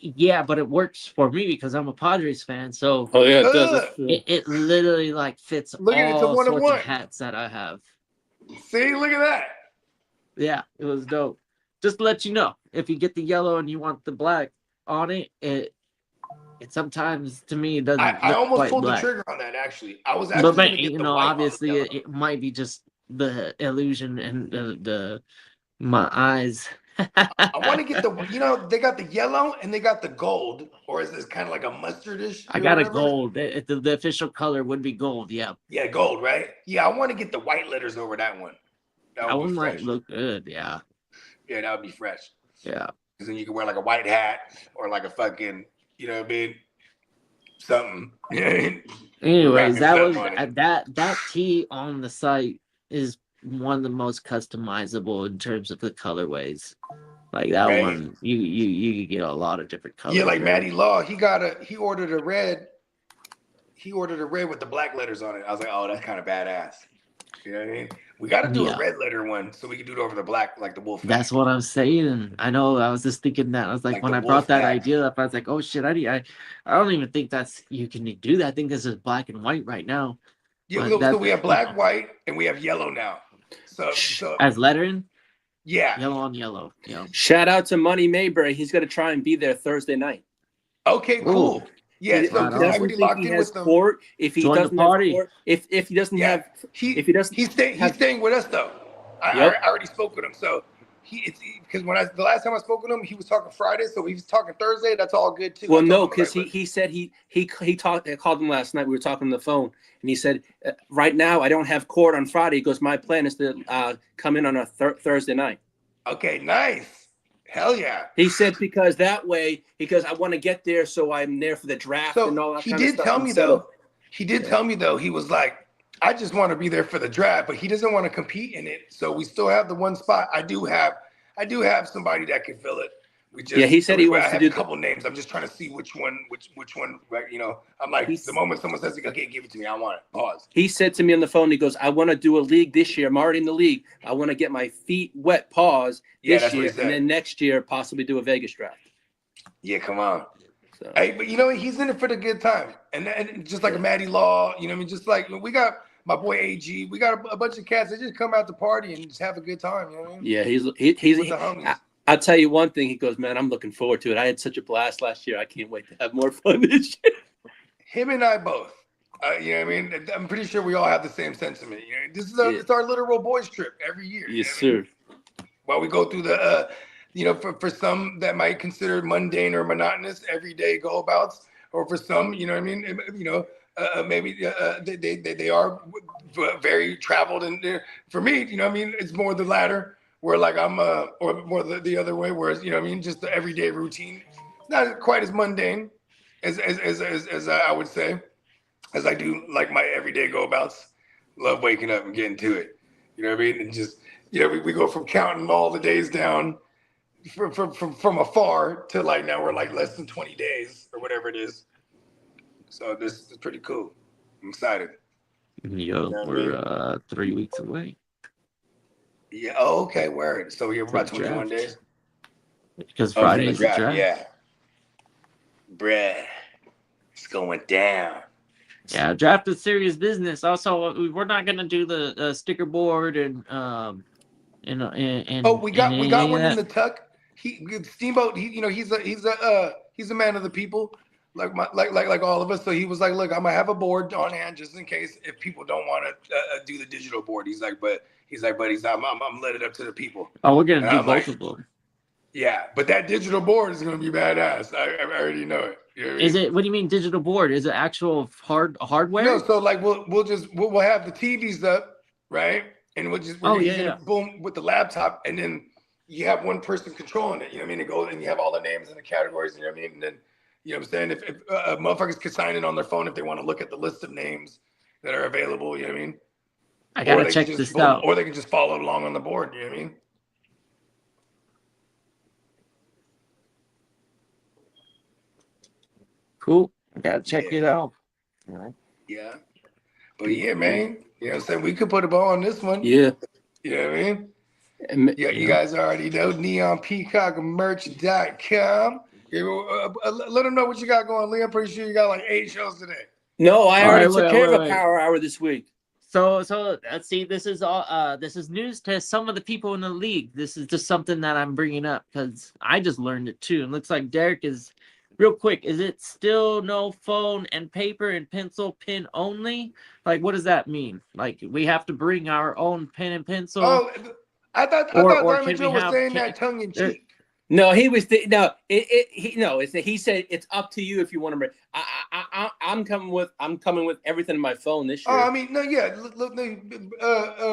Yeah, but it works for me because I'm a Padres fan. So Oh yeah, it does. That's true. it literally like fits Look at it, it's a all 1 of sorts 1. of hats that I have. See, look at that. Yeah, it was dope. Just to let you know, if you get the yellow and you want the black on it, it sometimes to me it doesn't. I look almost quite pulled black. the trigger on that actually. I was actually But gonna get you the know, white on the obviously yellow. it might be just the illusion and the my eyes. I want to get the, you know, they got the yellow and they got the gold, or is this kind of like a mustardish? I got a gold. The official color would be gold. Yeah, Yeah, gold, right? Yeah, I want to get the white letters over that one. that would one be might fresh. look good. Yeah, Yeah, that would be fresh. yeah. Because then you can wear like a white hat or like a fucking, you know what I mean? Something. Anyways, that Wrapping was stuff on it. that tee on the site is one of the most customizable in terms of the colorways. Like that Right. one, you could get a lot of different colors. Yeah, like there. Matty Law, he ordered a red. He ordered a red with the black letters on it. I was like, oh, that's kind of badass. You know what I mean? We got to do Yeah. a red letter one so we can do it over the black, like the wolf. That's what I'm saying. I know. I was just thinking that. I was like, Like when the I brought wolf that pack. idea up, I was like, oh shit, I don't even think that's you can do that. I think this is black and white right now. Yeah, But so we have black, white, and we have yellow now. So as lettering, yeah. yellow on yellow. Yeah. Shout out to Money Mayberry. He's going to try and be there Thursday night. Okay, cool. Ooh. Yeah, He so right because on. I already locked in with them. Court. If he Join the doesn't party. have court, if he doesn't Yeah, have, if he doesn't, he's staying with us though. I already spoke with him, so because the last time I spoke with him, he was talking Friday, so he was talking Thursday. That's all good too. well, no, because he said he talked. I called him last night. We were talking on the phone, and he said, right now I don't have court on Friday. He goes, my plan is to come in on a Thursday night. Okay, nice. Hell yeah. He said because that way, because I want to get there, so I'm there for the draft and all that. He kind did of stuff. tell me though. He did tell me though. He was like, I just want to be there for the draft, but he doesn't want to compete in it. So we still have the one spot. I do have somebody that can fill it. He said he wants I to have do a couple names. I'm just trying to see which one. Right, I'm like, the moment someone says, okay, give it to me, I want it. Pause. He said to me on the phone, he goes, I want to do a league this year. I'm already in the league. I want to get my feet wet, pause, this year, and then next year possibly do a Vegas draft. Yeah, come on. So. Hey, but he's in it for the good time. And just like a Matty Law, just like we got my boy AG, we got a bunch of cats that just come out to party and just have a good time. You know what I mean? Yeah, he's I'll tell you one thing. He goes, man, I'm looking forward to it. I had such a blast last year. I can't wait to have more fun this year. Him and I both. You know what I mean? I'm pretty sure we all have the same sentiment. This is it's our literal boys trip every year. Yes, sir. While we go through the, for some that might consider mundane or monotonous everyday go-abouts, or for some, you know what I mean? Maybe they are very traveled. And for me, you know what I mean? It's more the latter. Where like I'm or more the other way, whereas just the everyday routine, not quite as mundane as I would say, as I do like my everyday go-abouts. Love waking up and getting to it. You know what I mean? And just we go from counting all the days down from afar to like now we're like less than 20 days or whatever it is. So this is pretty cool. I'm excited. We're 3 weeks away. Yeah. Oh, okay. Word. So we're about 21 days. Because Friday is the draft. Yeah. Bruh. It's going down. Yeah, draft is serious business. Also, we're not gonna do the sticker board and we got one in the tuck. Steamboat. He's a man of the people. Like all of us. So he was like, look, I'm gonna have a board on hand just in case if people don't want to do the digital board. He's like, I'm let it up to the people. Oh, we're gonna do both of them. Yeah, but that digital board is gonna be badass. I already know it. You know what I mean? Is it? What do you mean digital board? Is it actual hardware? No, so like we'll have the TVs up, right? And we're gonna boom with the laptop, and then you have one person controlling it. You know what I mean? It goes and you have all the names and the categories. You know what I mean? And then you know what I'm saying? If motherfuckers could sign in on their phone if they want to look at the list of names that are available. You know what I mean? I gotta check this out. Or they can just follow along on the board. You know what I mean? Cool. I gotta check it out. All right. Yeah. But yeah, man. You know what I'm saying? We could put a ball on this one. Yeah. You know what I mean? Yeah, you guys already know neonpeacockmerch.com. Let them know what you got going, Lee. I'm pretty sure you got like 8 shows today. No, I already took care of a power hour this week. So let's see. This is all. This is news to some of the people in the league. This is just something that I'm bringing up because I just learned it too. And looks like Derek is real quick. Is it still no phone and paper and pencil pen only? Like, what does that mean? Like, we have to bring our own pen and pencil. Oh, I thought Diamond Joe was saying that tongue in cheek. No, he was. He said it's up to you if you want to bring. I'm coming with everything in my phone this year. Oh, I mean, no, yeah.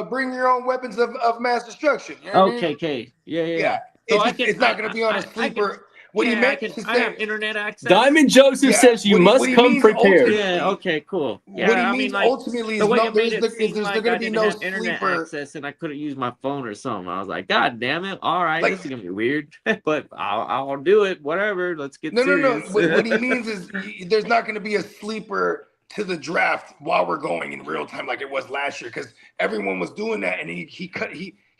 Bring your own weapons of mass destruction. You know Okay. Yeah. So it's not going to be on a sleeper. What he meant to say. I have internet access. Diamond Joseph says you must come prepared. Yeah. Okay. Cool. Yeah. What he means ultimately is there's going to be no internet sleeper access, and I couldn't use my phone or something. I was like, God damn it! All right, this is gonna be weird, but I'll do it. Whatever. Let's get serious. No. What he means is there's not going to be a sleeper to the draft while we're going in real time like it was last year because everyone was doing that, and he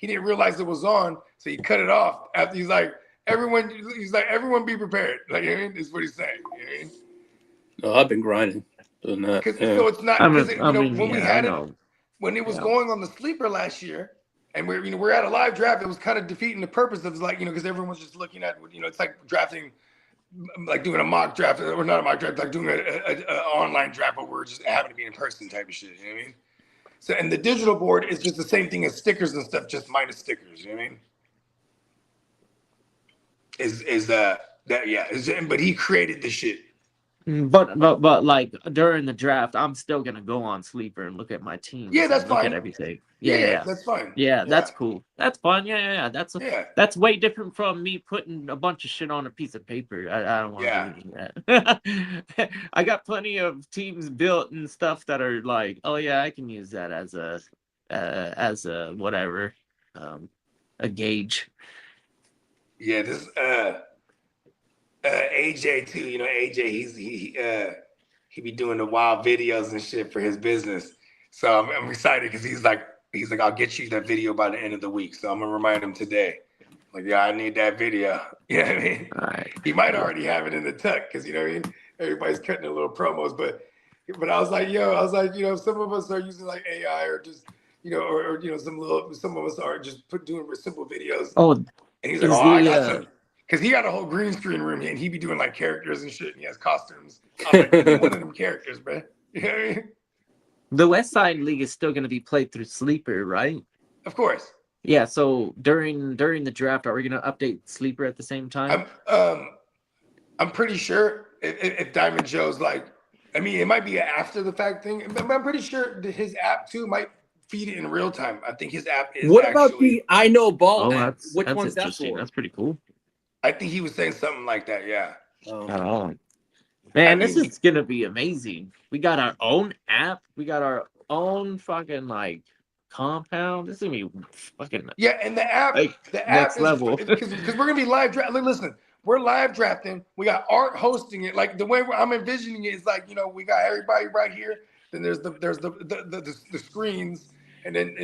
didn't realize it was on, so he cut it off after he's like. Everyone be prepared. Like, you know what I mean? That's what he's saying. You know what I mean? Oh, I've been grinding. Doing that. So it's not I because mean, when we yeah, I had it know. when it was Yeah. going on the sleeper last year, and we're at a live draft. It was kind of defeating the purpose of like because everyone was just looking at it's like drafting, like doing a mock draft or not a mock draft, like doing a online draft, but we're just having to be in person type of shit. You know what I mean? So and the digital board is just the same thing as stickers and stuff, just minus stickers. You know what I mean? But he created the shit. But like during the draft, I'm still gonna go on Sleeper and look at my teams. Yeah, that's and look fine. at everything. Yeah, that's fine. Yeah, that's cool. That's fun. Yeah. That's way different from me putting a bunch of shit on a piece of paper. I don't want to do that. I got plenty of teams built and stuff that are like, oh yeah, I can use that as a whatever, a gauge. Yeah, this AJ too. AJ, he be doing the wild videos and shit for his business. So I'm excited because he's like, I'll get you that video by the end of the week. So I'm gonna remind him today. Like, yeah, I need that video. You know what I mean? All right. He might already have it in the tuck because you know what I mean. Everybody's cutting their little promos, but I was like, some of us are using like AI or just or some of us are just doing simple videos. Oh, and he's like, I got some. Because he got a whole green screen room and he be doing like characters and shit and he has costumes. I'm like, give me one of them characters, man. You know what I mean? The West Side League is still going to be played through Sleeper, right? Of course. Yeah. So during the draft, are we going to update Sleeper at the same time? I'm pretty sure if Diamond Joe's like, I mean, it might be an after the fact thing, but I'm pretty sure that his app too might feed it in real time. I think his app is. What about the I Know Ball app? Which that's one's that interesting. for? That's pretty cool. I think he was saying something like that. Yeah. Oh. Man, this is gonna be amazing. We got our own app. We got our own fucking like compound. This is gonna be fucking and the app, like, next is level. because we're gonna be live drafting. Listen, we're live drafting. We got Art hosting it. Like the way I'm envisioning it is like we got everybody right here. Then there's the screens, and then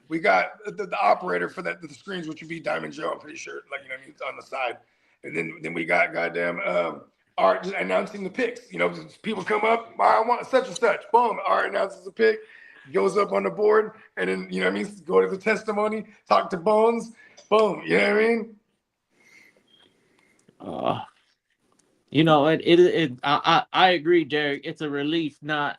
we got the operator for the screens, which would be Diamond Joe. I'm pretty sure, like on the side, and then we got goddamn Art just announcing the picks. People come up, I want such and such. Boom, Art announces the pick, goes up on the board, and then go to the testimony, talk to Bones. Boom, you know what I mean? I agree, Derek. It's a relief not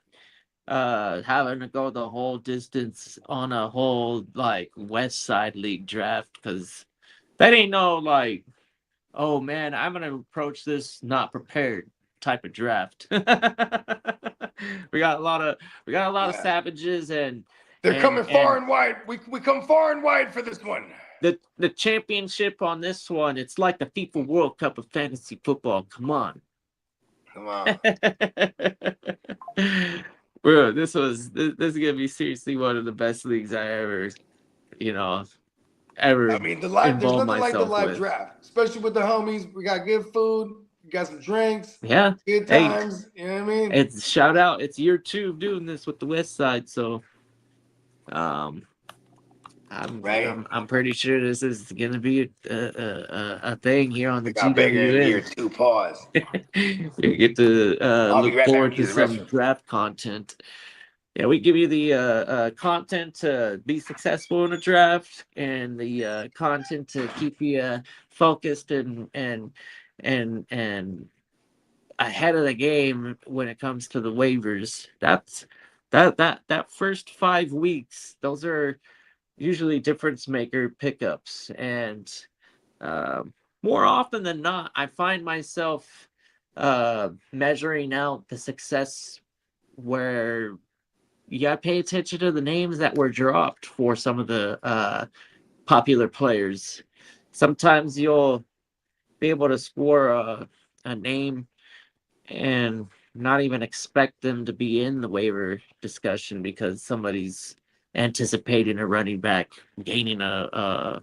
having to go the whole distance on a whole like West Side League draft, because that ain't no like, oh man, I'm gonna approach this not prepared type of draft. we got a lot of savages, and they're coming far and wide. We come far and wide for this one. The championship on this one, it's like the FIFA World Cup of fantasy football. Come on. Bro, this is gonna be seriously one of the best leagues I ever ever. I mean, there's nothing like the live with. draft, especially with the homies. We got good food, we got some drinks, good times. Hey, you know what I mean? It's shout out. It's year 2 of doing this with the West Side, so I'm pretty sure this is gonna be a thing here on the got bigger in year 2. Pause. You get to look forward to some draft content. Yeah, we give you the content to be successful in a draft, and the content to keep you focused and ahead of the game when it comes to the waivers. That first 5 weeks, those are usually difference maker pickups, and more often than not, I find myself measuring out the success where you gotta pay attention to the names that were dropped for some of the popular players. Sometimes you'll be able to score a name and not even expect them to be in the waiver discussion because somebody's anticipating a running back gaining that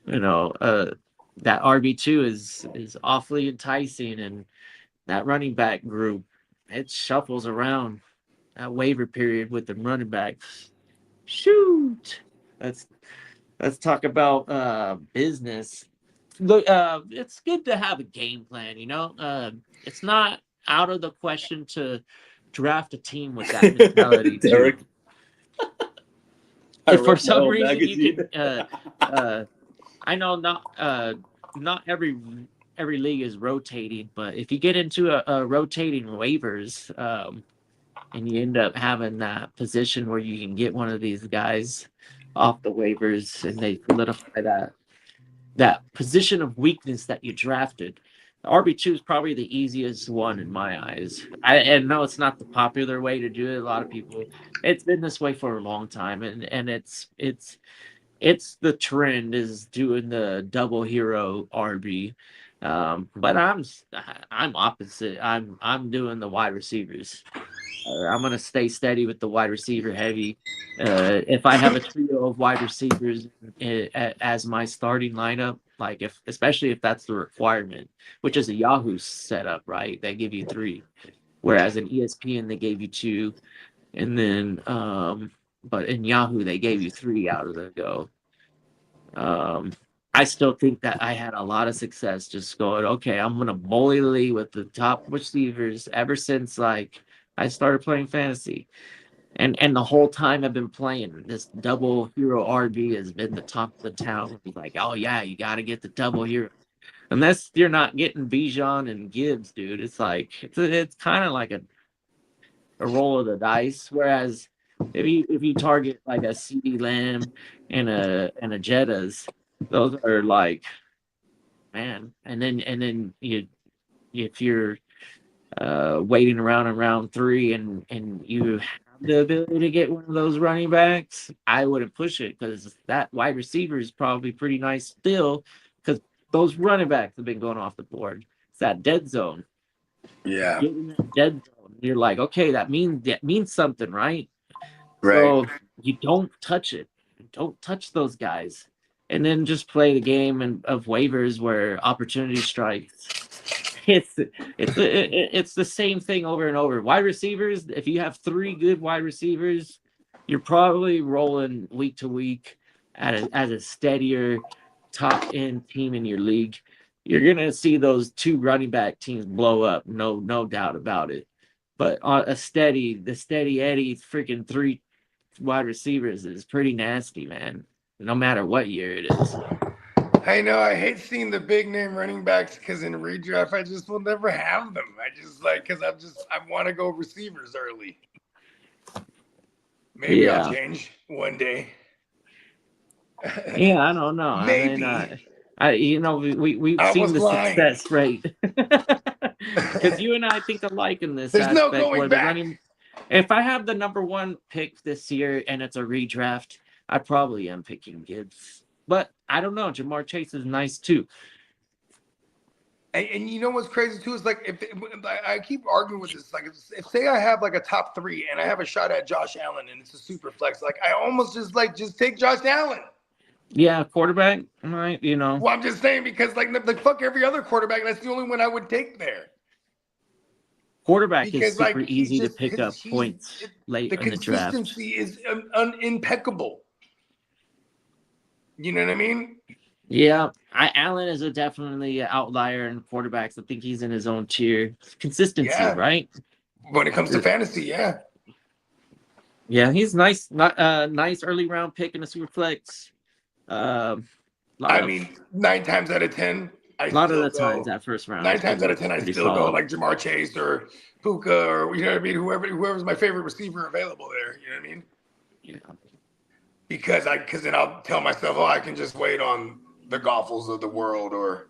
RB2 is awfully enticing, and that running back group, it shuffles around that waiver period with the running backs. Shoot, let's talk about business. Look, it's good to have a game plan. It's not out of the question to draft a team with that mentality. Derek. If for some reason you can, I know not every league is rotating, but if you get into a rotating waivers, and you end up having that position where you can get one of these guys off the waivers and they solidify that position of weakness that you drafted. RB2 is probably the easiest one in my eyes. I know it's not the popular way to do it. A lot of people, it's been this way for a long time, and it's the trend is doing the double hero RB. But I'm opposite. I'm doing the wide receivers. I'm gonna stay steady with the wide receiver heavy. If I have a trio of wide receivers as my starting lineup, like especially if that's the requirement, which is a Yahoo setup, right? They give you 3, whereas in ESPN they gave you 2, and then but in Yahoo they gave you 3 out of the go. I still think that I had a lot of success just going, okay, I'm gonna bully the league with the top receivers ever since like I started playing fantasy. And the whole time I've been playing, this double hero RB has been the top of the town. Like, oh yeah, you got to get the double hero. Unless you're not getting Bijan and Gibbs, dude. It's like it's kind of like a roll of the dice. Whereas if you target like a CeeDee Lamb and a Jettas, those are like, man. And then if you're waiting around in round 3 and you have the ability to get one of those running backs, I wouldn't push it because that wide receiver is probably pretty nice still because those running backs have been going off the board. It's that dead zone. Yeah. Getting that dead zone. You're like, okay, that means something, right? Right. So you don't touch it. Don't touch those guys. And then just play the game of waivers where opportunity strikes. It's the same thing over and over. Wide receivers, if you have 3 good wide receivers, you're probably rolling week to week as a steadier top end team in your league. You're gonna see those 2 running back teams blow up, no doubt about it. But on the steady Eddie freaking 3 wide receivers is pretty nasty, man. No matter what year it is. I know. I hate seeing the big name running backs because in redraft, I just will never have them. I just because I want to go receivers early. Maybe I'll change one day. Yeah, I don't know. Maybe. I mean, we've seen the success rate because you and I think alike in this. There's no going back. If I have the number 1 pick this year and it's a redraft, I probably am picking Gibbs. But I don't know. Jamar Chase is nice too. And you know what's crazy too is like if I keep arguing with this, like if say I have like a top 3 and I have a shot at Josh Allen and it's a super flex, like I almost just take Josh Allen. Yeah, quarterback, right? You know. Well, I'm just saying because like fuck every other quarterback, that's the only one I would take there. Quarterback is super easy to pick up points late in the draft. The consistency is impeccable. You know what I mean? Yeah, Allen is definitely an outlier in quarterbacks. I think he's in his own tier. Consistency, right? When it comes to fantasy, yeah. Yeah, he's nice. Nice early round pick in a super flex. I mean, 9 times out of 10, a lot of the times that first round. 9 times out of 10, I still go like Jamar Chase or Puka or you know what I mean. Whoever's my favorite receiver available there. You know what I mean? Yeah. Because then I'll tell myself, oh, I can just wait on the Goffles of the world, or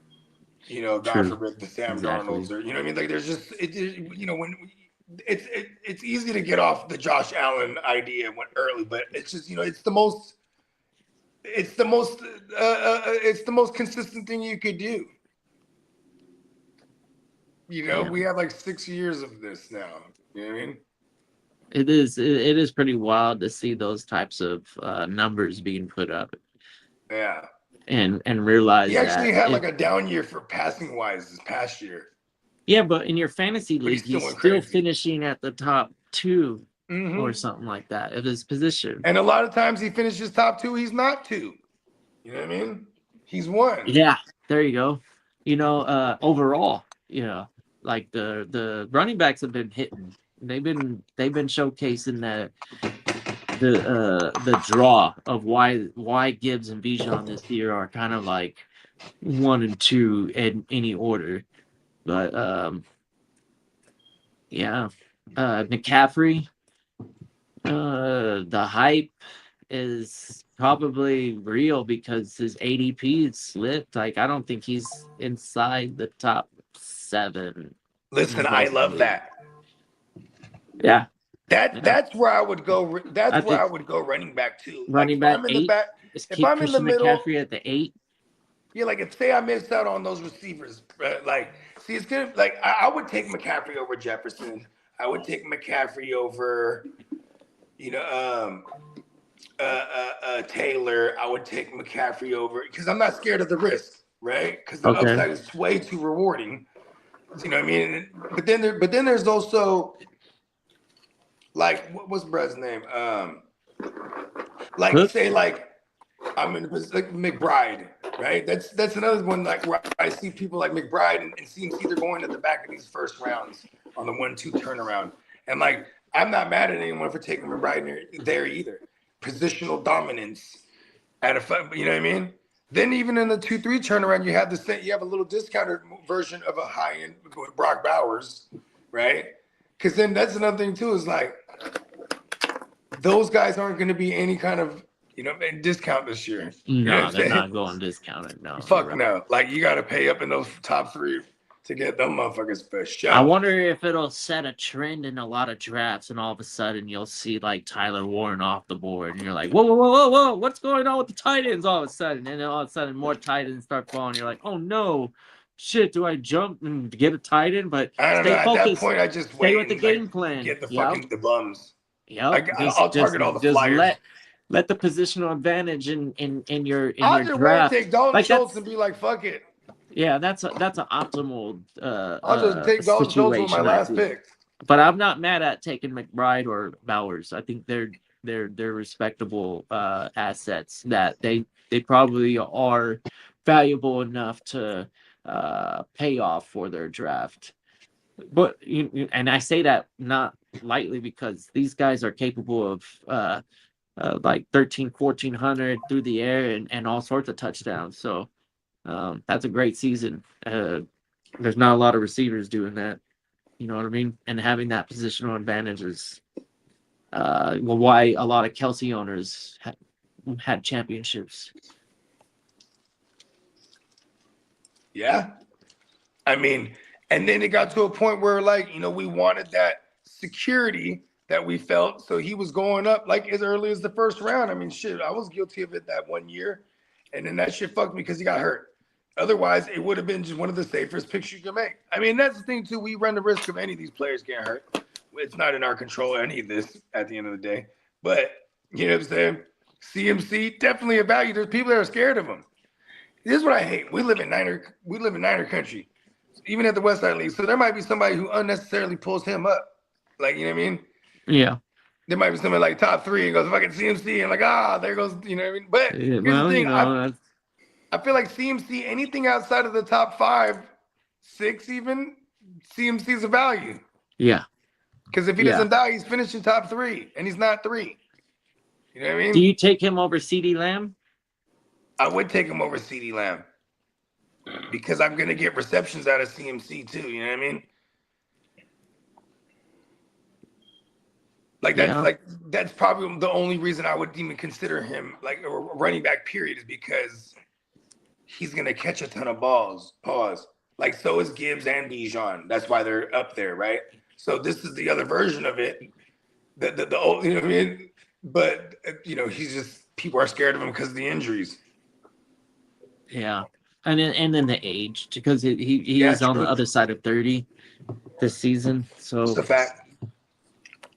God forbid the Sam Darnolds, or you know what I mean. Like there's just when it's easy to get off the Josh Allen idea early, but it's just it's the most consistent thing you could do. We have like 6 years of this now. You know what I mean? It is pretty wild to see those types of numbers being put up. Yeah. And realize he actually had like a down year for passing wise this past year. Yeah, but in your fantasy league, he's still finishing at the top 2 or something like that of his position. And a lot of times he finishes top 2, he's not 2. You know what I mean? He's 1. Yeah, there you go. Overall, like the running backs have been hitting. They've been showcasing the draw of why Gibbs and Bijan this year are kind of like 1 and 2 in any order. But McCaffrey, the hype is probably real because his ADP is slipped. Like, I don't think he's inside the top 7. Listen, I love that. Yeah. That's where I would go. That's where I would go running back too. Running back 8. If I'm in the middle, McCaffrey at the 8. Yeah, like if say I missed out on those receivers, like see, it's gonna like I would take McCaffrey over Jefferson. I would take McCaffrey over, Taylor. I would take McCaffrey over because I'm not scared of the risk, right? Because the upside is way too rewarding. You know what I mean? But then there's also like what's Brad's name? Say like I'm in like McBride, right? That's another one like where I see people like McBride and CMC they're going to the back of these first rounds on the 1-2 turnaround, and like I'm not mad at anyone for taking McBride there either. Positional dominance at a fun, you know what I mean? Then even in the 2-3 turnaround, you have a little discounted version of a high end Brock Bowers, right? Because then that's another thing too is like those guys aren't going to be any kind of discount this year. No, they're not going discounted. No, fuck no. Like you got to pay up in those top 3 to get them motherfuckers for sure. I wonder if it'll set a trend in a lot of drafts, and all of a sudden you'll see like Tyler Warren off the board, and you're like, whoa, what's going on with the tight ends all of a sudden? And then all of a sudden more tight ends start falling. You're like, oh no, shit, do I jump and get a tight end? But I don't know. At that point, I just stay with the game plan. Get the fucking the bums. Yep. I'll target all the flyers. Let the positional advantage in your I'll just draft. take Dalton Schultz and be like, fuck it. Yeah, that's an optimal. I'll just take Dalton Schultz with my last pick. But I'm not mad at taking McBride or Bowers. I think they're respectable assets that they probably are valuable enough to pay off for their draft. But and I say that not lightly because these guys are capable of like 1,400 through the air and all sorts of touchdowns. So that's a great season. There's not a lot of receivers doing that. You know what I mean? And having that positional advantage is why a lot of Kelsey owners had championships. Yeah. I mean, and then it got to a point where like, we wanted that security that we felt. So he was going up like as early as the first round. I mean, shit, I was guilty of it that 1 year. And then that shit fucked me because he got hurt. Otherwise, it would have been just one of the safest picks you can make. I mean, that's the thing, too. We run the risk of any of these players getting hurt. It's not in our control, any of this, at the end of the day. But, you know what I'm saying? CMC, definitely a value. There's people that are scared of him. This is what I hate. We live in Niner country, even at the West Side League. So there might be somebody who unnecessarily pulls him up. Like, you know what I mean? Yeah. There might be somebody like top 3 and goes, fucking CMC, and like, there goes, you know what I mean? But here's the thing. I feel like CMC, anything outside of the top 5, 6 even, CMC's a value. Yeah. Because if he doesn't die, he's finishing top 3, and he's not 3. You know what I mean? Do you take him over CeeDee Lamb? I would take him over CeeDee Lamb because I'm going to get receptions out of CMC too. You know what I mean? Like that's probably the only reason I would even consider him like a running back period is because he's going to catch a ton of balls. Pause. Like so is Gibbs and Bijan. That's why they're up there, right? So this is the other version of it. The old, you know what I mean? But he's just people are scared of him because of the injuries. Yeah, and then the age because he is on the other side of 30 this season, so it's a fact.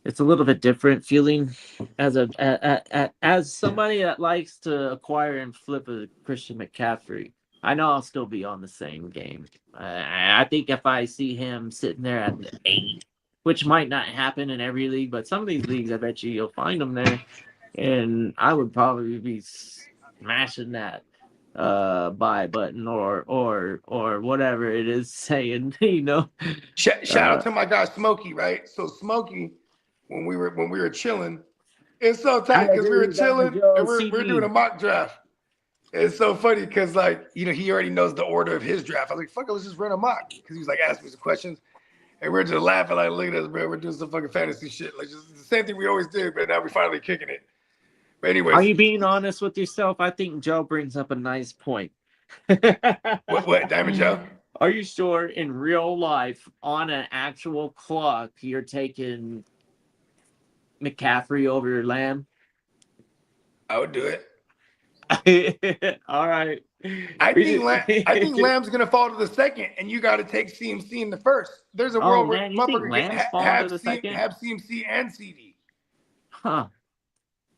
It's a little bit different feeling as as somebody that likes to acquire and flip a Christian McCaffrey. I know I'll still be on the same game. I think if I see him sitting there at the 8, which might not happen in every league, but some of these leagues, I bet you'll find him there, and I would probably be smashing that buy button or whatever it is saying, Shout out to my guy Smokey, right? So Smokey, when we were chilling, it's so tight because we were chilling and we're doing a mock draft. It's so funny because he already knows the order of his draft. I was like, fuck it, let's just run a mock. Because he was like asking me some questions. And we're just laughing like, look at us, bro. We're doing some fucking fantasy shit. Like just the same thing we always did, but now we're finally kicking it. But anyways. Are you being honest with yourself? I think Joe brings up a nice point. What, Diamond Joe? Are you sure in real life, on an actual clock, you're taking McCaffrey over Lamb? I would do it. All right. I think Lamb's gonna fall to the second, and you got to take CMC in the first. There's a world where motherfucker have CMC and CD. Huh.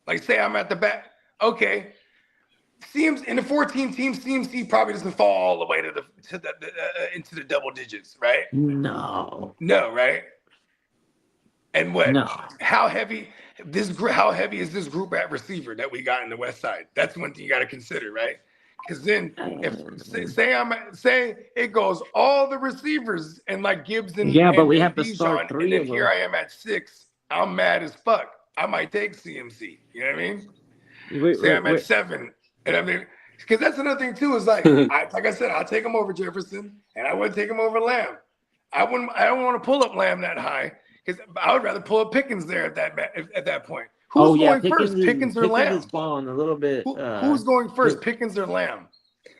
Like say I'm at the back. Okay. CMC in the 14 team, CMC probably doesn't fall all the way into the double digits, right? No, right? And what? No. How heavy is this group at receiver that we got in the West Side? That's one thing you got to consider, right? Because then, if say it goes all the receivers and like Gibbs and but we have to Bijan, start 3 and then of them. here I am at 6. I'm mad as fuck. I might take CMC. You know what I mean? Say I'm at 7, and I mean, because that's another thing too. Is like, like I said, I'll take him over Jefferson, and I wouldn't take him over Lamb. I don't want to pull up Lamb that high because I would rather pull up Pickens there at that point. Who's going first, Pickens or Lamb? Pickens is falling a little bit. Who's going first, Pickens or Lamb?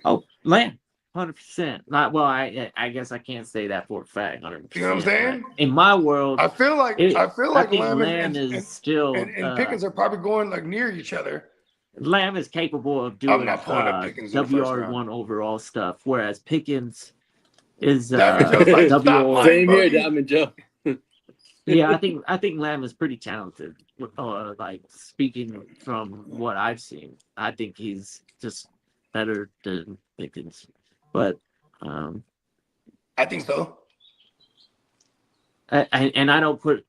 Oh, Lamb, 100%. Not well. I guess I can't say that for a fact. 100%. You know what I'm saying? In my world, I feel like Lamb and still and Pickens are probably going like near each other. Lamb is capable of doing WR1 overall stuff, whereas Pickens is WR. Same here, Diamond Joe. Yeah, I think Lamb is pretty talented. Like speaking from what I've seen, I think he's just better than Pickens. But I think so. I don't put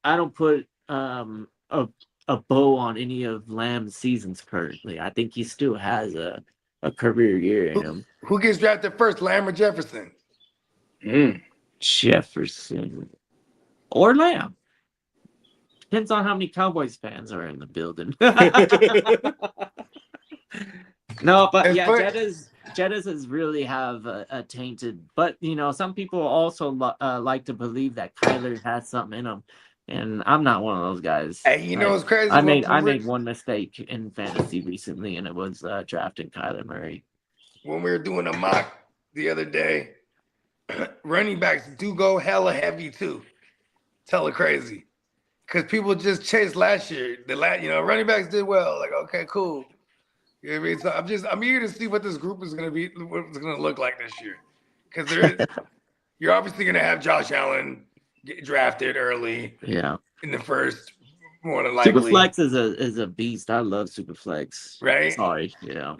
a bow on any of Lamb's seasons currently. I think he still has a career year in him. Who gets drafted first, Lamb or Jefferson? Jefferson or Lamb. Depends on how many Cowboys fans are in the building. No, but yeah, Jettas really have a tainted. But some people also like to believe that Kyler has something in him, and I'm not one of those guys. Hey, it's crazy. I made one mistake in fantasy recently, and it was drafting Kyler Murray. When we were doing a mock the other day, running backs do go hella heavy too. It's hella crazy. Because people just chased last year. Running backs did well. Like, okay, cool. You know what I mean? So I'm eager to see what this group is going to be, what it's going to look like this year. Because you're obviously going to have Josh Allen get drafted early. Yeah. In the first, more than likely. Superflex is a beast. I love Superflex. Right? Sorry. Yeah.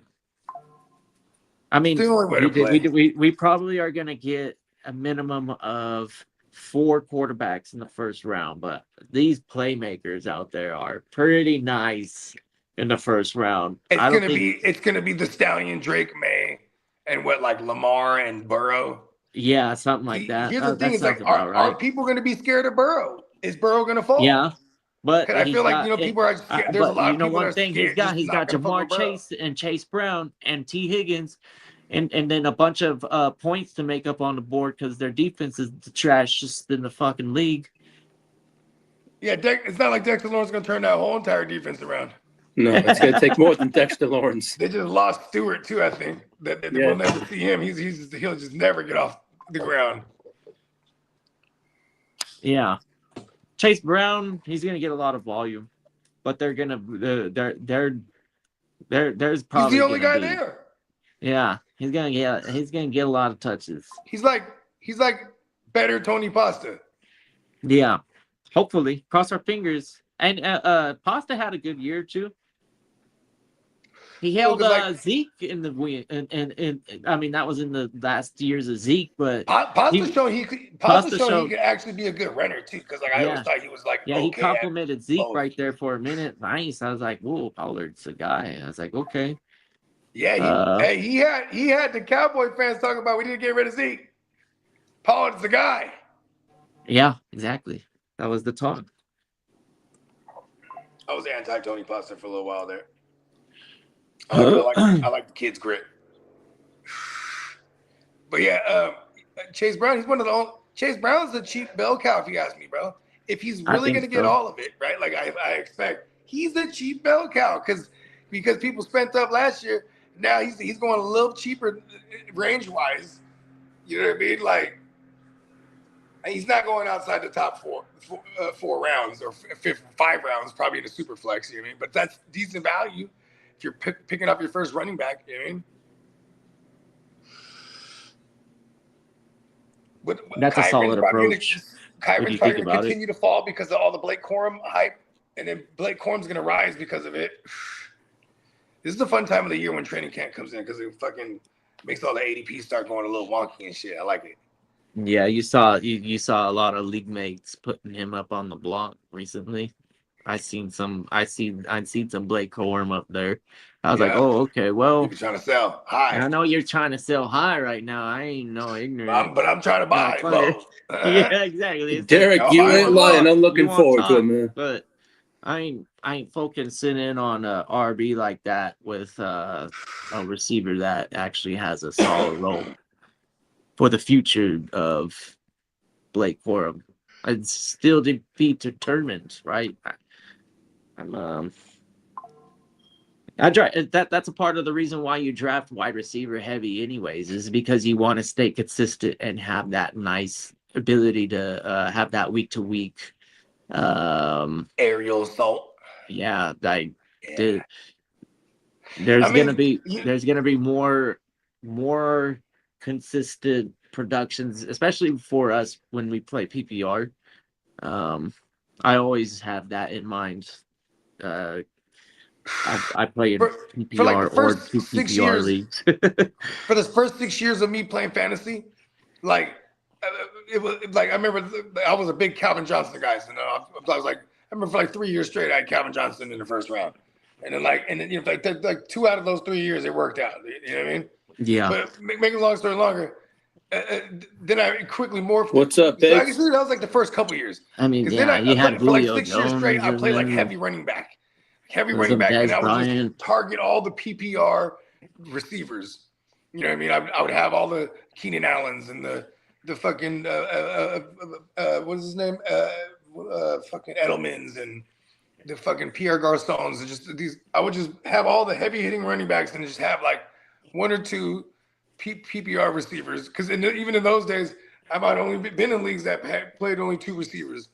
I mean, we probably are going to get a minimum of 4 quarterbacks in the first round, but these playmakers out there are pretty nice in the first round. It's gonna be the Stallion, Drake May, and Lamar and Burrow. Yeah, something like that. Here's the thing: is are people gonna be scared of Burrow? Is Burrow gonna fall? Yeah, but I feel like people are scared. There's a lot of people one thing he's got Jamar Chase and Chase Brown and T Higgins. And then a bunch of points to make up on the board because their defense is the trashiest in the fucking league. Yeah, it's not like Dexter Lawrence is going to turn that whole entire defense around. No, it's going to take more than Dexter Lawrence. They just lost Stewart too, I think. We'll never see him. He'll just never get off the ground. Yeah, Chase Brown, he's going to get a lot of volume, but they're going to there's probably he's the only guy there. Yeah, he's gonna get a lot of touches. He's like better Tony Pasta. Yeah, hopefully. Cross our fingers. And Pasta had a good year too. He held Zeke in the win, and I mean that was in the last years of Zeke, but Pasta showed he could actually be a good runner too. Because I always thought he was he complimented Zeke right there for a minute. Nice. I was like, whoa, Pollard's a guy. I was like, okay. Yeah, he had the Cowboy fans talking about we need to get rid of Zeke. Pollard's the guy. Yeah, exactly. That was the talk. I was anti Tony Poster for a little while there. I like the kid's grit. But yeah, Chase Brown, he's one of the only. Chase Brown's the cheap bell cow, if you ask me, bro. If he's really going to get all of it, right? Like I expect, he's the cheap bell cow because people spent up last year. Now he's going a little cheaper range wise. You know what I mean? Like he's not going outside the top four rounds or 5 rounds, probably in a super flex. You know what I mean? But that's decent value if you're picking up your first running back. You know what I mean? But that's Kyron's a solid approach. Kyron's probably going to continue to fall because of all the Blake Corum hype, and then Blake Corum's going to rise because of it. This is the fun time of the year when training camp comes in because it fucking makes all the ADP start going a little wonky and shit. I like it. Yeah, you saw a lot of league mates putting him up on the block recently. I seen some Blake Corum up there. I was like, oh, okay, well, you're trying to sell high. I know you're trying to sell high right now. I ain't no ignorant. But I'm trying to buy low. Yeah, exactly. Derek, you ain't lying. I'm looking forward to it, man. But I ain't focusing in on a RB like that with a receiver that actually has a solid role for the future of Blake Corum. I'd still be determined, right? That's a part of the reason why you draft wide receiver heavy anyways, is because you want to stay consistent and have that nice ability to have that week to week aerial assault. Yeah, there's gonna be more consistent productions, especially for us when we play PPR. I always have that in mind. I play in PPR like or 2 PPR leagues. For the first 6 years of me playing fantasy, like it was like I remember I was a big Calvin Johnson guy. So I was like, I remember for like 3 years straight, I had Calvin Johnson in the first round, and then you know like 2 out of those 3 years it worked out. You know what I mean? Yeah. But making a long story longer, then I quickly morphed. What's up, Biggs? Actually, that was like the first couple years. I mean, then I had for like Julio 6 years straight, I played like heavy running back, and I would just target all the PPR receivers. You know what I mean? I would have all the Keenan Allens and the fucking what is his name? Fucking Edelmans and the fucking Pierre Garçons and just these. I would just have all the heavy hitting running backs and just have like 1 or 2 PPR receivers. Because even in those days, I might only been in leagues that had played only 2 receivers,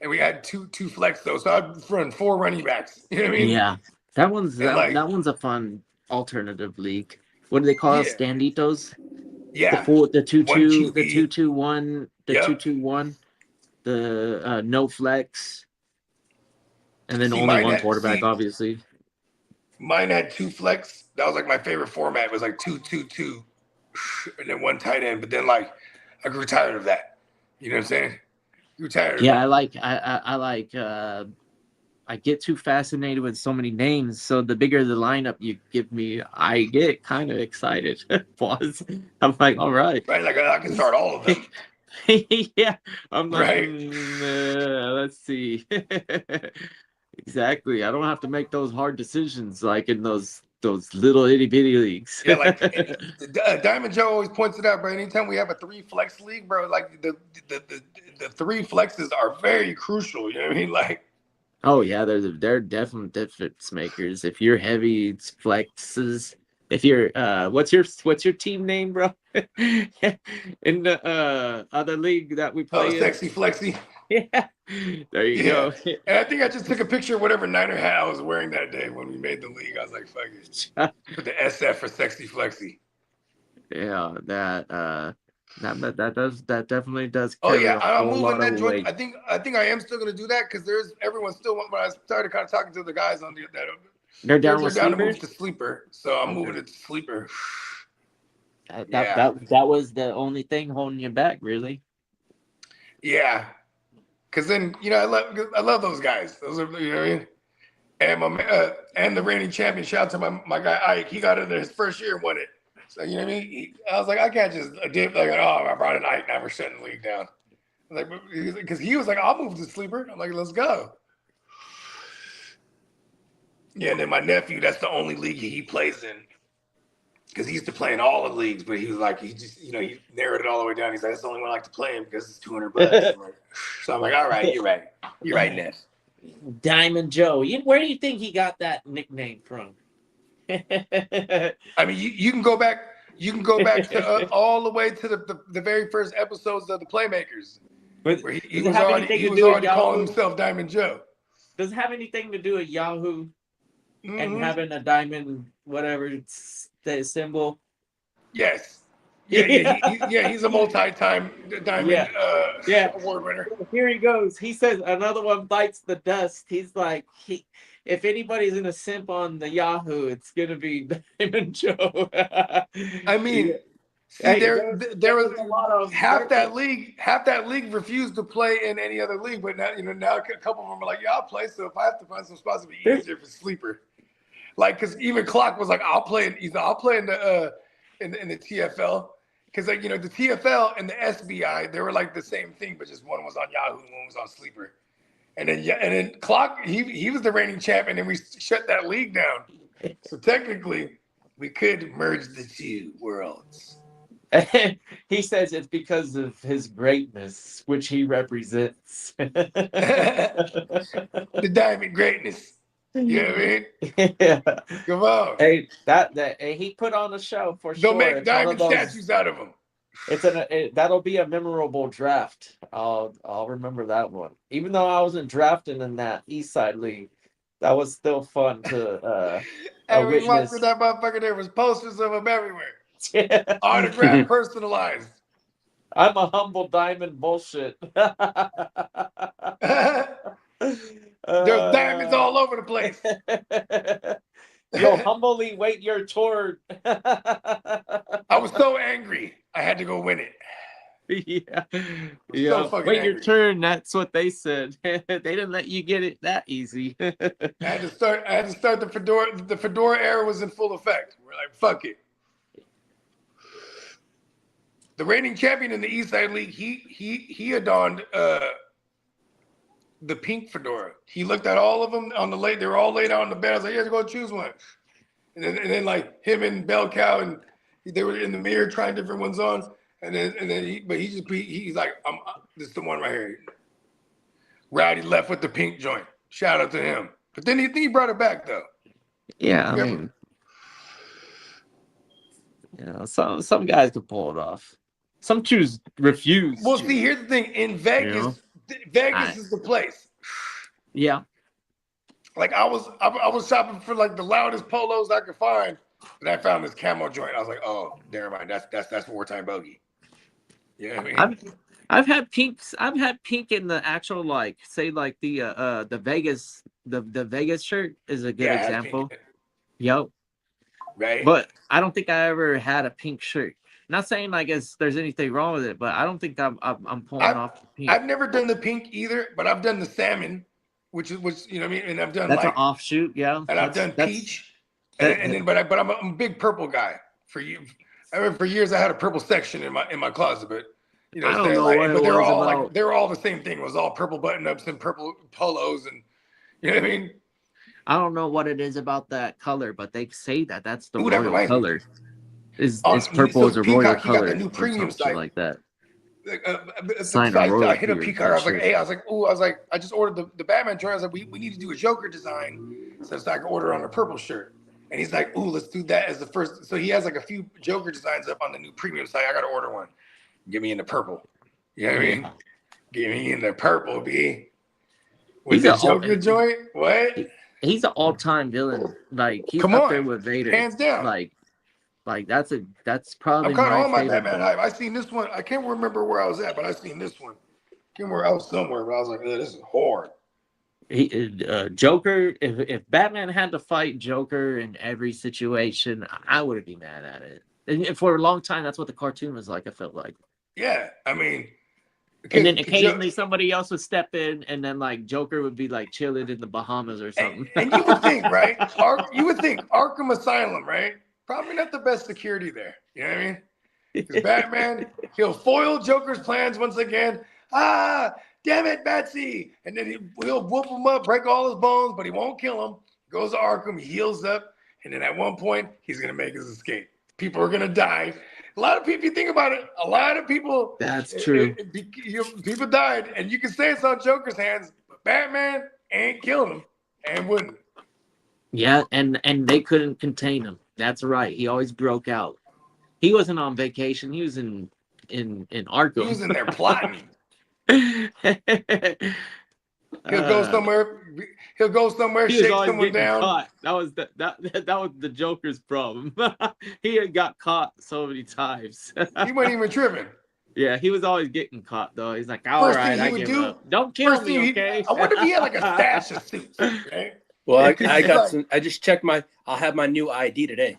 and we had two flex though. So I'd run 4 running backs. You know what I mean? Yeah, that one's a fun alternative league. What do they call it? Standitos? Yeah. The 2-2, the 2-2-1, the 2-2-1, the no flex, and then only one quarterback, obviously. Mine had 2 flex. That was like my favorite format. It was like 2-2-2, and then 1 tight end. But then like I grew tired of that. You know what I'm saying? Grew tired. Yeah, I get too fascinated with so many names. So the bigger the lineup you give me, I get kind of excited. Pause. I'm like, all right. Right, like I can start all of them. Yeah. I'm like, right. Let's see. Exactly. I don't have to make those hard decisions like in those little itty bitty leagues. Yeah, like Diamond Joe always points it out, bro. Anytime we have a 3 flex league, bro, like the 3 flexes are very crucial. You know what I mean? Like. Oh yeah, they're definitely difference makers. If you're heavy flexes, if you're what's your team name, bro? In the other league that we play. Oh, Sexy Flexy. Yeah, there you go. And I think I just took a picture of whatever Niner hat I was wearing that day when we made the league. I was like, fuck it. Put the SF for Sexy Flexy. Yeah, that definitely does. Oh yeah, I'm moving that joint. I think I am still gonna do that because everyone's still. When I started kind of talking to the guys on they're down to move to sleeper, so I'm moving it to sleeper. That was the only thing holding you back, really. Yeah, because then I love those guys. Those are, you know what I mean. And and the reigning champion. Shout out to my guy Ike. He got into his first year and won it. So you know what I mean? I was like, I can't just dip like, oh, I brought an Ike. Now we're shutting the league down. Like, because he was like, I'll move to sleeper. I'm like, let's go. Yeah, and then my nephew, that's the only league he plays in. Because he used to play in all the leagues, but he was like, he just, he narrowed it all the way down. He's like, that's the only one I like to play in because it's $200. So I'm like, all right, you're right. You're right, Neff. Diamond Joe. Where do you think he got that nickname from? I mean, you can go back. You can go back to all the way to the very first episodes of the Playmakers, where he was already calling himself Diamond Joe. Does it have anything to do with Yahoo and having a diamond, whatever the symbol? Yes. Yeah, he's a multi-time diamond award winner. Here he goes. He says another one bites the dust. He's like, if anybody's gonna simp on the Yahoo, it's gonna be Diamond Joe. I mean, there was a lot of half that league refused to play in any other league, but now a couple of them are like, yeah, I'll play. So if I have to find some spots, it'll be easier for sleeper. Like, because even Clock was like, I'll play in the TFL. Because the TFL and the SBI, they were like the same thing, but just one was on Yahoo and one was on Sleeper. And then Clock, he was the reigning champ, and then we shut that league down. So technically, we could merge the two worlds. He says it's because of his greatness, which he represents. The diamond greatness. You know what I mean? Yeah. Come on. Hey, that he put on a show for sure. They'll make diamond statues out of him. That'll be a memorable draft. I'll remember that one. Even though I wasn't drafting in that East Side League, that was still fun to Every witness. once in that motherfucker, there was posters of him everywhere. Autographed, personalized. I'm a humble diamond bullshit. There's diamonds all over the place. You'll humbly wait your turn. I was so angry. I had to go win it. Yeah. So wait angry. your turn. That's what they said. They didn't let you get it that easy. I had to start the Fedora. The Fedora era was in full effect. We're like, fuck it. The reigning champion in the East Side League, he adorned the pink fedora. He looked at all of them on the late. They were all laid out on the bed. I was like, "Yeah, go choose one." And then like him and Bell Cow, and they were in the mirror trying different ones on. He's like, this is the one right here. Rowdy left with the pink joint. Shout out to him. But then he brought it back though. Yeah, I mean, some guys could pull it off. Some refuse. Well, see, here's the thing. In Vegas, Vegas is the place. Yeah. Like I was shopping for like the loudest polos I could find, and I found this camo joint. I was like, oh, never mind. That's wartime bogey. You know what I mean? I've had pinks. I've had pink in the actual the Vegas the Vegas shirt is a good example. Yep. Right. But I don't think I ever had a pink shirt. Not saying there's anything wrong with it, but I don't think I'm pulling off the pink. I've never done the pink either, but I've done the salmon, which you know what I mean, and I've done an offshoot, yeah. And I've done peach, but I'm a big purple guy. For years I had a purple section in my closet, but I don't know but they're all the same thing. It was all purple button ups and purple polos, and you know what I mean. I don't know what it is about that color, but they say that's the royal color. Is purple is a royal Peacock, color? Got the new premium site like that. I hit a Peacock. I was like, hey, I just ordered the Batman joint. I was like, we need to do a Joker design so I can order on a purple shirt. And he's like, ooh, let's do that as the first. So he has like a few Joker designs up on the new premium site. I got to order one. Get me in the purple. You know what I mean? Get me in the purple, B. With the Joker joint? What? He's an all-time villain. Like he's up there with Vader, hands down. Like that's probably. I'm kind of on my Batman hype. I seen this one. I can't remember where I was at, but I seen this one. I was somewhere, but I was like, this is hard. Joker. If Batman had to fight Joker in every situation, I wouldn't be mad at it. And for a long time, that's what the cartoon was like. I felt like. Yeah, I mean, And then occasionally somebody else would step in, and then like Joker would be like chilling in the Bahamas or something. And you would think, right? You would think Arkham Asylum, right? Probably not the best security there. You know what I mean? Because Batman, he'll foil Joker's plans once again. Damn it, Batsy. And then he'll whoop him up, break all his bones, but he won't kill him. Goes to Arkham, he heals up, and then at one point, he's going to make his escape. People are going to die. A lot of people, if you think about it, a lot of people. That's true. People died, and you can say it's on Joker's hands, but Batman ain't killing him and wouldn't. Yeah, and they couldn't contain him. That's right. He always broke out. He wasn't on vacation. He was in Arkham. He was in there plotting. He'll go somewhere. He'll go somewhere, shake someone down. Caught. That was the Joker's problem. He had got caught so many times. He wasn't even tripping. Yeah, he was always getting caught though. He's like, all right, I give up. Don't kill me, okay? I wonder if he had like a stash of suits. Right? Well, I got some. I just checked I'll have my new ID today.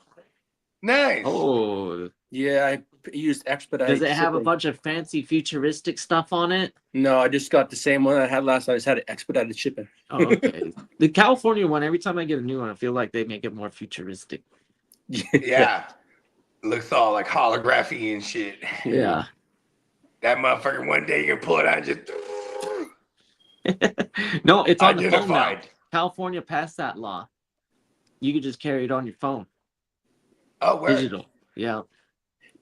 Nice. Oh, yeah. I used expedited. Does it have a bunch of fancy futuristic stuff on it? No, I just got the same one I had last night. I just had it expedited shipping. Oh, okay. The California one, every time I get a new one, I feel like they make it more futuristic. Yeah. Looks all like holography and shit. Yeah. That motherfucker, one day you can pull it out and just. No, it's on the phone now. Identified. California passed that law. You could just carry it on your phone. Oh, where? Digital. Yeah.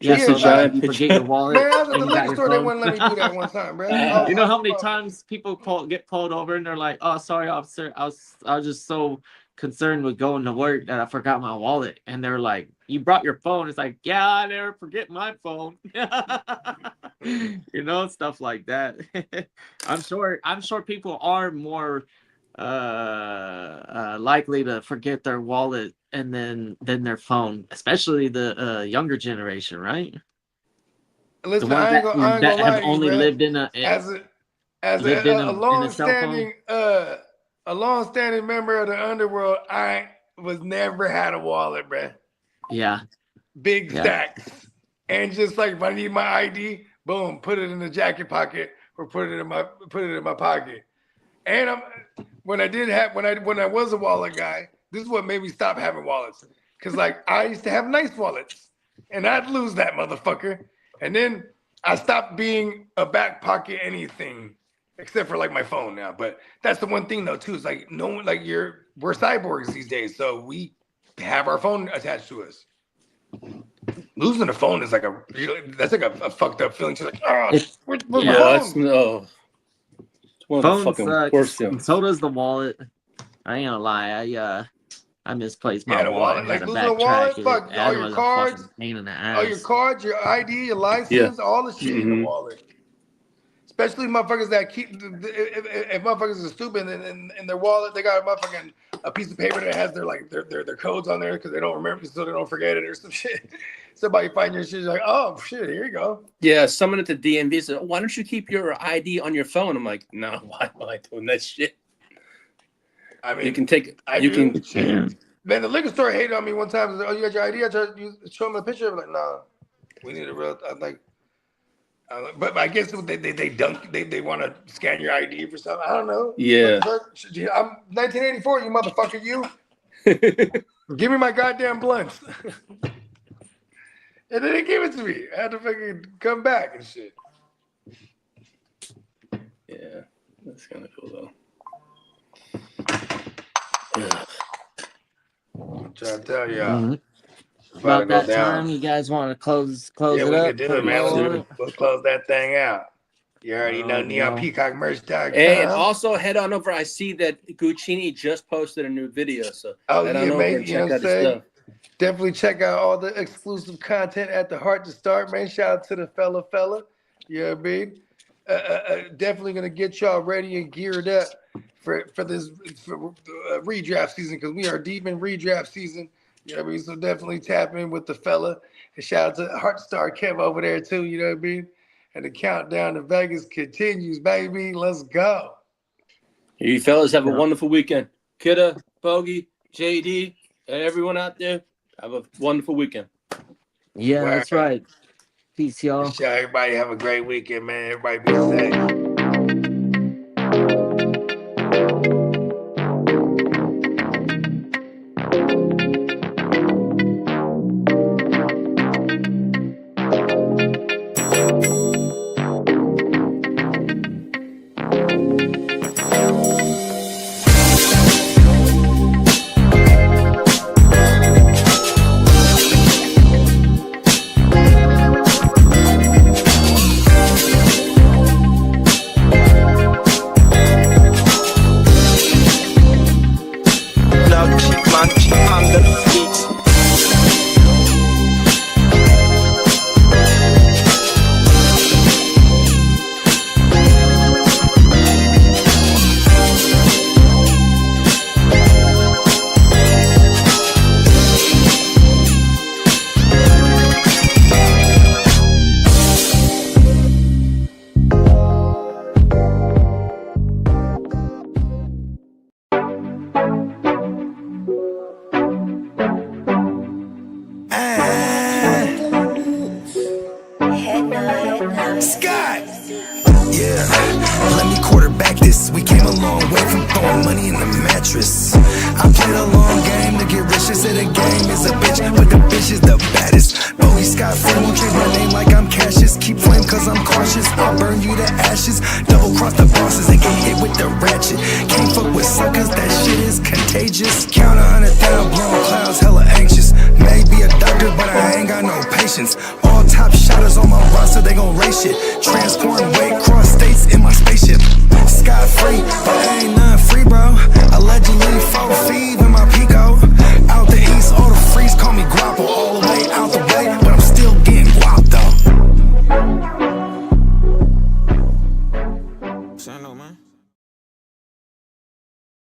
Yeah, So giant you forget your wallet. Man, I was at and the you got liquor your store. They phone. wouldn't let me do that one time, bro. You know how many times people get pulled over and they're like, "Oh, sorry, officer. I was just so concerned with going to work that I forgot my wallet." And they're like, "You brought your phone?" It's like, "Yeah, I never forget my phone." You know, stuff like that. I'm sure people are more likely to forget their wallet and then their phone, especially the younger generation, right? Listen, The ones I ain't gonna that lie have to you, only bro. lived in a lived in a long-standing member of the underworld, I was never had a wallet, bro. yeah. Big stacks, and just like if I need my ID, boom, put it in the jacket pocket or put it in my pocket. And when I was a wallet guy, this is what made me stop having wallets, because like I used to have nice wallets, and I'd lose that motherfucker. And then I stopped being a back pocket anything except for like my phone now. But that's the one thing though too. Is like no one we're cyborgs these days, so we have our phone attached to us. Losing a phone is like that's like a fucked up feeling. She's like, where's my phone? That's no. It's one of Phone the fucking sucks. worst things. So does the wallet. I ain't gonna lie. I misplaced my the wallet. wallet. I had Like to losing a wallet, backtrack it. fuck, That all your was a cards, fucking pain in the ass. all your cards, your ID, your license, all the shit in the wallet. Especially motherfuckers that keep, if motherfuckers are stupid in their wallet, they got a piece of paper that has their codes on there because they don't remember, so they don't forget it or some shit. Somebody find your shit, like, oh shit, here you go. Yeah, someone at the DMV said, "Why don't you keep your ID on your phone?" I'm like, "No, why am I doing that shit?" I mean, you can take, Man, the liquor store hated on me one time. Like, oh, you got your ID? I tried to show them a picture. I'm like, nah, we need a real. I'm like, but I guess they want to scan your ID for something. I don't know. Yeah. I'm 1984. You motherfucker, you. Give me my goddamn blunts. And they didn't give it to me. I had to fucking come back and shit. Yeah, that's kind of cool though. I'm trying to tell y'all. Mm-hmm. About that time, you guys want to close it up? Yeah, we could do it, man. We'll close that thing out. You already know NeonPeacockMerch.com. And also head on over. I see that Guchinni just posted a new video. So head on over and check out his stuff. Definitely check out all the exclusive content at the Heart to Start, man. Shout out to the fella. You know what I mean? Definitely gonna get y'all ready and geared up for this redraft season, because we are deep in redraft season. You know what I mean? So definitely tap in with the fella. And shout out to Heart to Start Kev over there too. You know what I mean? And the countdown to Vegas continues, baby. Let's go. You fellas have a wonderful weekend. Kitteh, Bogey, JD, and everyone out there, have a wonderful weekend. Yeah, that's right. Peace, y'all. Sure, everybody have a great weekend, man. Everybody be safe. Scott! Yeah, let me quarterback this. We came a long way from throwing money in the mattress. I played a long game to get rich. They say the game is a bitch, but the bitch is the baddest. Bowie Scott Flame won't change my name like I'm Cassius. Keep flame cause I'm cautious. I'll burn you to ashes. Double cross the bosses and get hit with the ratchet. Can't fuck with suckers, that shit is contagious. Count 100 down, blowing clouds, hella anxious. Maybe a doctor, but I ain't got no patience.